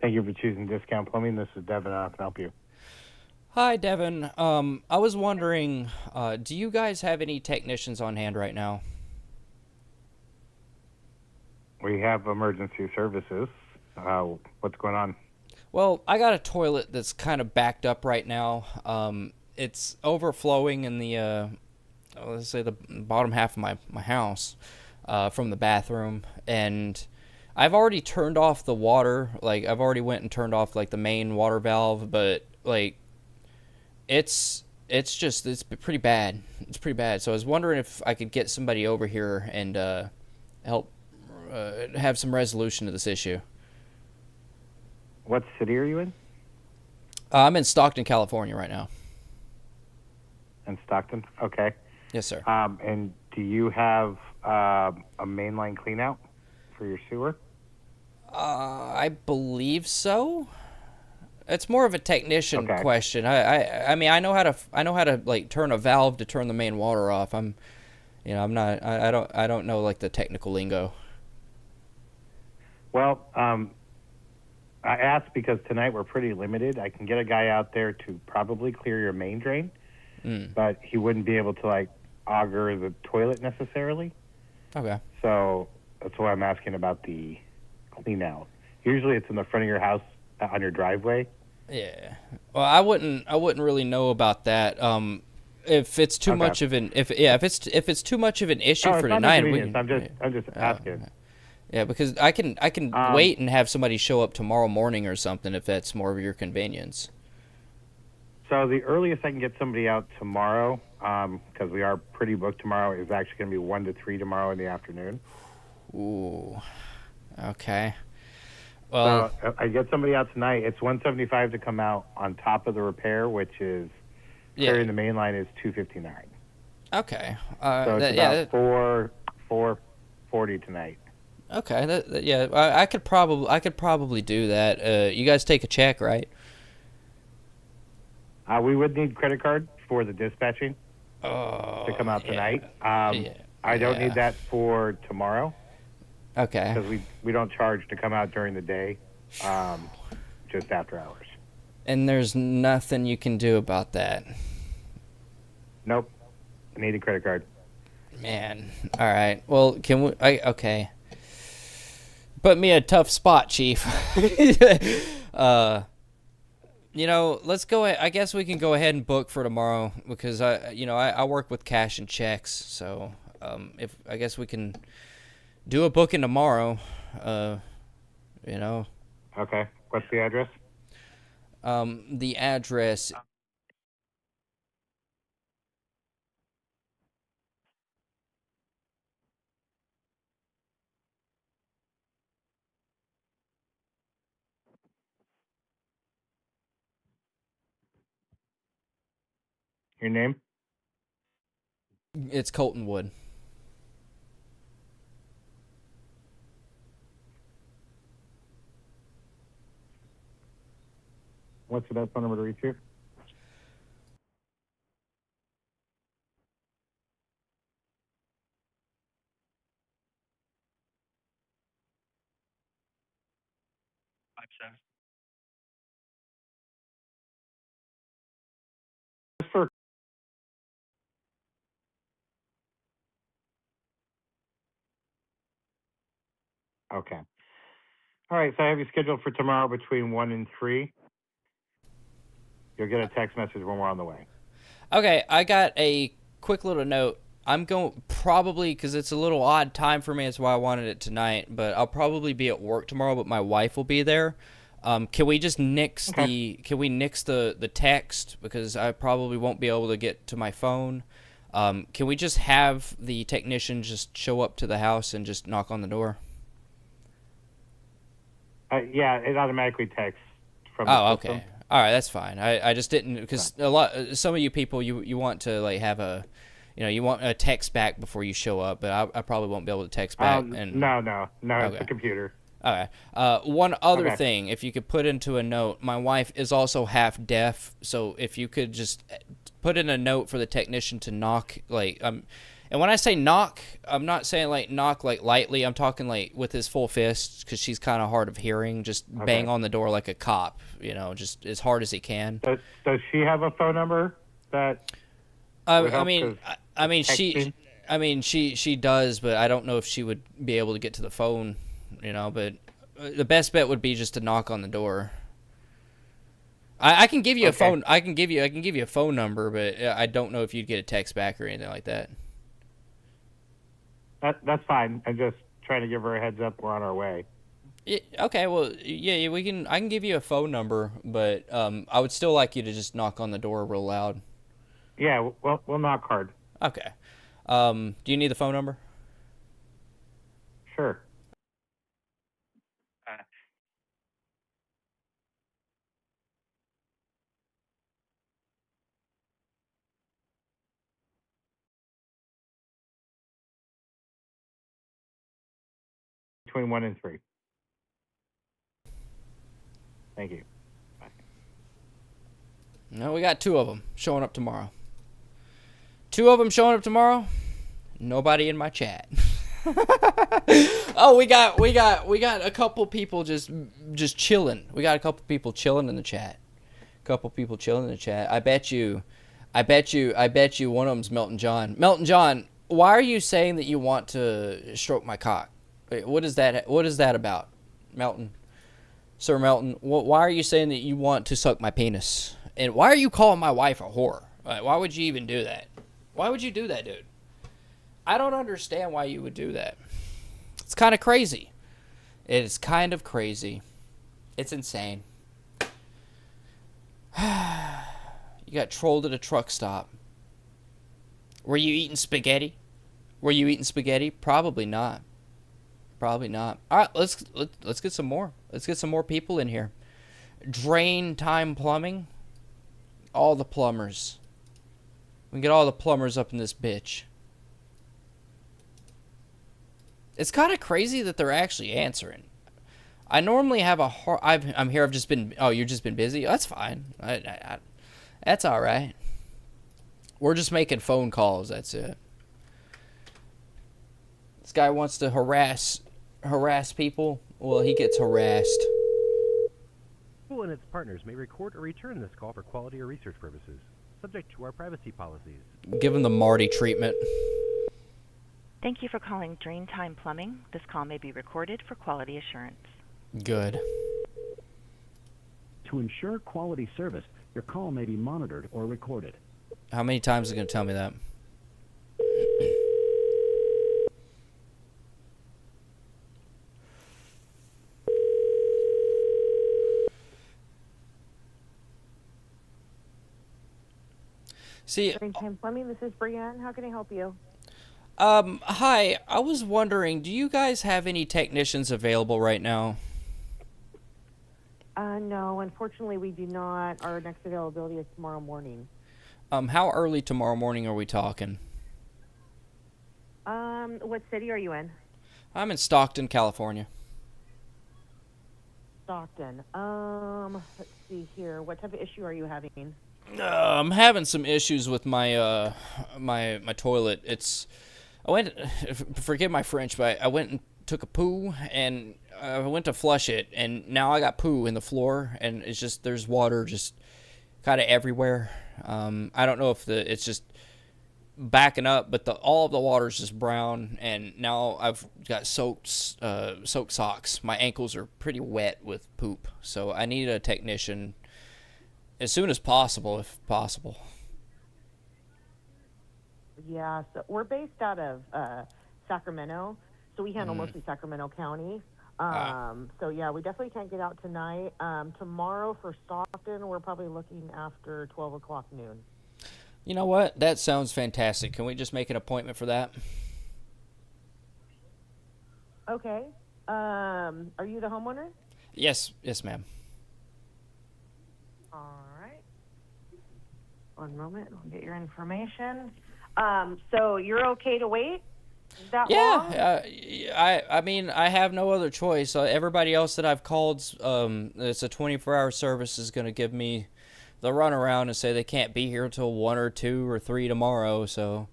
Thank you for choosing Discount Plumbing. This is Devin. How can I help you? Hi, Devin. I was wondering, do you guys have any technicians on hand right now? We have emergency services. What's going on? Well, I got a toilet that's kind of backed up right now. It's overflowing in the, let's say the bottom half of my house, from the bathroom, and I've already turned off the water. Like, I've already went and turned off, like, the main water valve, but, like, it's pretty bad. It's pretty bad. So I was wondering if I could get somebody over here and help have some resolution to this issue. What city are you in? I'm in Stockton, California right now. In Stockton? Okay. Yes, sir. And do you have a mainline cleanout for your sewer? I believe so. It's more of a technician question. I mean, I know how to like turn a valve to turn the main water off. I don't know like the technical lingo. Well, I asked because tonight we're pretty limited. I can get a guy out there to probably clear your main drain, but he wouldn't be able to like auger the toilet necessarily. Okay. So that's why I'm asking about the clean out. Usually it's in the front of your house on your driveway. Yeah. Well, I wouldn't really know about that. If it's too much of an if it's too much of an issue for tonight, I'm just asking. Yeah, because I can wait and have somebody show up tomorrow morning or something if that's more of your convenience. So the earliest I can get somebody out tomorrow, because we are pretty booked tomorrow, is actually going to be 1 to 3 tomorrow in the afternoon. Ooh. Okay. Well, so I get somebody out tonight. It's $175 to come out on top of the repair, which is clearing the main line is $259. Okay. So it's about $440 tonight. Okay. I could probably do that. You guys take a check, right? We would need credit card for the dispatching to come out tonight. I don't need that for tomorrow. Okay. Because we don't charge to come out during the day, just after hours. And there's nothing you can do about that. Nope. I need a credit card. Man. All right. Well, can we? Okay. Put me in a tough spot, Chief. Let's go. I guess we can go ahead and book for tomorrow because I work with cash and checks. So if I guess we can do a booking tomorrow. Okay. What's the address? The address. Your name? It's Colton Wood. What's the best phone number to reach you? Okay. All right, so I have you scheduled for tomorrow between 1 and 3. You'll get a text message when we're on the way. Okay, I got a quick little note. I'm going probably because it's a little odd time for me. That's why I wanted it tonight. But I'll probably be at work tomorrow. But my wife will be there. Can we just nix the text because I probably won't be able to get to my phone. Can we just have the technician just show up to the house and just knock on the door? Yeah, it automatically texts from the system. Okay. All right, that's fine. I just didn't because some of you people you want to like have a, you want a text back before you show up, but I probably won't be able to text back. No, Okay. it's a computer. Okay. One other Okay. thing, if you could put into a note, my wife is also half deaf, so if you could just put in a note for the technician to knock, like, and when I say knock, I'm not saying like knock like lightly. I'm talking like with his full fist, because she's kind of hard of hearing. Just bang on the door like a cop, just as hard as he can. Does she have a phone number that? would help? She does, but I don't know if she would be able to get to the phone. But the best bet would be just to knock on the door. I can give you a phone. I can give you a phone number, but I don't know if you'd get a text back or anything like that. That's fine. I'm just trying to give her a heads up. We're on our way. Okay. Well, yeah, we can. I can give you a phone number, but I would still like you to just knock on the door real loud. Yeah. We'll knock hard. Okay. Do you need the phone number? Sure. Between 1 and 3. Thank you. No, we got 2 of them showing up tomorrow. 2 of them showing up tomorrow. Nobody in my chat. Oh, we got a couple people just chilling. We got a couple people chilling in the chat. I bet you one of them's Melton John. Melton John, why are you saying that you want to stroke my cock? Wait, what is that about, Melton? Sir Melton, why are you saying that you want to suck my penis? And why are you calling my wife a whore? Why would you even do that? Why would you do that, dude? I don't understand why you would do that. It's kind of crazy. It is kind of crazy. It's insane. You got trolled at a truck stop. Were you eating spaghetti? Probably not. All right, let's get some more. Let's get some more people in here. Drain Time Plumbing. All the plumbers. We can get all the plumbers up in this bitch. It's kind of crazy that they're actually answering. I normally have a hard... I'm here, I've just been... Oh, you've just been busy? That's fine. That's all right. We're just making phone calls, that's it. This guy wants to harass people. Well, he gets harassed. Google and its partners may record or return this call for quality or research purposes, subject to our privacy policies. Give him the Marty treatment. Thank you for calling Drain Time Plumbing. This call may be recorded for quality assurance. Good. To ensure quality service, your call may be monitored or recorded. How many times is it going to tell me that? See, Drain Time Plumbing, this is Brienne. How can I help you? Hi. I was wondering, do you guys have any technicians available right now? No, unfortunately we do not. Our next availability is tomorrow morning. How early tomorrow morning are we talking? What city are you in? I'm in Stockton, California. Stockton. Let's see here. What type of issue are you having? I'm having some issues with my my toilet. Forgive my French, but I went and took a poo, and I went to flush it, and now I got poo in the floor, and it's just, there's water just kind of everywhere. I don't know if it's just backing up, but all of the water's just brown, and now I've got soaked socks. My ankles are pretty wet with poop, so I need a technician as soon as possible, if possible. Yeah, so we're based out of Sacramento, so we handle mostly Sacramento County. So yeah, we definitely can't get out tonight. Tomorrow for Stockton, we're probably looking after 12 o'clock noon. You know what? That sounds fantastic. Can we just make an appointment for that? Okay. Are you the homeowner? Yes, ma'am. All right. One moment. I'll get your information. So you're okay to wait? that Yeah, long? I mean, I have no other choice. Everybody else that I've called, it's a 24-hour service, is going to give me the runaround and say they can't be here till 1 or 2 or 3 tomorrow. So,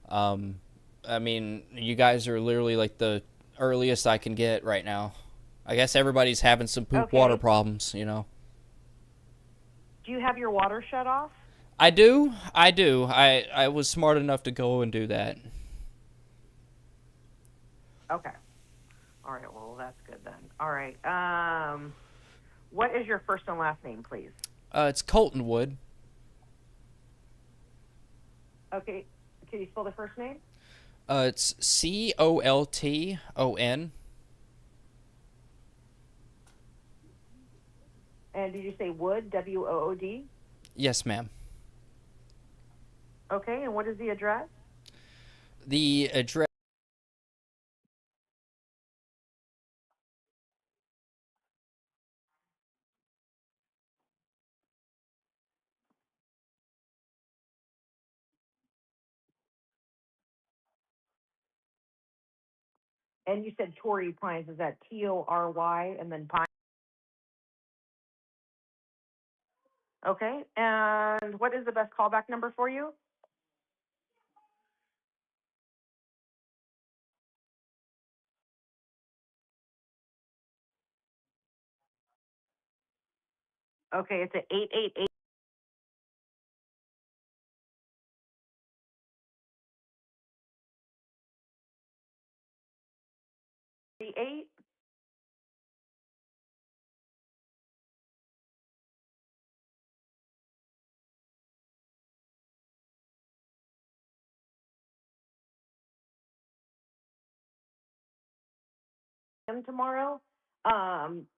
I mean, you guys are literally like the earliest I can get right now. I guess everybody's having some poop water problems, you know. Do you have your water shut off? I do. I was smart enough to go and do that. Okay. All right. Well, that's good then. All right. What is your first and last name, please? It's Colton Wood. Okay. Can you spell the first name? It's Colton. And did you say Wood? Wood? Yes, ma'am. Okay. And what is the address? The address. And you said Torrey Pines. Is that Tory and then Pine? Okay. And what is the best callback number for you? Okay. It's a 888. Tomorrow.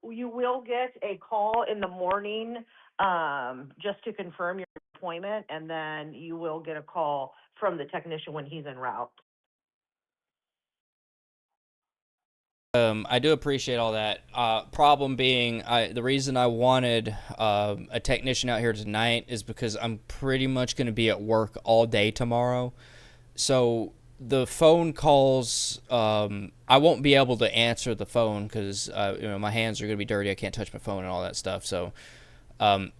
You will get a call in the morning just to confirm your appointment, and then you will get a call from the technician when he's en route. I do appreciate all that. Problem being, the reason I wanted a technician out here tonight is because I'm pretty much going to be at work all day tomorrow. So the phone calls, I won't be able to answer the phone because my hands are going to be dirty. I can't touch my phone and all that stuff. So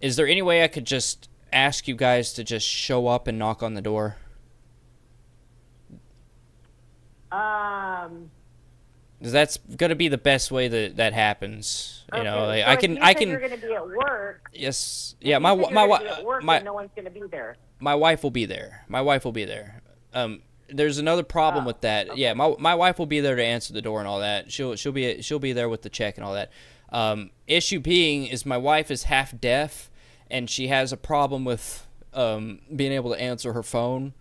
is there any way I could just ask you guys to just show up and knock on the door? Because that's gonna be the best way that happens. You know, like, so I if can. you say you're going to be at work. Yes. if Yeah. you My say you're my gonna be at work, my then no one's going to be there. my wife will be there. My wife will be there. There's another problem with that. Okay. Yeah. My wife will be there to answer the door and all that. She'll be there with the check and all that. Issue being is my wife is half deaf and she has a problem with being able to answer her phone.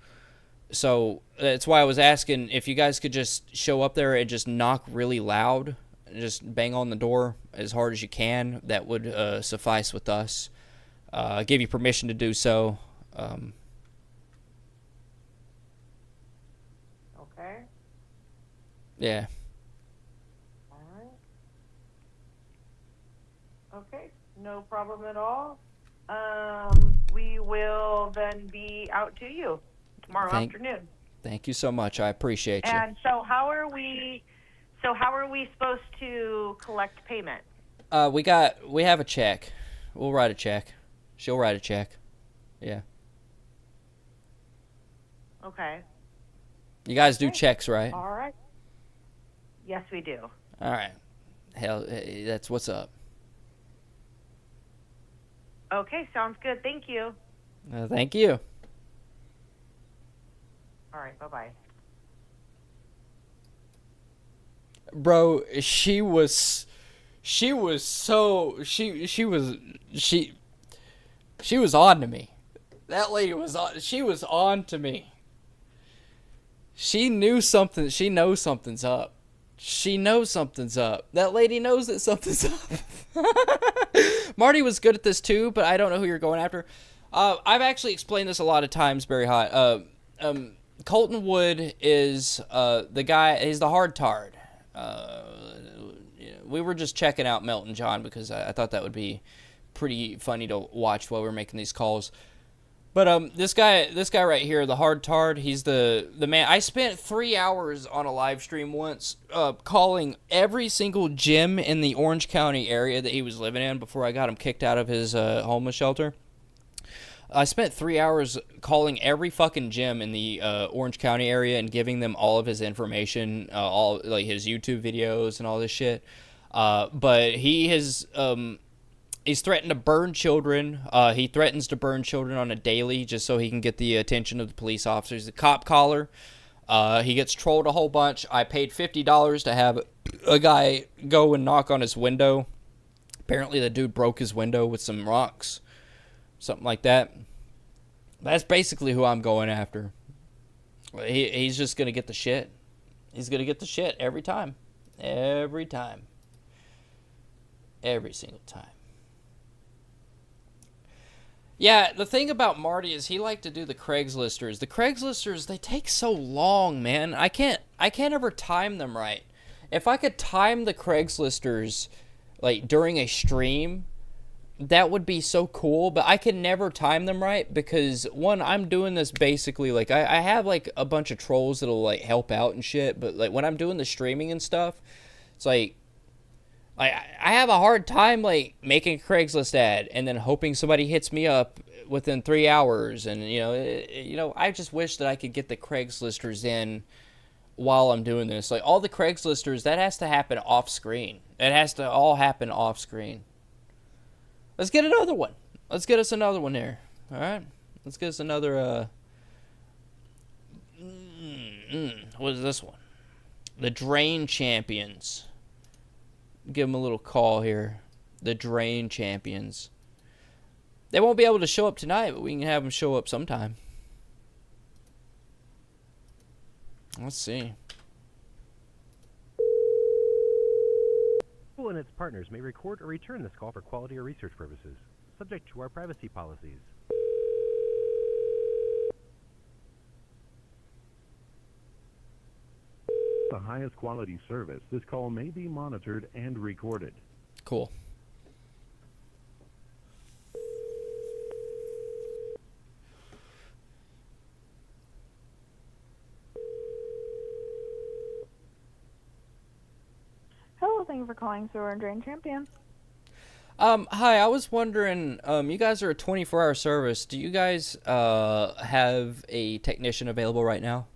So that's why I was asking if you guys could just show up there and just knock really loud, and just bang on the door as hard as you can. That would suffice with us. I give you permission to do so. Okay. Yeah. All right. Okay. No problem at all. We will then be out to you tomorrow afternoon. Thank you so much. I appreciate you. And so how are we supposed to collect payment? We have a check. We'll write a check. She'll write a check. Yeah. Okay. You guys do checks, right? All right. Yes, we do. All right. Hell, that's what's up. Okay, sounds good. Thank you. Thank you. All right, bye-bye. Bro, she was on to me. That lady was on to me. She knew something. She knows something's up. She knows something's up. That lady knows that something's up. Marty was good at this too, but I don't know who you're going after. I've actually explained this a lot of times, Barry Hot. Colton Wood is the guy. He's the hard tard. We were just checking out Melton John because I thought that would be pretty funny to watch while we were making these calls. But this guy right here, the hard tard, he's the man. I spent 3 hours on a live stream once, calling every single gym in the Orange County area that he was living in before I got him kicked out of his homeless shelter. I spent 3 hours calling every fucking gym in the Orange County area and giving them all of his information, all like his YouTube videos and all this shit. But he has he's threatened to burn children. He threatens to burn children on a daily just so he can get the attention of the police officers. The cop collar. He gets trolled a whole bunch. I paid $50 to have a guy go and knock on his window. Apparently the dude broke his window with some rocks. Something like that. That's basically who I'm going after. He's just going to get the shit. He's going to get the shit every time. Every time. Every single time. Yeah, the thing about Marty is he liked to do the Craigslisters. The Craigslisters, they take so long, man. I can't ever time them right. If I could time the Craigslisters like during a stream, that would be so cool, but I can never time them right because, one, I'm doing this basically, like, I have, like, a bunch of trolls that'll, like, help out and shit, but, like, when I'm doing the streaming and stuff, it's like, I have a hard time, like, making a Craigslist ad and then hoping somebody hits me up within 3 hours, and, I just wish that I could get the Craigslisters in while I'm doing this. Like, all the Craigslisters, that has to happen off-screen. It has to all happen off-screen. Let's get another one. Let's get us another one here. All right? Let's get us another, what is this one? The Drain Champions. Give them a little call here. The Drain Champions. They won't be able to show up tonight, but we can have them show up sometime. Let's see. And its partners may record or return this call for quality or research purposes, subject to our privacy policies. The highest quality service. This call may be monitored and recorded. Cool. Hello, thank you for calling Sewer and Drain Champion. Hi, I was wondering, you guys are a 24-hour service. Do you guys, have a technician available right now?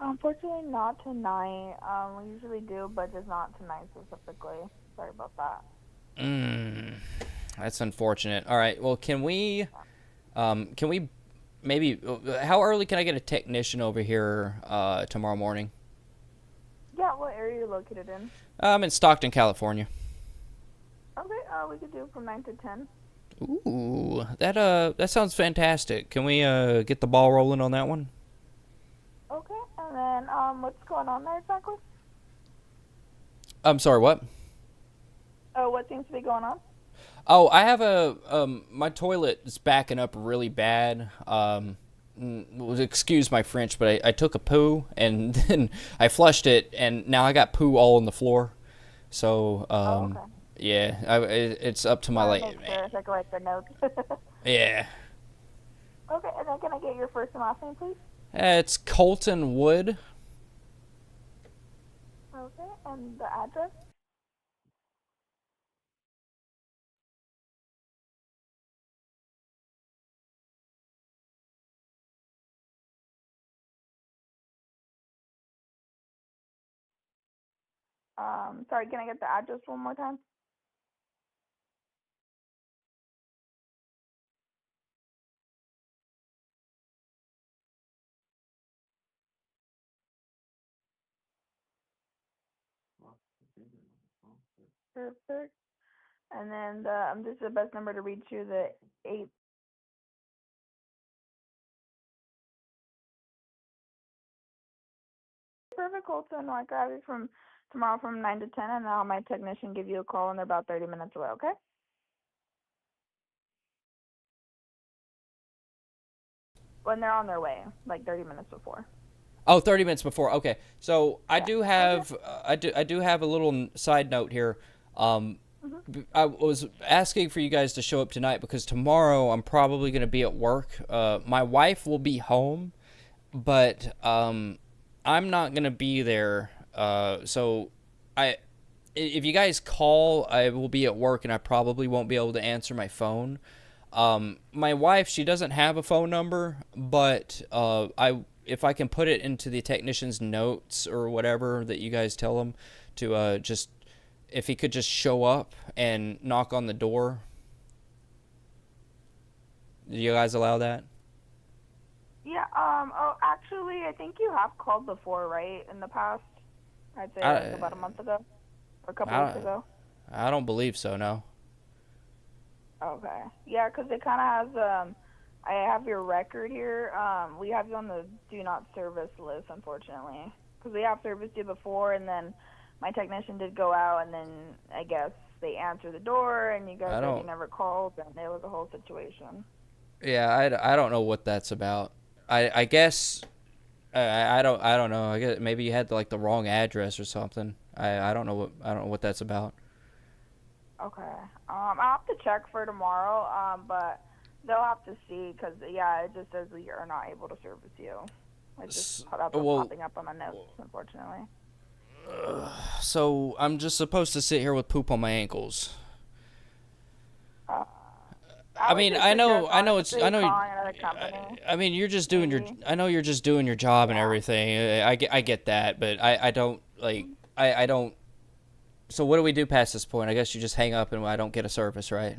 Unfortunately, not tonight. We usually do, but just not tonight specifically. Sorry about that. That's unfortunate. All right, well, can we maybe, how early can I get a technician over here, tomorrow morning? Yeah, what area are you located in? I'm in Stockton, California. Okay, we could do from 9 to 10. Ooh, that sounds fantastic. Can we, get the ball rolling on that one? Okay, and then, what's going on there exactly? I'm sorry, what? Oh, what seems to be going on? Oh, I have my toilet is backing up really bad. Excuse my French, but I took a poo, and then I flushed it, and now I got poo all on the floor. So, okay. yeah, it's up to my Sure, I can write the notes. Yeah. Okay, and then can I get your first and last name, please? It's Colton Wood. Okay, and the address? Sorry, can I get the address one more time? Perfect. And then this is the best number to reach you, the 8. Perfect, Colton. I'll grab you from tomorrow from 9 to 10, and I'll have my technician give you a call, and they're about 30 minutes away, okay? When they're on their way, like 30 minutes before. Oh, 30 minutes before. Okay. So I do have I do have a little side note here. I was asking for you guys to show up tonight because tomorrow I'm probably going to be at work. My wife will be home, but I'm not going to be there. So if you guys call, I will be at work and I probably won't be able to answer my phone. My wife, she doesn't have a phone number, but if I can put it into the technician's notes or whatever that you guys tell him to just, if he could just show up and knock on the door. Do you guys allow that? Yeah, oh, actually, I think you have called before, right, in the past? I'd say like about a month ago, or a couple weeks ago. I don't believe so, no. Okay. Yeah, 'cause it kind of has, I have your record here. We have you on the do not service list, unfortunately. 'Cause we have serviced you before, and then my technician did go out, and then I guess they answered the door, and you guys said you never called, and it was a whole situation. Yeah, I don't know what that's about. I guess I don't know. I guess maybe you had like the wrong address or something. I don't know what that's about. Okay. I'll have to check for tomorrow. But they'll have to see, 'cause yeah, it just says we are not able to service you. It's just popping up on my notes, unfortunately. So I'm just supposed to sit here with poop on my ankles. I mean, I know you're just doing your. I know you're just doing your job and everything. I get that, but I don't like. I don't. So what do we do past this point? I guess you just hang up and I don't get a service, right?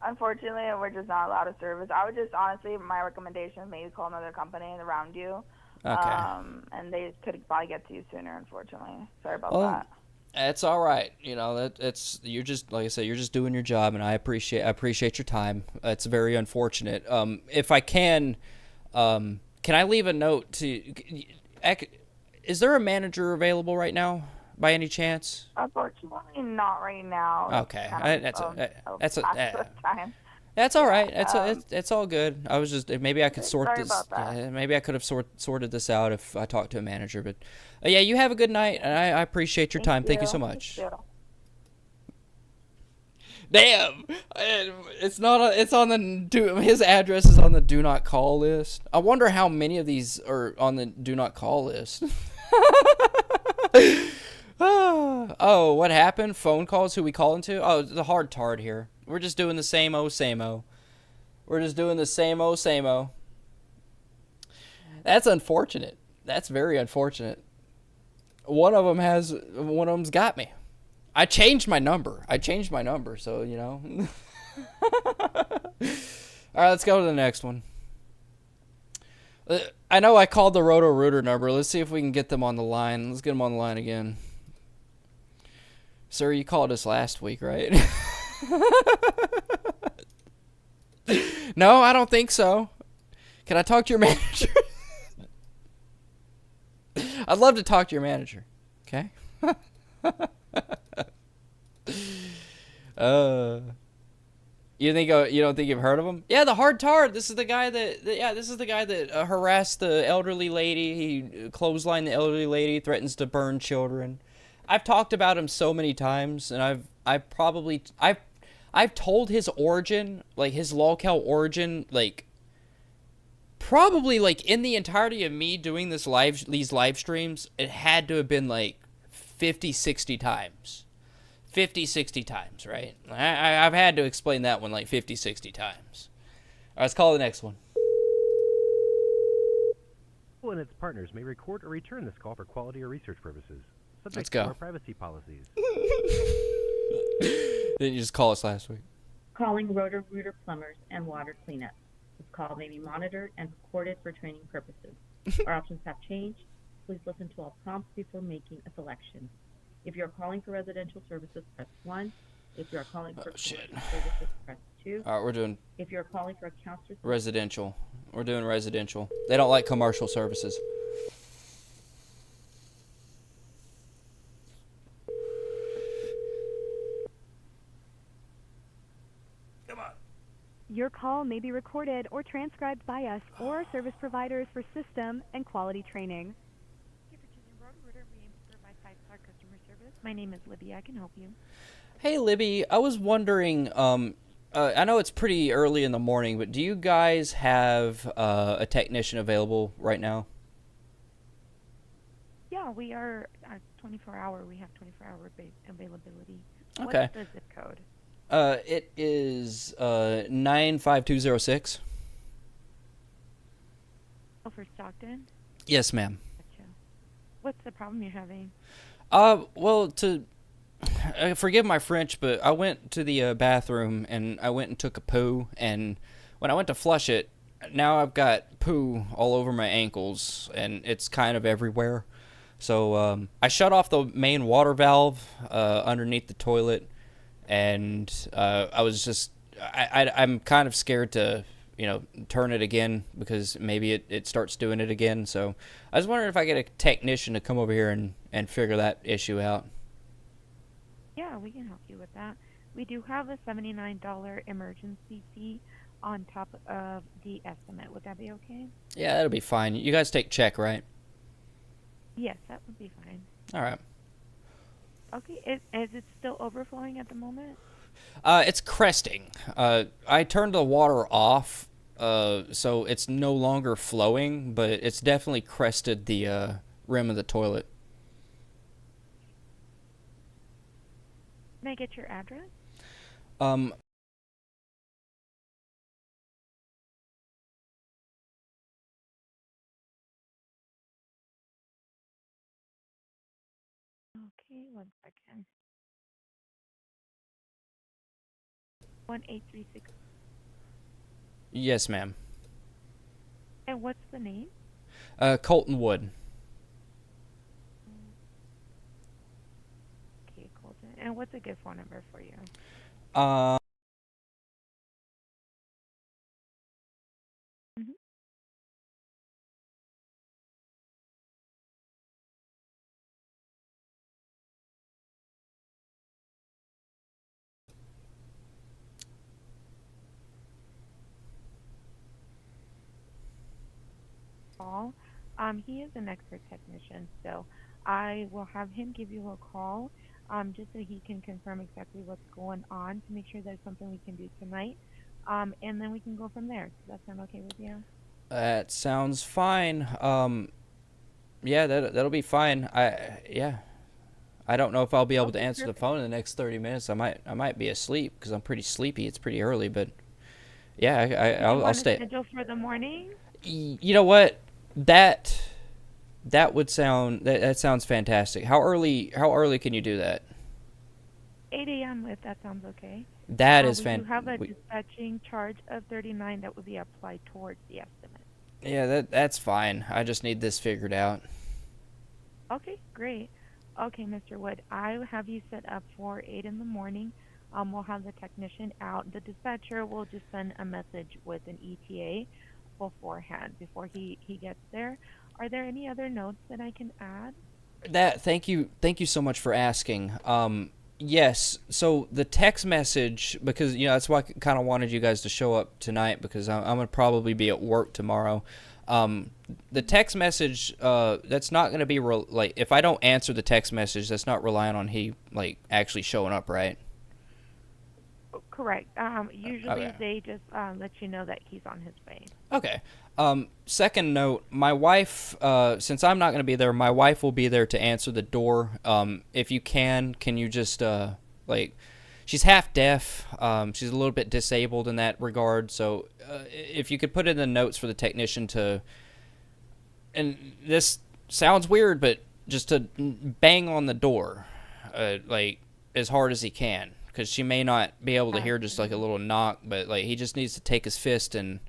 Unfortunately, we're just not allowed to service. I would just, honestly, my recommendation is maybe call another company around you. Okay. And they could probably get to you sooner, unfortunately. Sorry about Well, that. That's all right. You know, it's you're just, like I said, you're just doing your job, and I appreciate your time. It's very unfortunate. If I can I leave a note to? Is there a manager available right now, by any chance? Unfortunately, not right now. Okay, Time. that's all right. It's all good. I was just, maybe I could sort sorry this. about that. Maybe I could have sorted this out if I talked to a manager. But yeah, you have a good night, and I appreciate your time. Thank you so much. Damn, it's not. It's on the his address is on the do not call list. I wonder how many of these are on the do not call list. Oh, what happened? Phone calls? Who we calling to? Oh, the hard tard here. We're just doing the same o. We're just doing the same o. That's unfortunate. That's very unfortunate. One of them's got me. I changed my number, so, you know. All right, let's go to the next one. I know I called the Roto-Rooter number. Let's see if we can get them on the line. Let's get them on the line again. Sir, you called us last week, right? No, I don't think so. Can I talk to your manager? I'd love to talk to your manager. Okay? You don't think you've heard of him? Yeah, the hard tard. This is the guy that harassed the elderly lady. He clotheslined the elderly lady, threatens to burn children. I've talked about him so many times, and I've told his origin, like his locale origin, like probably like in the entirety of me doing these live streams, it had to have been like 50, 60 times. 50, 60 times, right? I've had to explain that one like 50, 60 times. All right, let's call the next one. Apple and its partners may record or return this call for quality or research purposes. Subject Let's go. to our privacy policies. Didn't you just call us last week? Calling Roto-Rooter plumbers and water cleanup. This call may be monitored and recorded for training purposes. Our options have changed. Please listen to all prompts before making a selection. If you are calling for residential services, press 1. If you are calling for commercial services, press 2. All right, we're doing If you are calling for accounts receivable, residential. We're doing residential. They don't like commercial services. Your call may be recorded or transcribed by us or our service providers for system and quality training. Thank you for choosing Roto-Rooter. We aim to provide 5-star customer service. My name is Libby. I can help you. Hey, Libby, I was wondering, I know it's pretty early in the morning, but do you guys have a technician available right now? Yeah, we are 24-hour. We have 24-hour availability. Okay. What's the zip code? It is 95206. Oh, for Stockton? Yes, ma'am. Gotcha. What's the problem you're having? Well, forgive my French, but I went to the bathroom and I went and took a poo, and when I went to flush it, now I've got poo all over my ankles, and it's kind of everywhere. So I shut off the main water valve underneath the toilet, and I was just I'm kind of scared to turn it again because maybe it starts doing it again. So I was wondering if I get a technician to come over here and figure that issue out. Yeah, we can help you with that. We do have a $79 emergency fee on top of the estimate. Would that be okay? Yeah, that'll be fine. You guys take check, right? Yes, that would be fine. All right. Okay, is it still overflowing at the moment? It's cresting. I turned the water off, so it's no longer flowing, but it's definitely crested the rim of the toilet. Can I get your address? Okay, 1 second. 1836. Yes, ma'am. And what's the name? Colton Wood. Okay, Colton. And what's a good phone number for you? Mhm. Call. He is an expert technician, so I will have him give you a call, just so he can confirm exactly what's going on to make sure there's something we can do tonight. And then we can go from there. Does that sound okay with you? That sounds fine. Yeah, that'll be fine. I don't know if I'll be able to answer the phone in the next 30 minutes. I might be asleep because I'm pretty sleepy. It's pretty early, but yeah, I'll stay. Schedule for the morning? You know what? That sounds fantastic. How early can you do that? 8 a.m. if that sounds okay. That is We do have a dispatching charge of $39 that would be applied towards the estimate. Yeah, that's fine. I just need this figured out. Okay, great. Okay, Mr. Wood, I have you set up for 8 in the morning. We'll have the technician out. The dispatcher will just send a message with an ETA beforehand, before he gets there. Are there any other notes that I can add? Thank you so much for asking. Yes, so the text message, because that's why I kind of wanted you guys to show up tonight, because I'm gonna probably be at work tomorrow. The text message, that's not gonna be if I don't answer the text message, that's not relying on he actually showing up, right? Correct. Usually they just let you know that he's on his way. Okay. Second note, my wife, since I'm not going to be there, my wife will be there to answer the door. If you can you just, she's half deaf. She's a little bit disabled in that regard. So if you could put in the notes for the technician to, and this sounds weird, but just to bang on the door, as hard as he can. Because she may not be able to hear just a little knock, but he just needs to take his fist and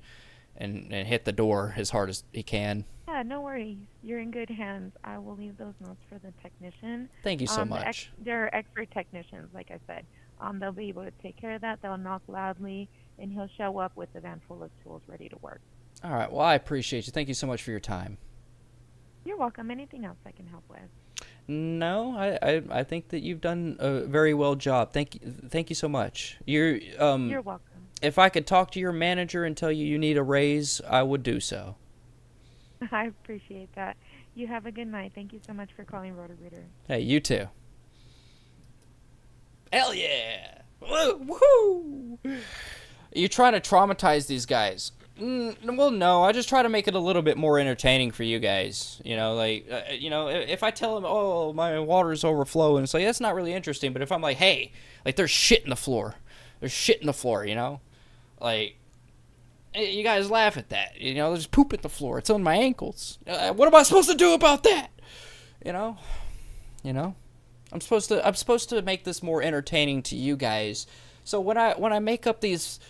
hit the door as hard as he can. Yeah, no worries. You're in good hands. I will leave those notes for the technician. Thank you so much. They're expert technicians, like I said. They'll be able to take care of that. They'll knock loudly, and he'll show up with a van full of tools ready to work. All right. Well, I appreciate you. Thank you so much for your time. You're welcome. Anything else I can help with? No, I think that you've done a very well job. Thank you so much. You're welcome. If I could talk to your manager and tell you need a raise, I would do so. I appreciate that. You have a good night. Thank you so much for calling Roto-Rooter. Hey, you too. Hell yeah! Woo! You're trying to traumatize these guys. Well, no, I just try to make it a little bit more entertaining for you guys. You know, like, if I tell them, oh, my water's overflowing, it's like, that's not really interesting. But if I'm like, hey, like, there's shit in the floor. There's shit in the floor, you know? Like, you guys laugh at that. You know, there's poop at the floor. It's on my ankles. What am I supposed to do about that? You know? I'm supposed to make this more entertaining to you guys. So when I make up these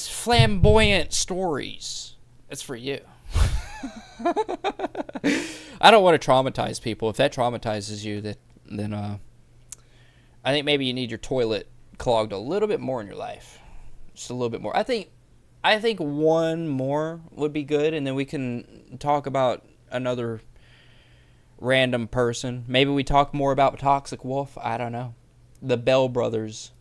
flamboyant stories, it's for you. I don't want to traumatize people. If that traumatizes you, then I think maybe you need your toilet clogged a little bit more in your life. Just a little bit more. I think one more would be good, and then we can talk about another random person. Maybe we talk more about Toxic Wolf. I don't know. The Bell Brothers.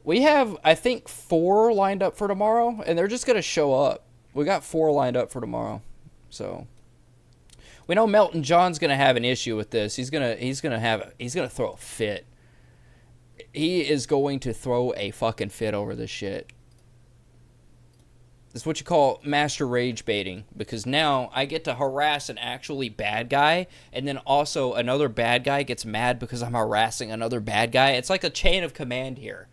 We have, I think, 4 lined up for tomorrow, and they're just gonna show up. We got 4 lined up for tomorrow, so we know Melton John's gonna have an issue with this. He's gonna throw a fit. He is going to throw a fucking fit over this shit. It's what you call master rage baiting, because now I get to harass an actually bad guy, and then also another bad guy gets mad because I'm harassing another bad guy. It's like a chain of command here.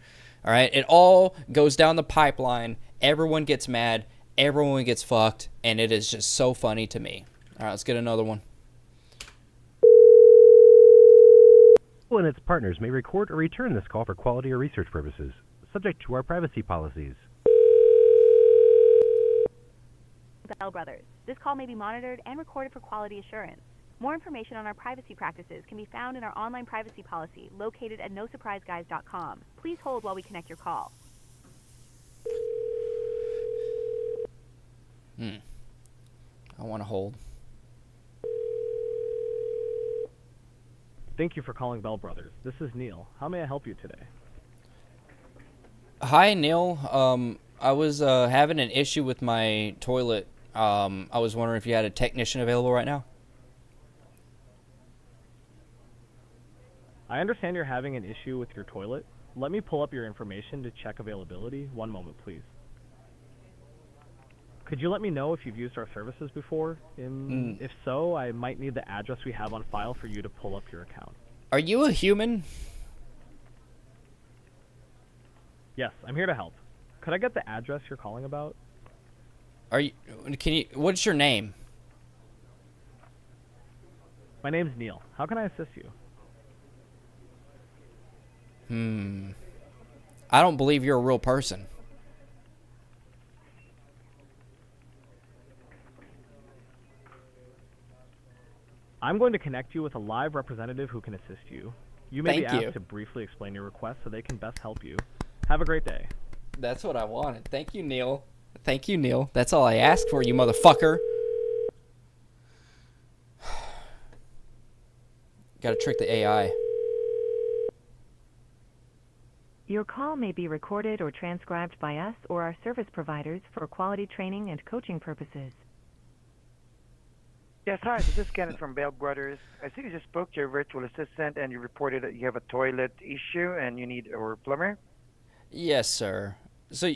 All right? It all goes down the pipeline. Everyone gets mad. Everyone gets fucked, and it is just so funny to me. All right, let's get another one. And its partners may record or return this call for quality or research purposes, subject to our privacy policies. Bell Brothers. This call may be monitored and recorded for quality assurance. More information on our privacy practices can be found in our online privacy policy located at nosurpriseguys.com. Please hold while we connect your call. I want to hold. Thank you for calling Bell Brothers. This is Neil. How may I help you today? Hi, Neil. I was having an issue with my toilet. I was wondering if you had a technician available right now. I understand you're having an issue with your toilet. Let me pull up your information to check availability. One moment, please. Could you let me know if you've used our services before? If so, I might need the address we have on file for you to pull up your account. Are you a human? Yes, I'm here to help. Could I get the address you're calling about? What's your name? My name's Neil. How can I assist you? I don't believe you're a real person. I'm going to connect you with a live representative who can assist you. You may be asked to briefly explain your request so they can best help you. Have a great day. That's what I wanted. Thank you, Neil. Thank you, Neil. That's all I asked for, you motherfucker. Gotta trick the AI. Your call may be recorded or transcribed by us or our service providers for quality training and coaching purposes. Yes, hi, this is Kenneth from Bell Brothers. I see you just spoke to your virtual assistant and you reported that you have a toilet issue and you need a plumber. Yes, sir. So,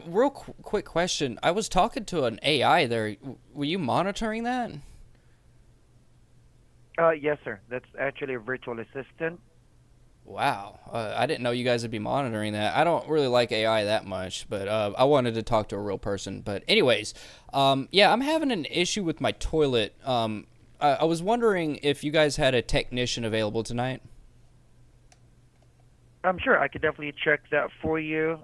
real quick question. I was talking to an AI there. Were you monitoring that? Yes, sir. That's actually a virtual assistant. Wow. I didn't know you guys would be monitoring that. I don't really like AI that much, but I wanted to talk to a real person. But anyways, yeah, I'm having an issue with my toilet. I was wondering if you guys had a technician available tonight. I'm sure I could definitely check that for you.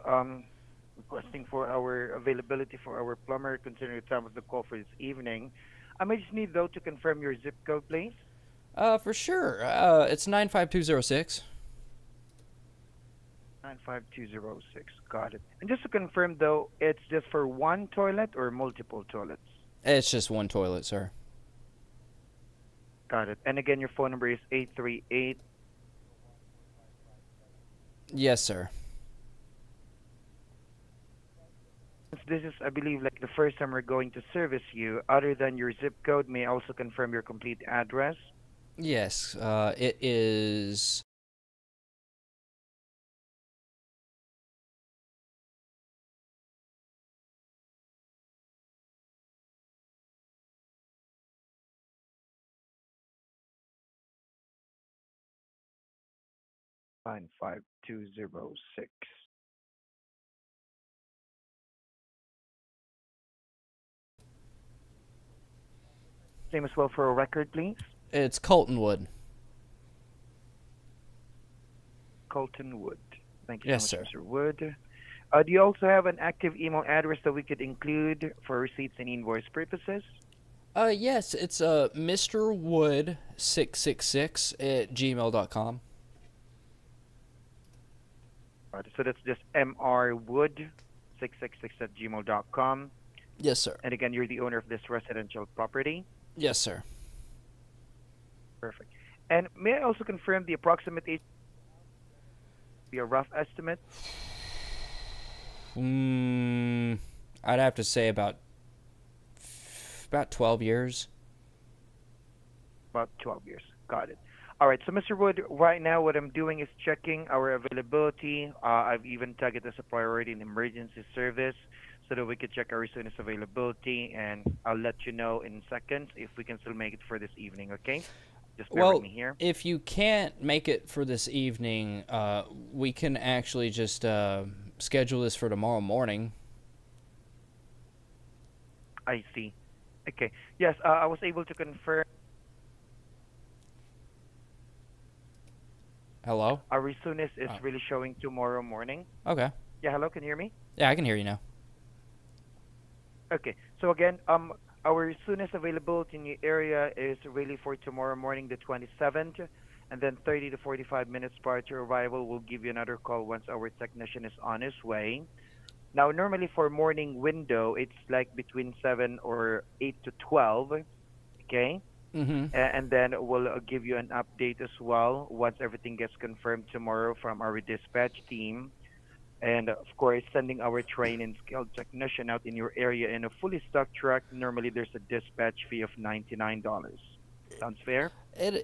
Requesting for our availability for our plumber, considering the time of the call for this evening. I may just need, though, to confirm your zip code, please. For sure. It's 95206. 95206. Got it. And just to confirm, though, it's just for one toilet or multiple toilets? It's just one toilet, sir. Got it. And again, your phone number is 838. Yes, sir. This is, I believe, like the first time we're going to service you. Other than your zip code, may I also confirm your complete address? Yes, it is 95206. Name as well for a record, please. It's Coltonwood. Colton Wood. Thank you Yes, so much, sir. Mr. Wood. Do you also have an active email address that we could include for receipts and invoice purposes? Yes, it's Mr. Wood 666 at gmail.com. Right, so that's just mrwood666 at gmail.com. Yes, sir. And again, you're the owner of this residential property. Yes, sir. Perfect. And may I also confirm the approximate age? Be a rough estimate. I'd have to say about 12 years. About 12 years. Got it. All right. So, Mr. Wood, right now what I'm doing is checking our availability. I've even tagged it as a priority in emergency service so that we could check our soonest availability, and I'll let you know in seconds if we can still make it for this evening, okay? Just bear with me here. If you can't make it for this evening, we can actually just schedule this for tomorrow morning. I see. Okay. Yes, I was able to confirm. Hello? Our soonest is really showing tomorrow morning. Okay. Yeah, hello, can you hear me? Yeah, I can hear you now. Okay. So again, our soonest availability in the area is really for tomorrow morning, the 27th, and then 30 to 45 minutes prior to arrival, we'll give you another call once our technician is on his way. Now, normally for morning window, it's like between 7 or 8 to 12, okay? Mm-hmm. And then we'll give you an update as well once everything gets confirmed tomorrow from our dispatch team. And, of course, sending our trained and skilled technician out in your area in a fully stocked truck. Normally, there's a dispatch fee of $99. Sounds fair?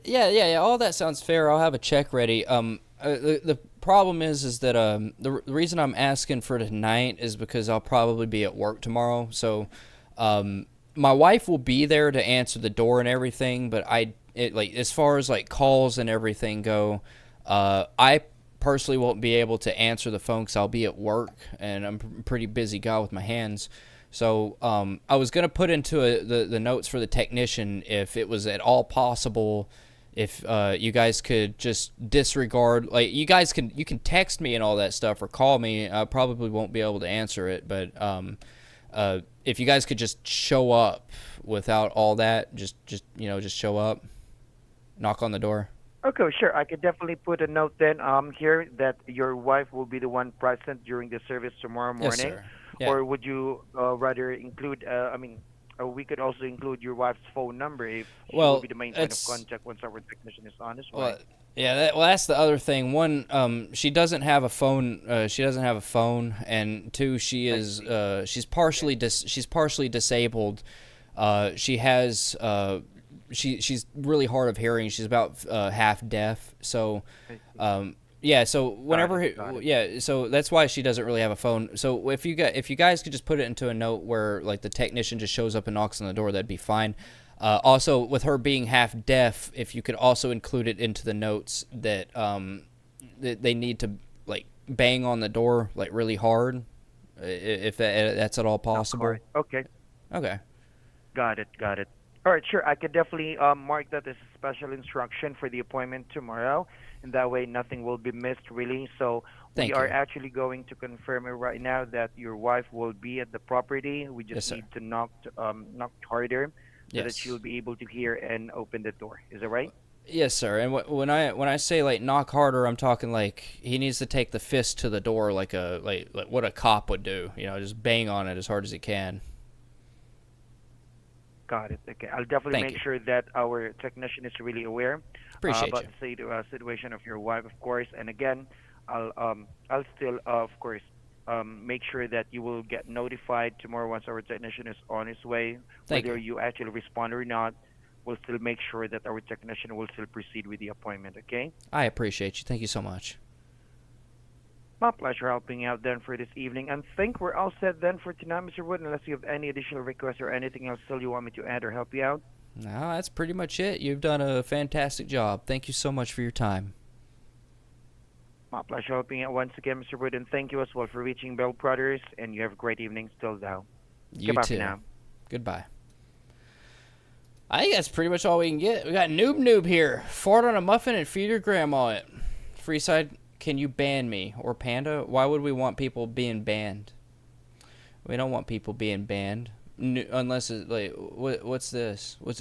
Yeah. All that sounds fair. I'll have a check ready. The problem is that the reason I'm asking for tonight is because I'll probably be at work tomorrow. So, my wife will be there to answer the door and everything. But as far as like calls and everything go, I personally won't be able to answer the phone because I'll be at work and I'm a pretty busy guy with my hands. So I was gonna put into the notes for the technician if it was at all possible, if you guys could just disregard, like you can text me and all that stuff or call me. I probably won't be able to answer it, but if you guys could just show up without all that, just show up, knock on the door. Okay, sure. I could definitely put a note then here that your wife will be the one present during the service tomorrow morning. Yes, sir. Yeah. Or would you rather include, we could also include your wife's phone number if she will be the main point of contact once our technician is on his way. Yeah, that's the other thing. One, she doesn't have a phone. And two, she's partially disabled. She has she's really hard of hearing. She's about half deaf. So, so whenever, so that's why she doesn't really have a phone. So if you guys could just put it into a note where like the technician just shows up and knocks on the door, that'd be fine. Also, with her being half deaf, if you could also include it into the notes that that they need to like bang on the door like really hard, if that's at all possible. Okay. Okay. Got it. All right, sure. I could definitely mark that as a special instruction for the appointment tomorrow, and that way nothing will be missed, really. So we are actually going to confirm it right now that your wife will be at the property. We just need to knock harder so that she'll be able to hear and open the door. Is that right? Yes, sir. And when I say like knock harder, I'm talking like he needs to take the fist to the door like what a cop would do. Just bang on it as hard as he can. Got it. Okay, I'll definitely make sure that our technician is really aware about the situation of your wife, of course. And again, I'll still, of course, make sure that you will get notified tomorrow once our technician is on his way. Whether you actually respond or not, we'll still make sure that our technician will still proceed with the appointment. Okay? I appreciate you. Thank you so much. My pleasure helping out then for this evening. And think we're all set then for tonight, Mr. Wood, unless you have any additional requests or anything else still you want me to add or help you out. No, that's pretty much it. You've done a fantastic job. Thank you so much for your time. My pleasure helping out once again, Mr. Wood, and thank you as well for reaching Bell Brothers, and you have a great evening still now. You Goodbye too. for now. Goodbye. I think that's pretty much all we can get. We got Noob here. Fart on a muffin and feed your grandma it. Freeside, can you ban me? Or Panda? Why would we want people being banned? We don't want people being banned. Unless it's like, what's this? What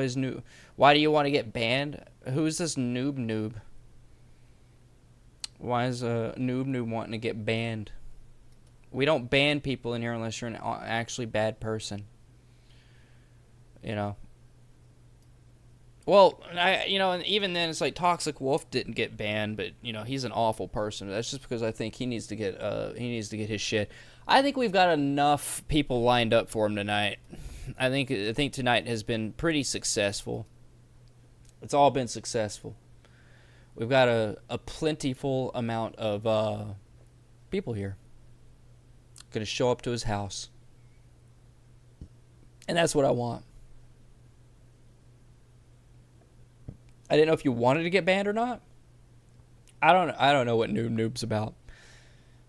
is new? Why do you want to get banned? Who's this noob? Why is a noob wanting to get banned? We don't ban people in here unless you're an actually bad person. You know. Well, and even then, it's like Toxic Wolf didn't get banned, but he's an awful person. That's just because I think he needs to get his shit. I think we've got enough people lined up for him tonight. I think tonight has been pretty successful. It's all been successful. We've got a plentiful amount of people here. Gonna show up to his house, and that's what I want. I didn't know if you wanted to get banned or not. I don't know what Noob's about.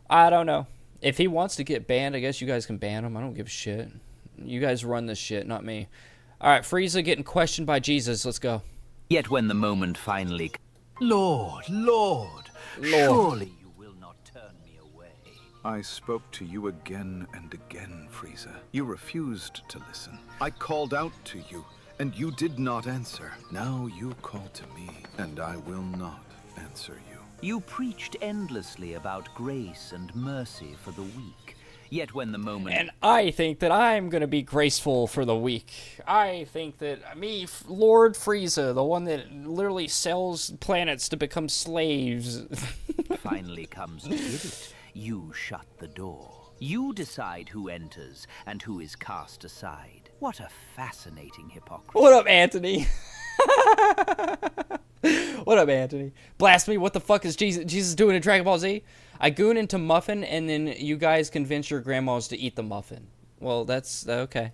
I don't know. If he wants to get banned, I guess you guys can ban him. I don't give a shit. You guys run this shit, not me. All right, Frieza getting questioned by Jesus. Let's go. Yet when the moment finally... Lord, surely you will not turn me away. I spoke to you again and again, Frieza. You refused to listen. I called out to you, and you did not answer. Now you call to me, and I will not answer you. You preached endlessly about grace and mercy for the weak. Yet when the moment... And I think that I'm going to be graceful for the weak. I think that me, Lord Frieza, the one that literally sells planets to become slaves... finally comes to give it, you shut the door. You decide who enters and who is cast aside. What a fascinating hypocrisy. What up, Anthony? What up, Anthony? Blasphemy, what the fuck is Jesus doing in Dragon Ball Z? I goon into muffin, and then you guys convince your grandmas to eat the muffin. Well, that's okay.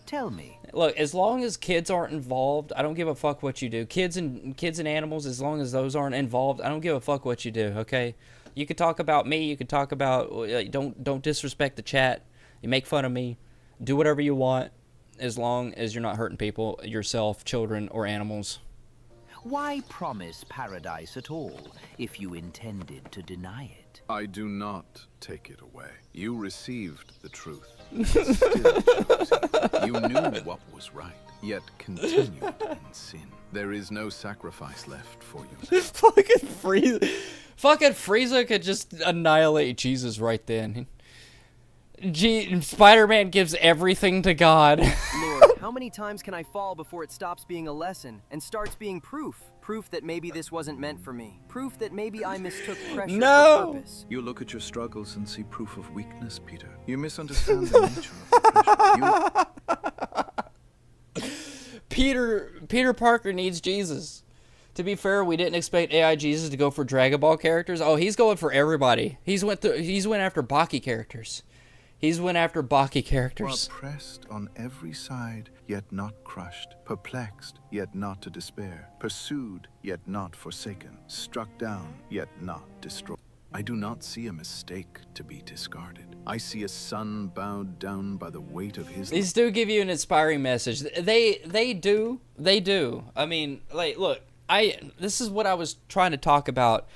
Tell me. Look, as long as kids aren't involved, I don't give a fuck what you do. Kids and animals, as long as those aren't involved, I don't give a fuck what you do, okay? You could talk about me, you could talk about... Don't disrespect the chat. You make fun of me. Do whatever you want, as long as you're not hurting people, yourself, children, or animals. Why promise paradise at all if you intended to deny it? I do not take it away. You received the truth. Still chose it. You knew what was right, yet continued in sin. There is no sacrifice left for you. Fucking Frieza could just annihilate Jesus right then. Spider-Man gives everything to God. Lord, how many times can I fall before it stops being a lesson and starts being proof? Proof that maybe this wasn't meant for me. Proof that maybe I mistook pressure for purpose. You look at your struggles and see proof of weakness, Peter. You misunderstand the nature of the pressure. Peter Parker needs Jesus. To be fair, we didn't expect AI Jesus to go for Dragon Ball characters. Oh, he's going for everybody. He's went after Baki characters. He's went after Baki characters. Pressed on every side, yet not crushed. Perplexed, yet not to despair. Pursued, yet not forsaken. Struck down, yet not destroyed. I do not see a mistake to be discarded. I see a son bowed down by the weight of his... These do give you an inspiring message. They do. I mean, like, look, this is what I was trying to talk about.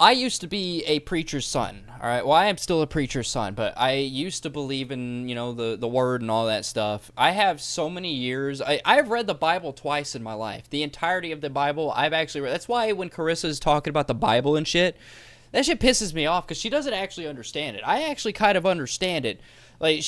I used to be a preacher's son, all right? Well, I am still a preacher's son, but I used to believe in, the word and all that stuff. I have so many years. I've read the Bible twice in my life. The entirety of the Bible, I've actually read. That's why when Carissa's talking about the Bible and shit, that shit pisses me off because she doesn't actually understand it. I actually kind of understand it. Like,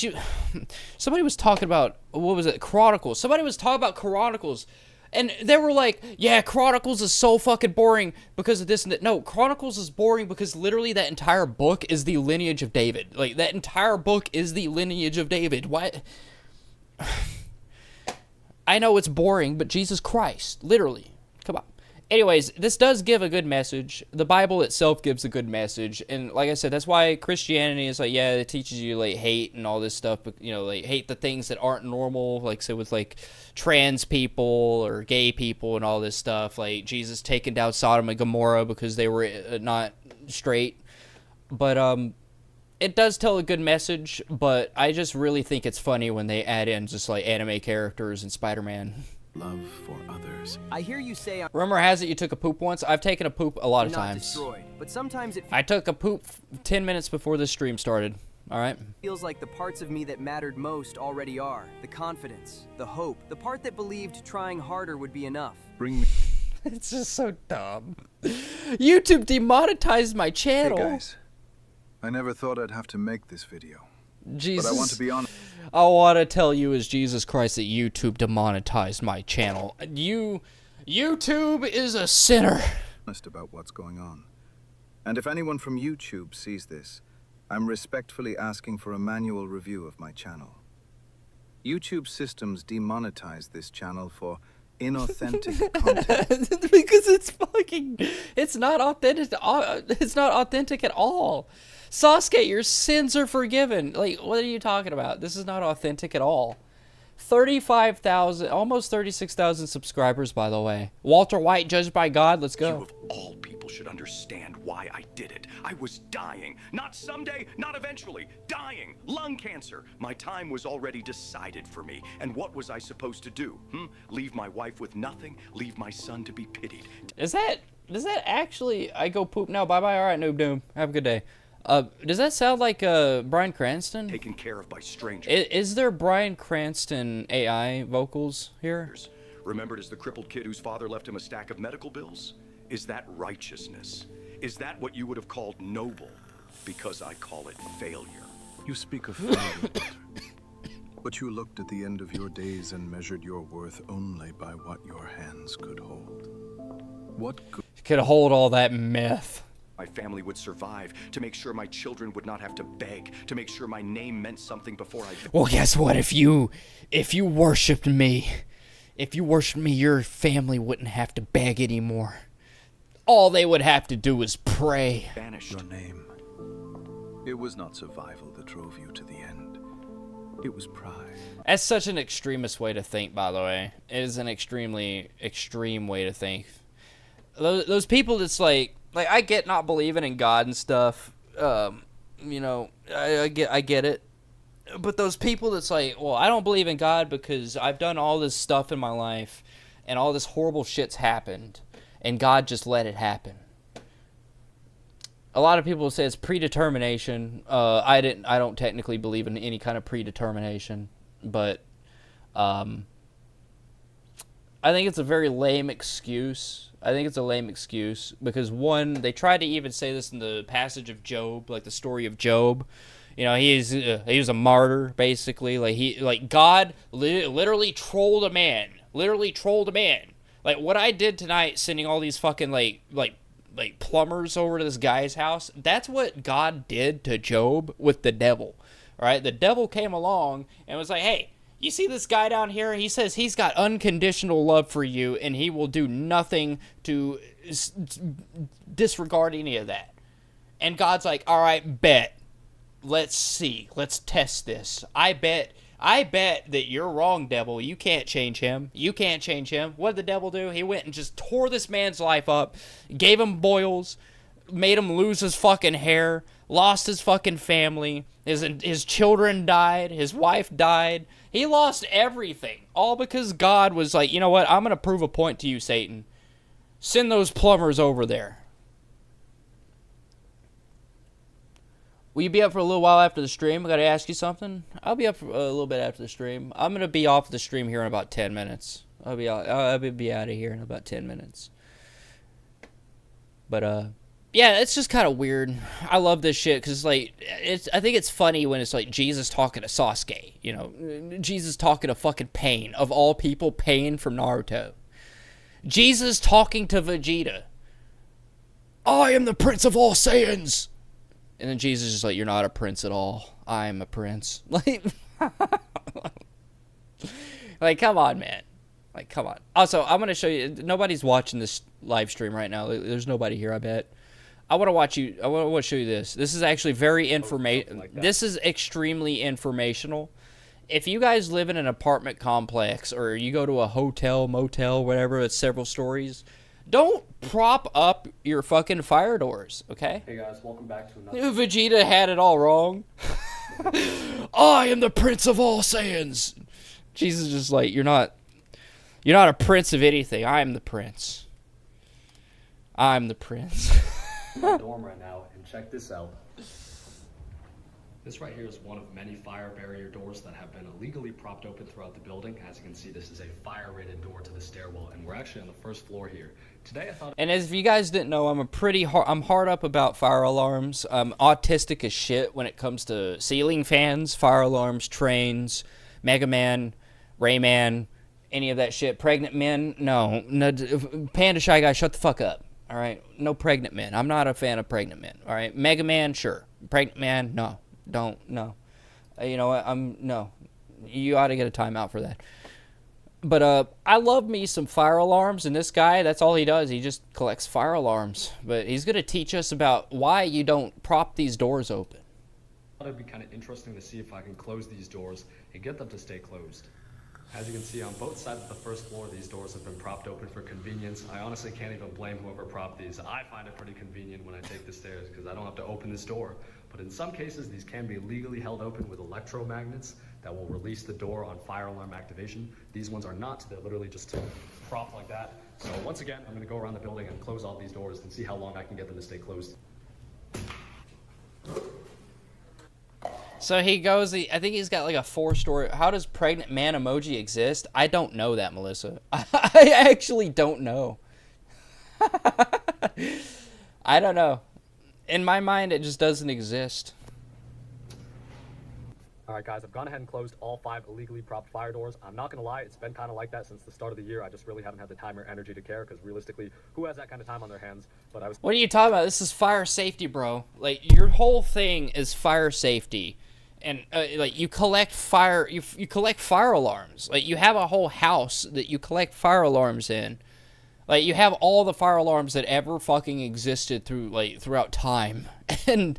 somebody was talking about, what was it, Chronicles. Somebody was talking about Chronicles. And they were like, yeah, Chronicles is so fucking boring because of this and that. No, Chronicles is boring because literally that entire book is the lineage of David. Like, that entire book is the lineage of David. Why? I know it's boring, but Jesus Christ, literally. Come on. Anyways, this does give a good message. The Bible itself gives a good message. And like I said, that's why Christianity is like, yeah, it teaches you, like, hate and all this stuff. But, like, hate the things that aren't normal. Like, say, with, like, trans people or gay people and all this stuff. Like, Jesus taking down Sodom and Gomorrah because they were not straight. But it does tell a good message, but I just really think it's funny when they add in just like anime characters and Spider-Man. Love for others. I hear you say Rumor has it you took a poop once. I've taken a poop a lot of not times. destroyed, but sometimes it I took a poop 10 minutes before the stream started. All right. feels like the parts of me that mattered most already are. The confidence, the hope, the part that believed trying harder would be enough. Bring me. It's just so dumb. YouTube demonetized my channel. Hey guys, I never thought I'd have to make this video. Jesus. But I want to be honest. I want to tell you as Jesus Christ that YouTube demonetized my channel. YouTube is a sinner. Honest about what's going on. And if anyone from YouTube sees this, I'm respectfully asking for a manual review of my channel. YouTube systems demonetized this channel for inauthentic content. Because it's not authentic. It's not authentic at all. Sasuke, your sins are forgiven. Like, what are you talking about? This is not authentic at all. 35,000, almost 36,000 subscribers, by the way. Walter White, judged by God. Let's go. You of all people should understand why I did it. I was dying. Not someday, not eventually. Dying. Lung cancer. My time was already decided for me. And what was I supposed to do? Leave my wife with nothing? Leave my son to be pitied? Does that actually... I go poop now. Bye-bye. All right, Noob Doom. Have a good day. Does that sound like Bryan Cranston? Taken care of by strangers. Is there Bryan Cranston AI vocals here? Remembered as the crippled kid whose father left him a stack of medical bills? Is that righteousness? Is that what you would have called noble? Because I call it failure. You speak of failure, Walter. But you looked at the end of your days and measured your worth only by what your hands could hold. What could hold all that meth? My family would survive, to make sure my children would not have to beg, to make sure my name meant something before I... Well, guess what? If you worshipped me, your family wouldn't have to beg anymore. All they would have to do is pray. Vanished. Your name. It was not survival that drove you to the end. It was pride. That's such an extremist way to think, by the way. It is an extremely extreme way to think. Those people that's like I get not believing in God and stuff. You know, I get it. But those people that's like, well, I don't believe in God because I've done all this stuff in my life and all this horrible shit's happened and God just let it happen. A lot of people say it's predetermination. I don't technically believe in any kind of predetermination, but I think it's a very lame excuse. I think it's a lame excuse because, one, they tried to even say this in the passage of Job, like the story of Job. You know, he was a martyr, basically. Like God literally trolled a man. Like what I did tonight, sending all these fucking like plumbers over to this guy's house. That's what God did to Job with the devil. All right, the devil came along and was like, hey. You see this guy down here? He says he's got unconditional love for you, and he will do nothing to disregard any of that. And God's like, all right, bet. Let's see. Let's test this. I bet that you're wrong, devil. You can't change him. What did the devil do? He went and just tore this man's life up, gave him boils, made him lose his fucking hair, lost his fucking family. His children died. His wife died. He lost everything, all because God was like, you know what? I'm going to prove a point to you, Satan. Send those plumbers over there. Will you be up for a little while after the stream? I got to ask you something. I'll be up for a little bit after the stream. I'm going to be off the stream here in about 10 minutes. I'll be out of here in about 10 minutes. But, yeah, it's just kind of weird. I love this shit because, like, I think it's funny when it's like Jesus talking to Sasuke, you know, Jesus talking to fucking Pain, of all people, Pain from Naruto. Jesus talking to Vegeta. I am the prince of all Saiyans. And then Jesus is just like, you're not a prince at all. I am a prince. Like, come on, man. Like, come on. Also, I'm going to show you. Nobody's watching this live stream right now. There's nobody here, I bet. I want to show you this. This is actually very this is extremely informational. If you guys live in an apartment complex or you go to a hotel, motel, whatever, it's several stories, Don't prop up your fucking fire doors, okay? Hey guys, welcome back to another... Vegeta had it all wrong. I am the Prince of all Saiyans. Jesus is just like, you're not a prince of anything. I am the prince. I'm the prince. in my dorm right now, and check this out. This right here is one of many fire barrier doors that have been illegally propped open throughout the building. As you can see, this is a fire-rated door to the stairwell, and we're actually on the first floor here. Today I thought... And as if you guys didn't know, I'm hard up about fire alarms. I'm autistic as shit when it comes to ceiling fans, fire alarms, trains, Mega Man, Rayman, any of that shit. Pregnant men, no. Panda Shy Guy, shut the fuck up. All right, no pregnant men. I'm not a fan of pregnant men. All right, Mega Man, sure. Pregnant man, no. Don't, no. You know what, no. You ought to get a timeout for that. But I love me some fire alarms, and this guy, that's all he does. He just collects fire alarms. But he's going to teach us about why you don't prop these doors open. I thought it'd be kind of interesting to see if I can close these doors and get them to stay closed. As you can see, on both sides of the first floor, these doors have been propped open for convenience. I honestly can't even blame whoever propped these. I find it pretty convenient when I take the stairs because I don't have to open this door. But in some cases, these can be legally held open with electromagnets that will release the door on fire alarm activation. These ones are not. They're literally just propped like that. So once again, I'm going to go around the building and close all these doors and see how long I can get them to stay closed. So he goes, I think he's got like a 4-story. How does pregnant man emoji exist? I don't know that, Melissa. I actually don't know. I don't know. In my mind, it just doesn't exist. Alright guys, I've gone ahead and closed all 5 illegally propped fire doors. I'm not going to lie, it's been kind of like that since the start of the year. I just really haven't had the time or energy to care because realistically, who has that kind of time on their hands? But I was... What are you talking about? This is fire safety, bro. Like, your whole thing is fire safety. And like you collect fire, you collect fire alarms. Like you have a whole house that you collect fire alarms in. Like you have all the fire alarms that ever fucking existed throughout time, and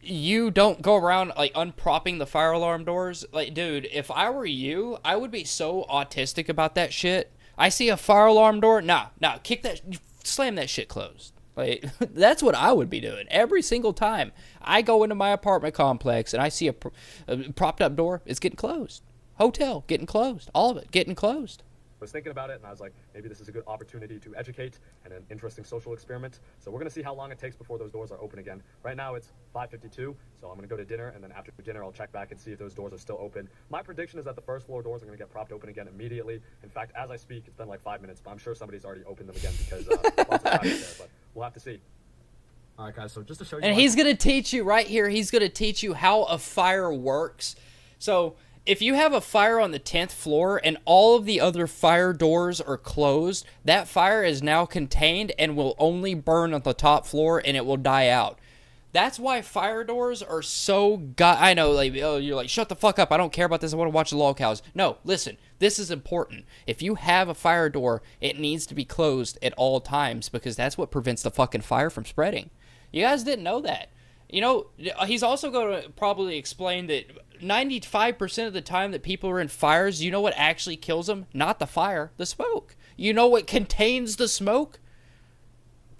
you don't go around like unpropping the fire alarm doors. Like, dude, if I were you, I would be so autistic about that shit. I see a fire alarm door, nah, kick that, slam that shit closed. Like, that's what I would be doing every single time I go into my apartment complex and I see a propped up door. It's getting closed. Hotel getting closed. All of it getting closed. I was thinking about it and I was like, maybe this is a good opportunity to educate and an interesting social experiment. So we're going to see how long it takes before those doors are open again. Right now it's 5:52, so I'm going to go to dinner, and then after dinner I'll check back and see if those doors are still open. My prediction is that the first floor doors are going to get propped open again immediately. In fact, as I speak, it's been like 5 minutes, but I'm sure somebody's already opened them again because lots of traffic there, but we'll have to see. All right, guys, so just to show you... And he's going to teach you right here, he's going to teach you how a fire works. So... if you have a fire on the 10th floor and all of the other fire doors are closed, that fire is now contained and will only burn on the top floor and it will die out. That's why fire doors are so I know, like, oh, you're like, shut the fuck up, I don't care about this, I want to watch the lol cows. No, listen, this is important. If you have a fire door, it needs to be closed at all times because that's what prevents the fucking fire from spreading. You guys didn't know that. You know, he's also going to probably explain that 95% of the time that people are in fires, you know what actually kills them? Not the fire, the smoke. You know what contains the smoke?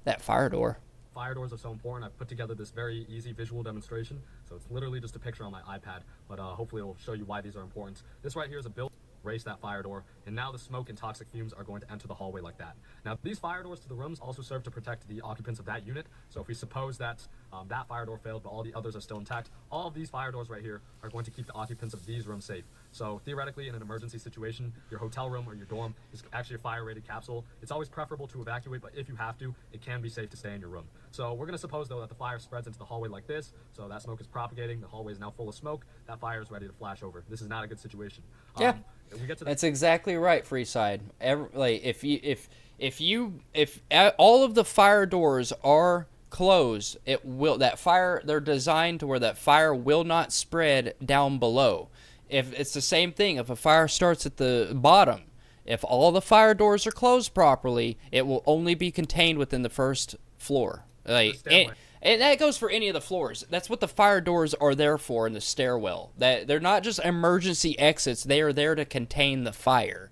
That fire door. Fire doors are so important. I've put together this very easy visual demonstration. So it's literally just a picture on my iPad, but hopefully it'll show you why these are important. This right here is a build. Race that fire door, and now the smoke and toxic fumes are going to enter the hallway like that. Now, these fire doors to the rooms also serve to protect the occupants of that unit. So if we suppose that that fire door failed, but all the others are still intact, all of these fire doors right here are going to keep the occupants of these rooms safe. So theoretically, in an emergency situation, your hotel room or your dorm is actually a fire-rated capsule. It's always preferable to evacuate, but if you have to, it can be safe to stay in your room. So we're going to suppose, though, that the fire spreads into the hallway like this. So that smoke is propagating. The hallway is now full of smoke. That fire is ready to flash over. This is not a good situation. Yeah. That's exactly right, Freeside. If all of the fire doors are closed, they're designed to where that fire will not spread down below. If it's the same thing, if a fire starts at the bottom, if all the fire doors are closed properly, it will only be contained within the first floor. And that goes for any of the floors. That's what the fire doors are there for in the stairwell. That they're not just emergency exits. They are there to contain the fire.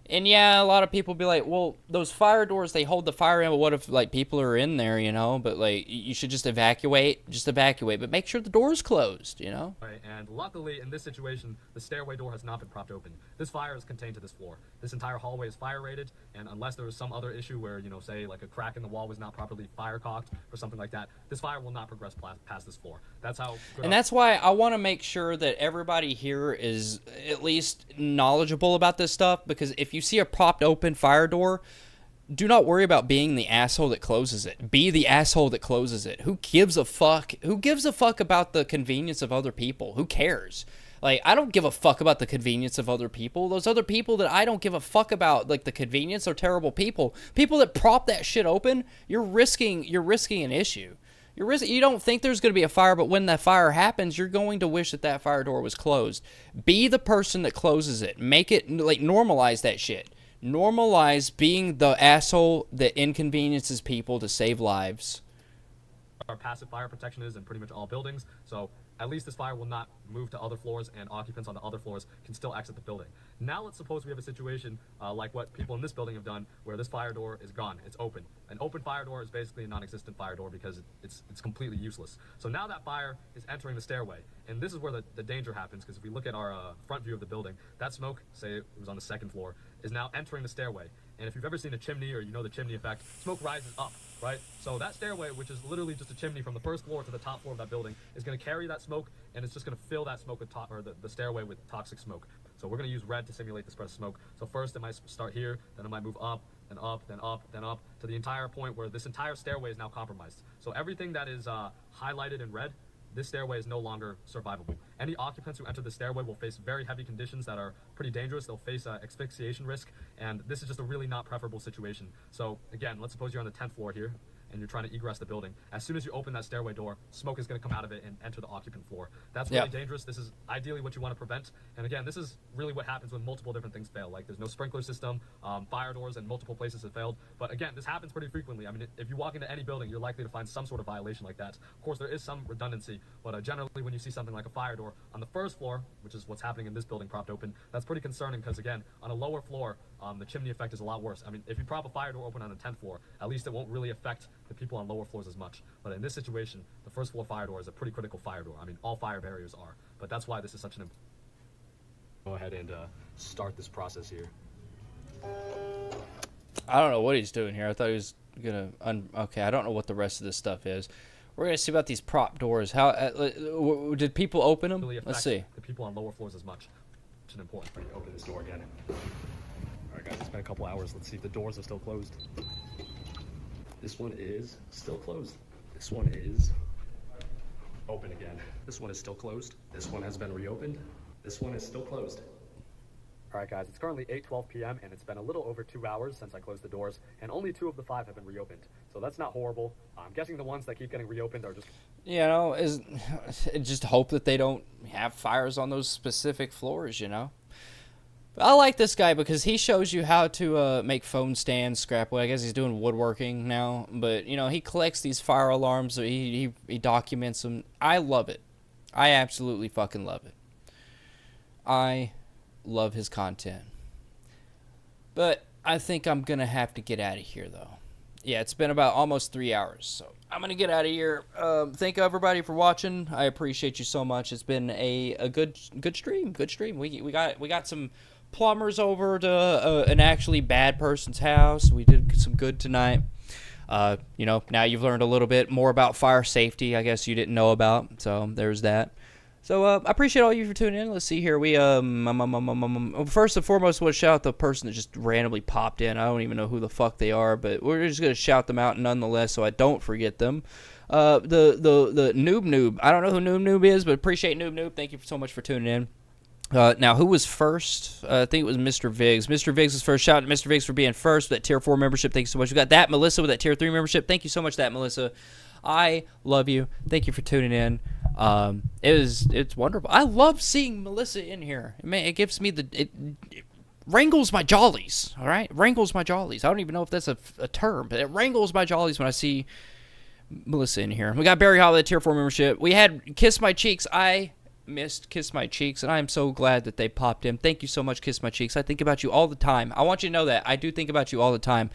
And yeah, a lot of people be like, well, those fire doors, they hold the fire in, but what if, like, people are in there, you know? But, like, you should just evacuate, but make sure the door's closed, you know? Right, and luckily, in this situation, the stairway door has not been propped open. This fire is contained to this floor. This entire hallway is fire rated, and unless there was some other issue where, you know, say, like a crack in the wall was not properly fire caulked or something like that, this fire will not progress past this floor. That's how... And that's why I want to make sure that everybody here is at least knowledgeable about this stuff, because if you see a propped open fire door, do not worry about being the asshole that closes it. Be the asshole that closes it. Who gives a fuck? Who gives a fuck about the convenience of other people? Who cares? Like, I don't give a fuck about the convenience of other people. Those other people that I don't give a fuck about, like, the convenience, are terrible people. People that prop that shit open, you're risking an issue. You don't think there's going to be a fire, but when that fire happens, you're going to wish that that fire door was closed. Be the person that closes it. Make it, like, normalize that shit. Normalize being the asshole that inconveniences people to save lives. Our passive fire protection is in pretty much all buildings, so at least this fire will not move to other floors, and occupants on the other floors can still exit the building. Now let's suppose we have a situation like what people in this building have done, where this fire door is gone. It's open. An open fire door is basically a non-existent fire door because it's completely useless. So now that fire is entering the stairway, and this is where the danger happens, because if we look at our front view of the building, that smoke, say it was on the second floor, is now entering the stairway. And if you've ever seen a chimney, or you know the chimney effect, smoke rises up, right? So that stairway, which is literally just a chimney from the first floor to the top floor of that building, is going to carry that smoke, and it's just going to fill that smoke with the stairway with toxic smoke. So we're going to use red to simulate the spread of smoke. So first it might start here, then it might move up, then up, then up, then up, to the entire point where this entire stairway is now compromised. So everything that is highlighted in red, this stairway is no longer survivable. Any occupants who enter the stairway will face very heavy conditions that are pretty dangerous. They'll face asphyxiation risk, and this is just a really not preferable situation. So again, let's suppose you're on the 10th floor here, and you're trying to egress the building. As soon as you open that stairway door, smoke is going to come out of it and enter the occupant floor. That's really dangerous. This is ideally what you want to prevent. And again, this is really what happens when multiple different things fail. Like, there's no sprinkler system, fire doors in multiple places have failed. But again, this happens pretty frequently. I mean, if you walk into any building, you're likely to find some sort of violation like that. Of course, there is some redundancy, but generally when you see something like a fire door on the first floor, which is what's happening in this building propped open, that's pretty concerning, because again, on a lower floor, the chimney effect is a lot worse. I mean, if you prop a fire door open on the 10th floor, at least it won't really affect the people on lower floors as much. But in this situation, the first floor fire door is a pretty critical fire door. I mean, all fire barriers are. But that's why this is such an important... Go ahead and start this process here. I don't know what he's doing here. I thought he was going to... Okay, I don't know what the rest of this stuff is. We're going to see about these prop doors. How did people open them? Really Let's see. The people on lower floors as much. It's an important for you to open this door again. All right, guys, it's been a couple hours. Let's see if the doors are still closed. This one is still closed. This one is open again. This one is still closed. This one has been reopened. This one is still closed. All right, guys, it's currently 8:12 p.m. and it's been a little over 2 hours since I closed the doors, and only 2 of the 5 have been reopened. So that's not horrible. I'm guessing the ones that keep getting reopened are just... You know, just hope that they don't have fires on those specific floors, you know? I like this guy because he shows you how to make phone stands, scrap wood. I guess he's doing woodworking now, but you know, he collects these fire alarms. He documents them. I love it. I absolutely fucking love it. I love his content. But I think I'm gonna have to get out of here though. Yeah, it's been about almost 3 hours, so I'm gonna get out of here. Thank everybody for watching. I appreciate you so much. It's been a good stream. Good stream. We got some plumbers over to an actually bad person's house. We did some good tonight. You know, now you've learned a little bit more about fire safety, I guess you didn't know about. So there's that. So I appreciate all you for tuning in. Let's see here. We first and foremost, want to shout out the person that just randomly popped in. I don't even know who the fuck they are, but we're just gonna shout them out nonetheless, so I don't forget them. The noob. I don't know who noob is, but appreciate noob. Thank you so much for tuning in. Now, who was first? I think it was Mr. Viggs. Mr. Viggs was first. Shout out to Mr. Viggs for being first with that Tier 4 membership. Thank you so much. We got that Melissa with that Tier 3 membership. Thank you so much, that Melissa. I love you. Thank you for tuning in. It's wonderful. I love seeing Melissa in here. It gives me it wrangles my jollies. All right, wrangles my jollies. I don't even know if that's a term, but it wrangles my jollies when I see Melissa in here. We got Barry Hall with that Tier 4 membership. We had Kiss My Cheeks. I missed Kiss My Cheeks, and I am so glad that they popped in. Thank you so much, Kiss My Cheeks. I think about you all the time. I want you to know that. I do think about you all the time.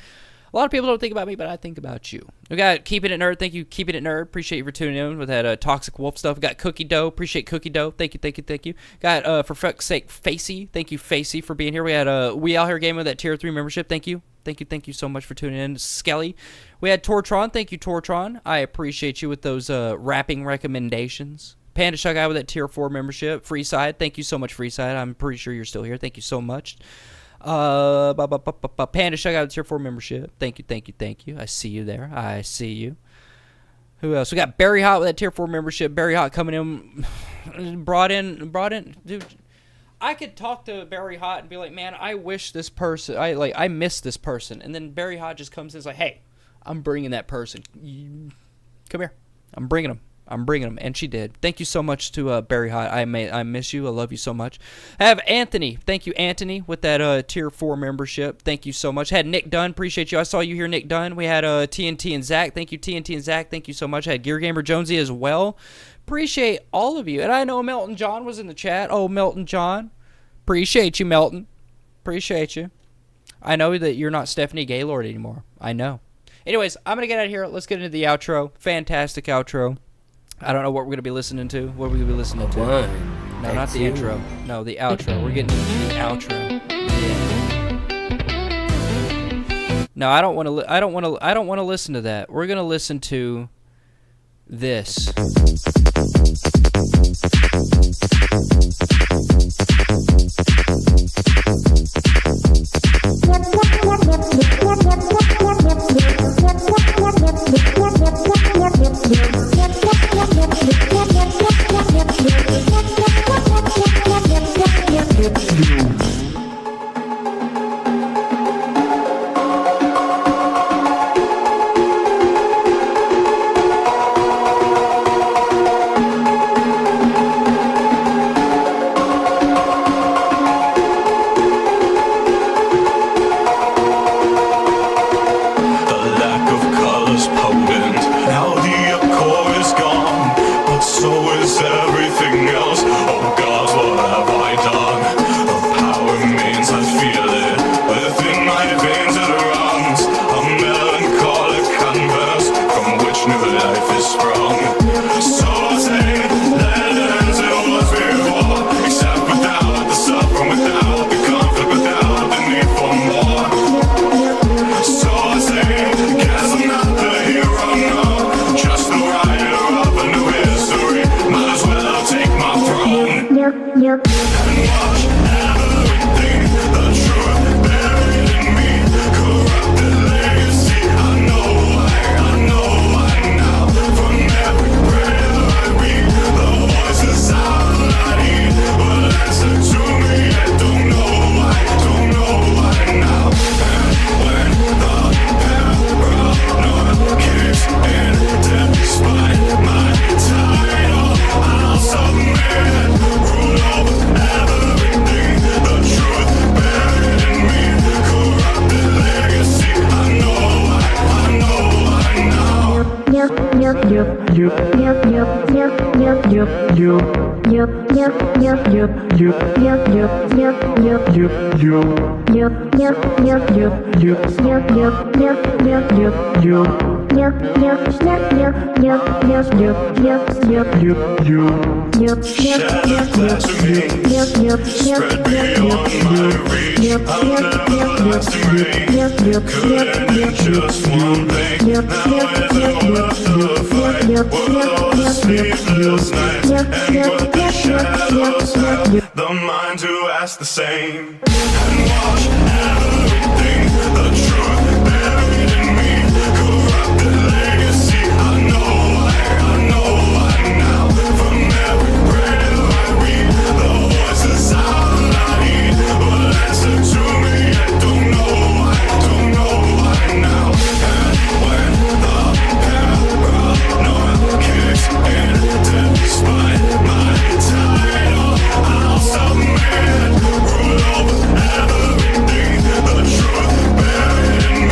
A lot of people don't think about me, but I think about you. We got Keeping It Nerd. Thank you, Keeping It Nerd. Appreciate you for tuning in with that Toxic Wolf stuff. We got Cookie Dough. Appreciate Cookie Dough. Thank you. Got, for fuck's sake, Facey. Thank you, Facey, for being here. We had We Out Here Game with that Tier 3 membership. Thank you so much for tuning in. Skelly. We had Tortron. Thank you, Tortron. I appreciate you with those rapping recommendations. Panda Shy Guy with that Tier 4 membership. Freeside. Thank you so much, Freeside. I'm pretty sure you're still here. Thank you so much. Panda Shy Guy with Tier 4 membership. Thank you. I see you there. I see you. Who else? We got Barry Hot with that Tier 4 membership. Barry Hot coming in. Brought in. Dude, I could talk to Barry Hot and be like, man, I wish this person, I miss this person. And then Barry Hot just comes in and is like, hey, I'm bringing that person. Come here. I'm bringing him. And she did. Thank you so much to Barry Hot. I miss you. I love you so much. I have Anthony. Thank you, Anthony, with that Tier 4 membership. Thank you so much. Had Nick Dunn. Appreciate you. I saw you here, Nick Dunn. We had TNT and Zach. Thank you, TNT and Zach. Thank you so much. I had Gear Gamer Jonesy as well. Appreciate all of you. And I know Melton John was in the chat. Oh, Melton John. Appreciate you, Melton. Appreciate you. I know that you're not Stephanie Gaylord anymore. I know. Anyways, I'm going to get out of here. Let's get into the outro. Fantastic outro. I don't know what we're going to be listening to. What are we going to be listening to? No, not the intro. No, the outro. We're getting into the outro. Yeah. No, I don't want to listen to that. We're going to listen to this. The minds who ask the same and watch everything, the truth buried in me, corrupted legacy. I know now. From every grave I read, the voices all I need will answer to me. I don't know why now. And when the paranoia kicks in, despite my title, I'll submit, rule over everything, the truth buried in me.